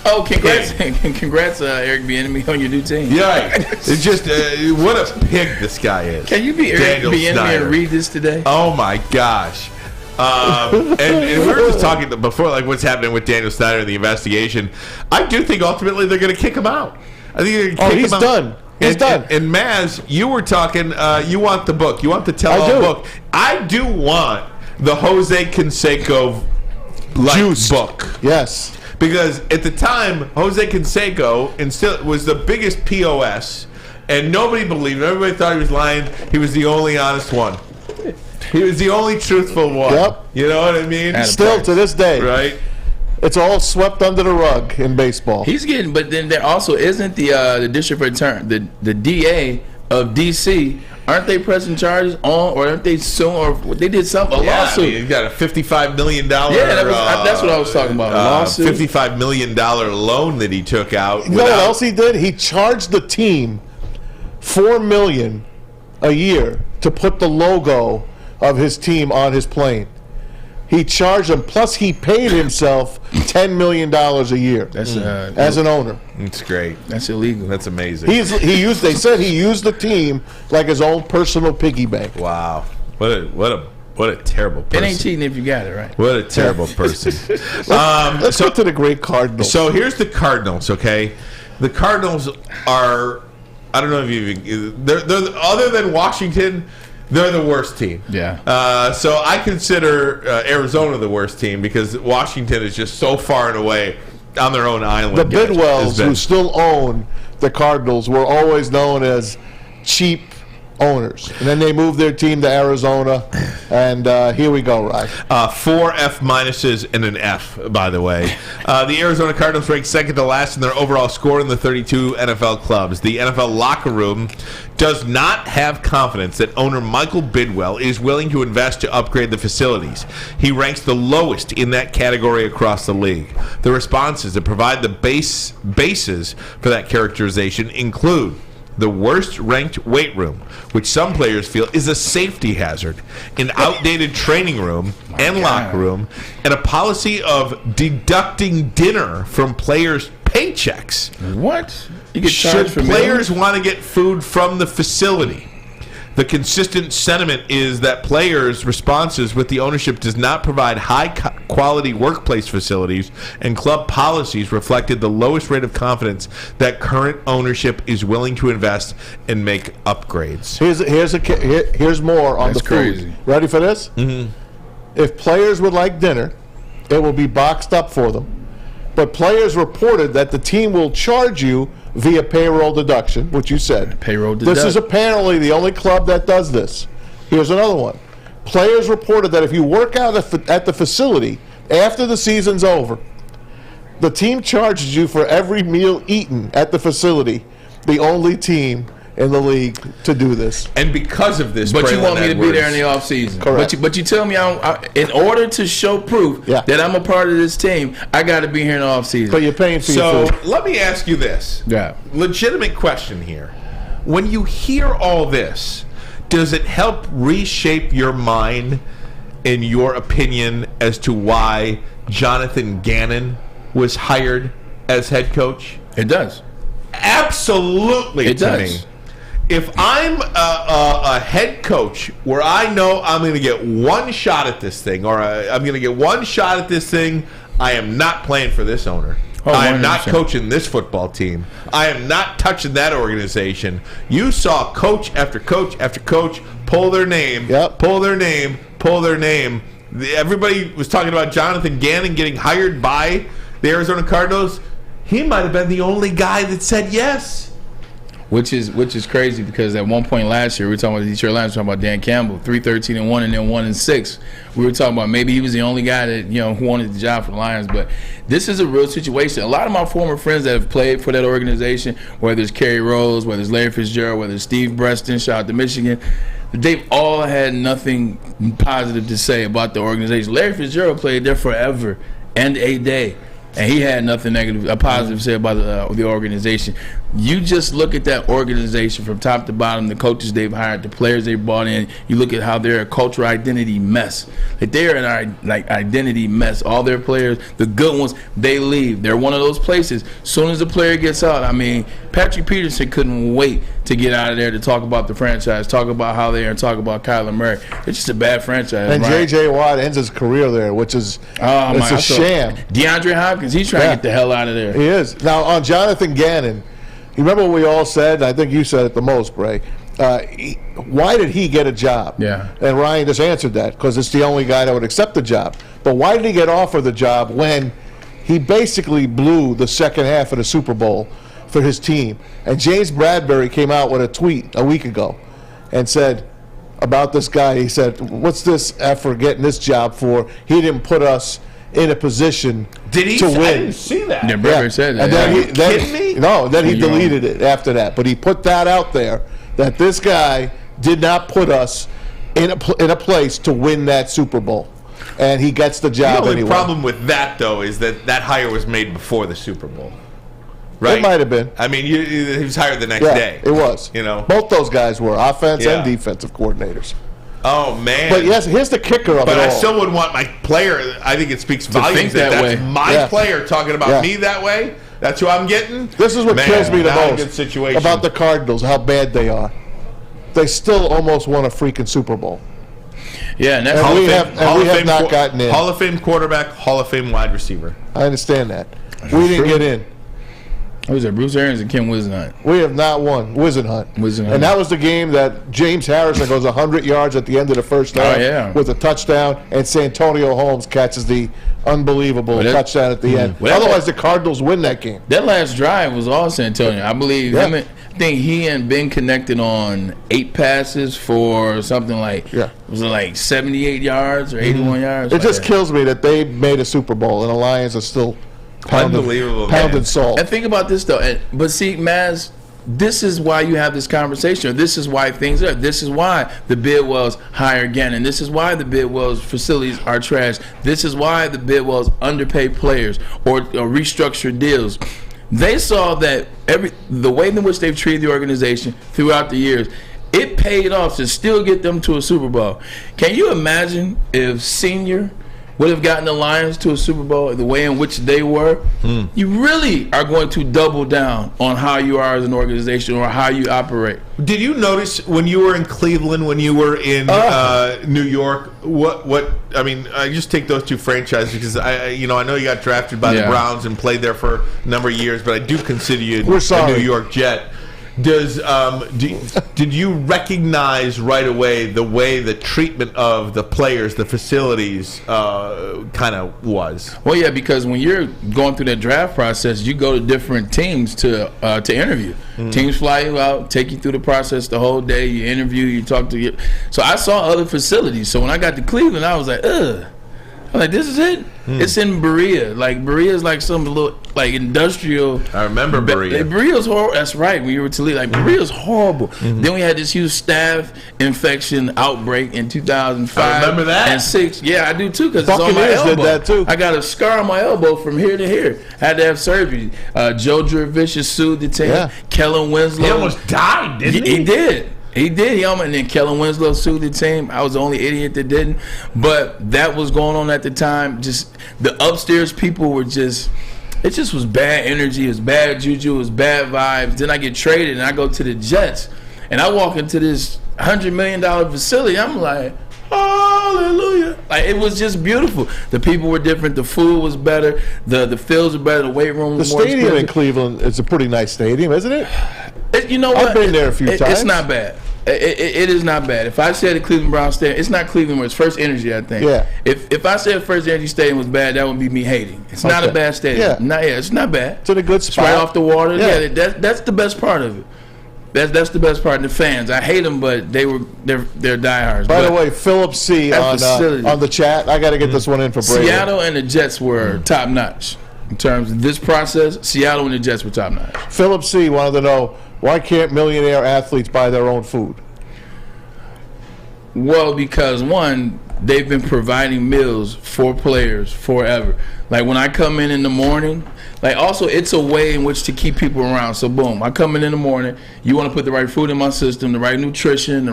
Oh, congrats, Eric Bieniemy, on your new team. Yeah, it's just what a pig this guy is. Can you be Eric Bieniemy and read this today? Oh my gosh. And we were just talking before, like what's happening with Daniel Snyder and the investigation. I do think ultimately they're going to kick him out. I think they're going to kick him out. Done. He's done. And Maz, you were talking. You want the book. You want the tell-all book. I do want the Jose Canseco Juiced book. Yes. Because at the time, Jose Canseco was the biggest POS, and nobody believed him. Everybody thought he was lying. He was the only honest one. He was the only truthful one. Yep. You know what I mean? Still to this day. Right. It's all swept under the rug in baseball. He's getting, but then there also isn't the district attorney, the DA of DC. Aren't they pressing charges on, or aren't they suing, or they did something? A lawsuit. I mean, he got a $55 million. That's what I was talking about. A lawsuit. $55 million loan that he took out. You know what else he did? He charged the team $4 million a year to put the logo of his team on his plane. He charged them, plus he paid himself $10 million a year. That's as an owner. It's great. That's illegal. That's amazing. They said he used the team like his own personal piggy bank. Wow. What a terrible person. It ain't cheating if you got it right. What a terrible person. Let's go to the great Cardinals. So here's the Cardinals, okay? The Cardinals are, I don't know if they're other than Washington, they're the worst team. Yeah. So I consider Arizona the worst team because Washington is just so far and away on their own island. The Bidwells, who still own the Cardinals, were always known as cheap owners. And then they moved their team to Arizona, and here we go, Ryan. 4 F minuses and an F, by the way. The Arizona Cardinals ranked second to last in their overall score in the 32 NFL clubs. The NFL locker room does not have confidence that owner Michael Bidwell is willing to invest to upgrade the facilities. He ranks the lowest in that category across the league. The responses that provide the bases for that characterization include the worst-ranked weight room, which some players feel is a safety hazard, an outdated training room and locker room, and a policy of deducting dinner from players' paychecks. What? You get Should charged for players meals? want to get food from the facility? The consistent sentiment is that players' responses with the ownership does not provide high-quality workplace facilities, and club policies reflected the lowest rate of confidence that current ownership is willing to invest and make upgrades. Here's more on That's the food. crazy. Ready for this? Mm-hmm. If players would like dinner, it will be boxed up for them. But players reported that the team will charge you via payroll deduction, which you said. Payroll This deduction. is apparently the only club that does this. Here's another one. Players reported that if you work out at the facility after the season's over, the team charges you for every meal eaten at the facility. The only team in the league to do this. And because of this, But you Braylon want me to be there in Edwards- the off season. Correct. But you tell me, in order to show proof that I'm a part of this team, I got to be here in the off season. But you're paying for So your food. let me ask you this. Yeah. Legitimate question here. When you hear all this, does it help reshape your mind in your opinion as to why Jonathan Gannon was hired as head coach? It does. Absolutely. It to does. me. If I'm a head coach where I know I'm going to get one shot at this thing, or I'm going to get one shot at this thing, I am not playing for this owner. Oh, I am not 100%. coaching this football team. I am not touching that organization. You saw coach after coach after coach pull their name, pull their name, pull their name, Everybody was talking about Jonathan Gannon getting hired by the Arizona Cardinals. He might have been the only guy that said yes. Which is crazy because at one point last year we were talking about the Detroit Lions, talking about Dan Campbell, 3-13-1 and then 1-6. We were talking about maybe he was the only guy that who wanted the job for the Lions. But this is a real situation. A lot of my former friends that have played for that organization, whether it's Kerry Rose, whether it's Larry Fitzgerald, whether it's Steve Breston, shout out to Michigan, they've all had nothing positive to say about the organization. Larry Fitzgerald played there forever and a day. And he had nothing positive to say about the organization. You just look at that organization from top to bottom, the coaches they've hired, the players they've brought in. You look at how they're a cultural identity mess. Like they're an identity mess. All their players, the good ones, they leave. They're one of those places. As soon as the player gets out, Patrick Peterson couldn't wait to get out of there to talk about the franchise, talk about how they are, and talk about Kyler Murray. It's just a bad franchise. And J.J. Watt ends his career there, which is it's a sham. DeAndre Hopkins, he's trying to get the hell out of there. He is. Now, on Jonathan Gannon, you remember what we all said, and I think you said it the most, Bray, why did he get a job? Yeah. And Ryan just answered that, because it's the only guy that would accept the job. But why did he get offered the job when he basically blew the second half of the Super Bowl for his team? And James Bradbury came out with a tweet a week ago and said about this guy, he said, what's this effort getting this job for? He didn't put us in a position to win. I didn't see that. Yeah, Bradbury said that. And then he deleted it after that. But he put that out there, that this guy did not put us in a place to win that Super Bowl. And he gets the job anyway. The only problem with that, though, is that hire was made before the Super Bowl. Right? It might have been. He was hired the next day. It was. Both those guys were offense and defensive coordinators. Oh, man. But yes, here's the kicker of it all. But I still wouldn't want my player. I think it speaks volumes that's my player talking about me that way. That's who I'm getting. This is what kills me the most good situation. about the Cardinals, how bad they are. They still almost won a freaking Super Bowl. Yeah, and we have not gotten in. Hall of Fame quarterback, Hall of Fame wide receiver. I understand that. We didn't get in. Who was that? Bruce Arians and Ken Whisenhunt. We have not won. Whisenhunt. And that was the game that James Harrison goes 100 yards at the end of the first half with a touchdown, and Santonio Holmes catches the unbelievable touchdown at the end. Otherwise, the Cardinals win that game. That last drive was all Santonio. I believe I think he and Ben connected on 8 passes for something like was it like 78 yards or 81 yards? It just kills me that they made a Super Bowl and the Lions are still pounding salt. And think about this though. But see, Maz, this is why you have this conversation. This is why things are. This is why the Bidwells hire Gannon. This is why the Bidwells facilities are trash. This is why the Bidwells underpay players or restructure deals. They saw that the way in which they've treated the organization throughout the years, it paid off to still get them to a Super Bowl. Can you imagine if Senior would have gotten the Lions to a Super Bowl the way in which they were? You really are going to double down on how you are as an organization or how you operate. Did you notice when you were in Cleveland, when you were in New York, I just take those two franchises because I know you got drafted by the Browns and played there for a number of years, but I do consider you a New York Jet. Did you recognize right away the treatment of the players, the facilities kind of was? Well, yeah, because when you're going through that draft process, you go to different teams to interview. Teams fly you out, take you through the process the whole day. You interview, you talk to you. So I saw other facilities. So when I got to Cleveland, I was like, ugh. I'm like, this is it? It's in Berea. Like, Berea is like some little, like, industrial. I remember Berea. Berea's horrible. That's right. When you were to leave, like, Berea's horrible. Then we had this huge staph infection outbreak in 2005. I remember that. And 6. Yeah, I do too, because it's on my elbow. Did that too. I got a scar on my elbow from here to here. I had to have surgery. Joe Dravicious sued the team. Yeah. Kellen Winslow. He almost died, didn't he? He did. He did. And then Kellen Winslow sued the team. I was the only idiot that didn't. But that was going on at the time. Just the upstairs people were just, it just was bad energy. It was bad juju. It was bad vibes. Then I get traded and I go to the Jets. And I walk into this $100 million facility. I'm like, hallelujah. Like, it was just beautiful. The people were different. The food was better. The fields were better. The weight room was more expensive. The stadium in expensive. Cleveland is a pretty nice stadium, isn't it? You know what? I've been there a few times. It's not bad. It is not bad. If I said the Cleveland Browns Stadium, it's not Cleveland, it's First Energy, I think. Yeah. If I said First Energy Stadium was bad, that would be me hating. It's not a bad stadium. Yeah. It's not bad. It's in a good spot. It's right off the water. Yeah. That's the best part of it. That's the best part. The fans, I hate them, but they're diehards. By the way, Philip C on the chat. I got to get this one in for Braylon. Seattle and the Jets were top notch in terms of this process. Seattle and the Jets were top notch. Philip C wanted to know, why can't millionaire athletes buy their own food? Well, because one, they've been providing meals for players forever. Like when I come in the morning, like also it's a way in which to keep people around. So boom, I come in the morning, you want to put the right food in my system, the right nutrition,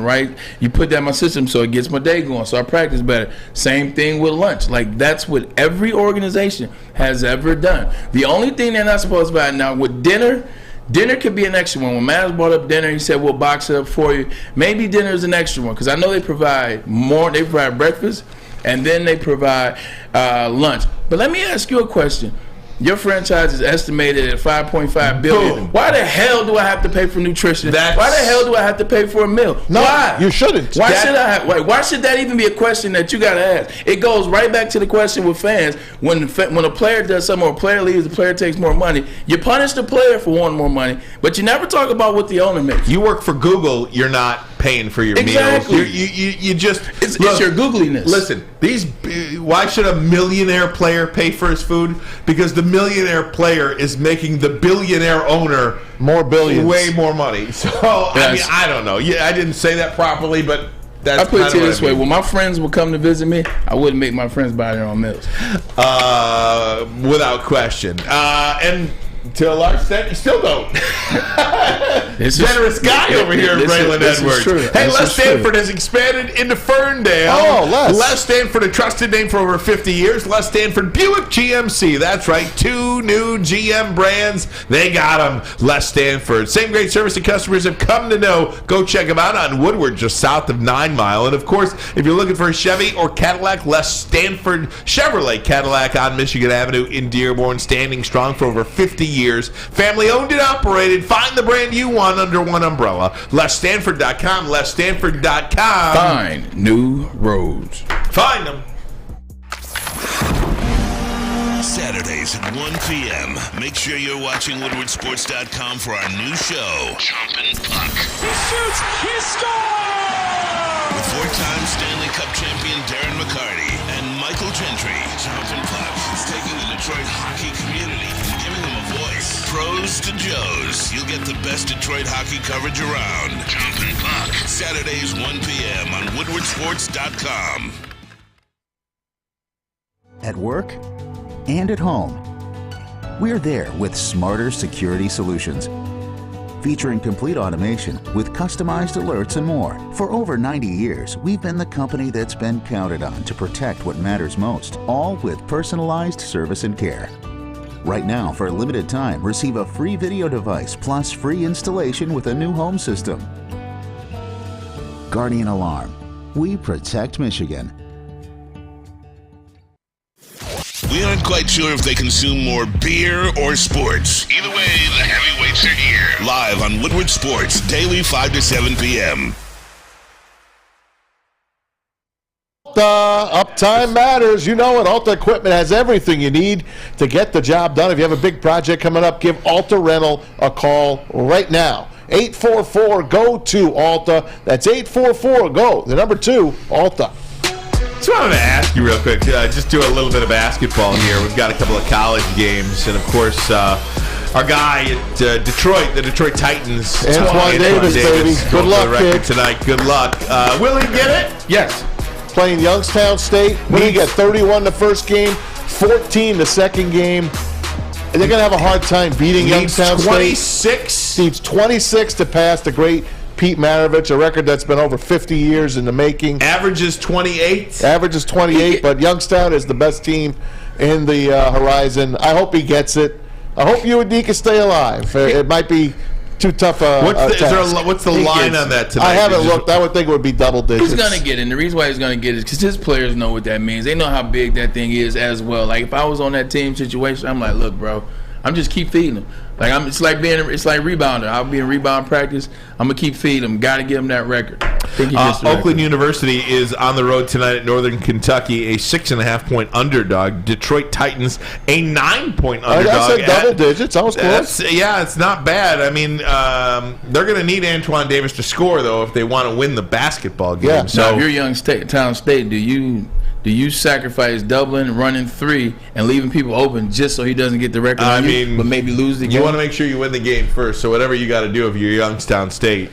you put that in my system so it gets my day going, so I practice better. Same thing with lunch. Like that's what every organization has ever done. The only thing they're not supposed to buy now with dinner could be an extra one. When Maz brought up dinner, he said, we'll box it up for you. Maybe dinner is an extra one because I know they provide more. They provide breakfast, and then they provide lunch. But let me ask you a question. Your franchise is estimated at $5.5 billion. Boom. Why the hell do I have to pay for nutrition? Why the hell do I have to pay for a meal? No, why? You shouldn't. Why should that even be a question that you got to ask? It goes right back to the question with fans. When a player does something or a player leaves, the player takes more money. You punish the player for wanting more money, but you never talk about what the owner makes. You work for Google, you're not paying for your meals. You just it's your googliness. Listen, why should a millionaire player pay for his food? Because the millionaire player is making the billionaire owner more billions, way more money. So I mean, I don't know. Yeah, I didn't say that properly, but that's I put it to you this way: mean. when my friends would come to visit me, I wouldn't make my friends buy their own meals. Without question. And to a large extent, you still don't. Generous guy over here, Braylon Edwards. Hey, Les Stanford has expanded into Ferndale. Oh, Les. Les Stanford, a trusted name for over 50 years. Les Stanford Buick GMC. That's right, 2 new GM brands. They got them. Les Stanford. Same great service that customers have come to know. Go check them out on Woodward, just south of 9 Mile. And, of course, if you're looking for a Chevy or Cadillac, Les Stanford Chevrolet Cadillac on Michigan Avenue in Dearborn, standing strong for over 50 years. Family owned and operated. Find the brand you want under one umbrella. LesStanford.com. LesStanford.com. Find new roads. Find them. Saturdays at 1 p.m. Make sure you're watching WoodwardSports.com for our new show, Chompin' Puck. He shoots. He scores! With 4-time Stanley Cup champion Darren McCarty and Michael Gentry, Chompin' Puck is taking the Detroit hockey community and giving them a voice. Pros to Joes. You'll get the best Detroit hockey coverage around. Chompin' Puck. Saturdays 1 p.m. on WoodwardSports.com. At work and at home, we're there with smarter security solutions. Featuring complete automation with customized alerts and more. For over 90 years, we've been the company that's been counted on to protect what matters most, all with personalized service and care. Right now, for a limited time, receive a free video device plus free installation with a new home system. Guardian Alarm. We protect Michigan. We aren't quite sure if they consume more beer or sports. Either way, the heavyweights are here. Live on Woodward Sports, daily 5 to 7 p.m. Uptime matters. You know it. Alta Equipment has everything you need to get the job done. If you have a big project coming up, give Alta Rental a call right now. 844-GO-TO-ALTA. That's 844-GO. The number 2, Alta. Just wanted to ask you real quick, just do a little bit of basketball here. We've got a couple of college games, and of course, our guy at Detroit, the Detroit Titans, Antoine Davis, baby. Good luck, kid. Tonight. Good luck. Will he get it? Yes. Playing Youngstown State. What do you get? 31 the first game, 14 the second game. And they're going to have a hard time beating Youngstown State. 26? Needs 26 to pass the great Pete Maravich, a record that's been over 50 years in the making. Averages 28. Averages 28, but Youngstown is the best team in the horizon. I hope he gets it. I hope you and Deke stay alive. It might be too tough what's the line on that tonight? I haven't looked. I would think it would be double digits. He's going to get it. And the reason why he's going to get it is because his players know what that means. They know how big that thing is as well. Like, if I was on that team situation, I'm like, look, bro, I'm just keep feeding them. Like it's like rebounder. I'll be in rebound practice. I'm gonna keep feeding them. Got to give them that record. Oakland University is on the road tonight at Northern Kentucky, a 6.5-point underdog. Detroit Titans, a 9-point underdog. I said double digits. That was close. It's not bad. I mean, they're going to need Antoine Davis to score, though, if they want to win the basketball game. Yeah. So now, if you're Youngstown State, do you sacrifice doubling, running 3, and leaving people open just so he doesn't get the record? But maybe lose the game. You want to make sure you win the game first. So whatever you got to do if you're Youngstown State,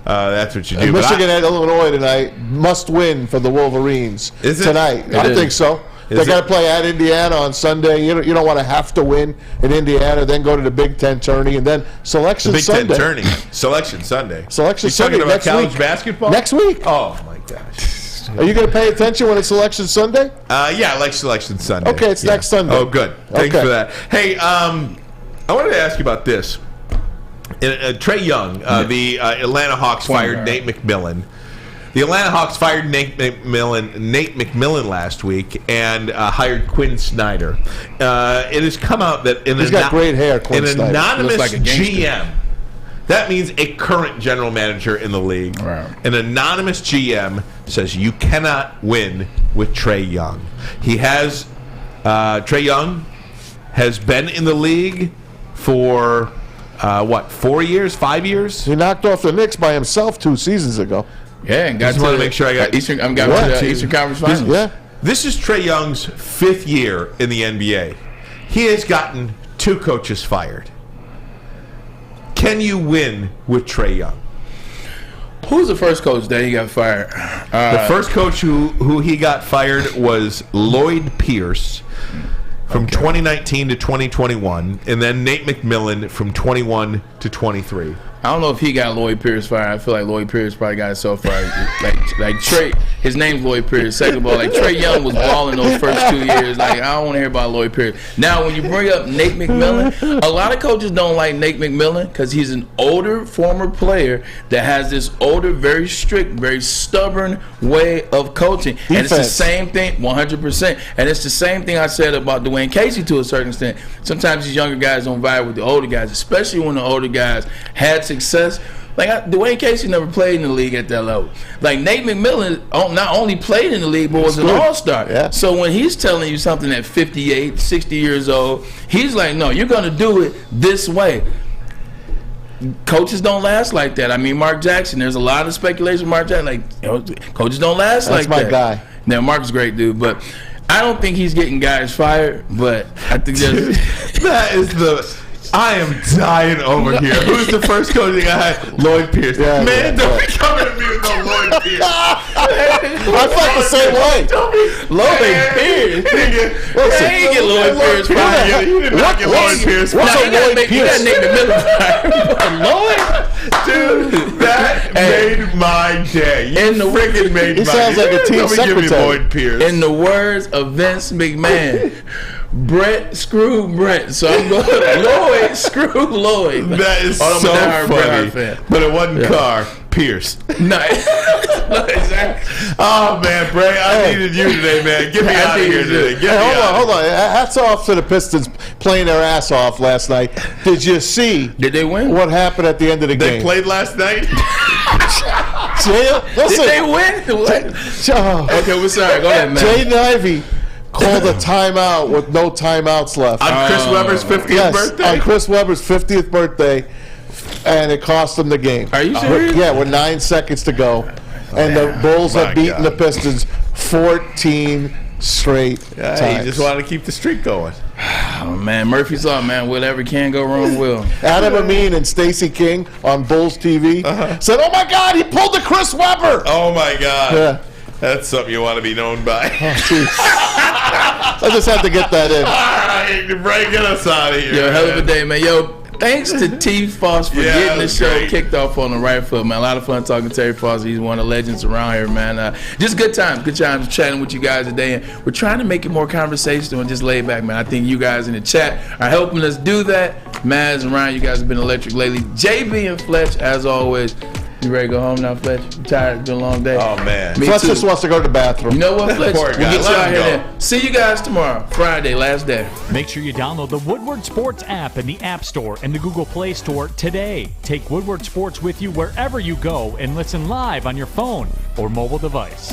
that's what you do. And Michigan at Illinois tonight, must win for the Wolverines. Is it? Tonight? I think so. They got to play at Indiana on Sunday. You don't want to have to win in Indiana, then go to the Big Ten tourney, and then Selection Sunday. Big Ten tourney. Selection Sunday. Selection You're Sunday. talking about next college week. basketball? Next week. Oh, my gosh. Are you going to pay attention when it's Selection Sunday? Yeah, I like Selection Sunday. Okay, it's next Sunday. Oh, good. Thanks for that. Hey, I wanted to ask you about this. Trae Young, the Atlanta Hawks fired Nate McMillan. The Atlanta Hawks fired Nate McMillan last week and hired Quinn Snyder. It has come out that he's got great hair. Quinn Snyder. Anonymous GM. That means a current general manager in the league. Right. An anonymous GM says you cannot win with Trae Young. He has Trae Young has been in the league for 4 years, 5 years? He knocked off the Knicks by himself 2 seasons ago. Yeah, and got to make sure I got Eastern. I'm got to the Eastern Conference Finals. This is Trae Young's 5th year in the NBA. He has gotten 2 coaches fired. Can you win with Trae Young? Who's the first coach that he got fired? The first coach who he got fired was Lloyd Pierce from 2019 to 2021, and then Nate McMillan from 21 to 23. I don't know if he got Lloyd Pierce fired. I feel like Lloyd Pierce probably got himself fired. like Trae, his name's Lloyd Pierce. Second of all, like Trae Young was balling those first 2 years. Like I don't want to hear about Lloyd Pierce. Now, when you bring up Nate McMillan, a lot of coaches don't like Nate McMillan because he's an older former player that has this older, very strict, very stubborn way of coaching. Defense. And it's the same thing, 100%. And it's the same thing I said about Dwayne Casey to a certain extent. Sometimes these younger guys don't vibe with the older guys, especially when the older guys had success. Like Dwayne Casey never played in the league at that level. Like Nate McMillan not only played in the league but was an all-star. Yeah. So when he's telling you something at 58, 60 years old, he's like, no, you're going to do it this way. Coaches don't last like that. I mean, Mark Jackson, there's a lot of speculation. Mark Jackson, coaches don't last like that. That's my guy. Now, Mark's a great dude, but I don't think he's getting guys fired, but I think that is the... I am dying over here. Who's the first coach that had? Lloyd Pierce. Yeah, Man, don't be coming at me with no Lloyd Pierce. I felt the same way. Lloyd Pierce. Listen, he didn't get Lloyd Pierce. He did not get Lloyd Pierce. What's a Lloyd Pierce? You got Nate McMillan. Lloyd? Dude, that made my day. You freaking made my day. He sounds like a team secretary. Give me Lloyd Pierce. In the words of Vince McMahon, Brett, screw Brett. So I'm going Lloyd, screw Lloyd. That is so funny. But it wasn't Carr, Pierce. No, exactly. Oh, man, Bray, I needed you today, man. Get me out of here today. Hold on. Hats off to the Pistons playing their ass off last night. Did you see? Did they win? What happened at the end of the game? They played last night? Did they win? Okay, we're sorry. Go ahead, man. Jaden Ivey called a timeout with no timeouts left. On Chris Webber's 50th birthday? On Chris Webber's 50th birthday, and it cost them the game. Are you serious? Yeah, with 9 seconds to go. And the Bulls have beaten the Pistons 14 straight times. He just wanted to keep the streak going. Oh, man, Murphy's Law, man. Whatever can go wrong will. Adam Amin and Stacey King on Bulls TV said, "Oh, my God, he pulled the Chris Webber." Oh, my God. Yeah. That's something you want to be known by. I just had to get that in. All right, Bray, get us out of here. Yo, hell of a day, man. Yo, thanks to T. Foss for getting the show kicked off on the right foot, man. A lot of fun talking to Terry Foss. He's one of the legends around here, man. Just good times chatting with you guys today. And we're trying to make it more conversational and just laid back, man. I think you guys in the chat are helping us do that. Maz and Ryan, you guys have been electric lately. JB and Fletch, as always, You ready to go home now, Fletch? You tired? It's been a long day. Oh, man. Me Fletch too. just wants to go to the bathroom. You know what, Fletch? Poor We'll guy. get you Let out him here go. then. See you guys tomorrow, Friday, last day. Make sure you download the Woodward Sports app in the App Store and the Google Play Store today. Take Woodward Sports with you wherever you go and listen live on your phone or mobile device.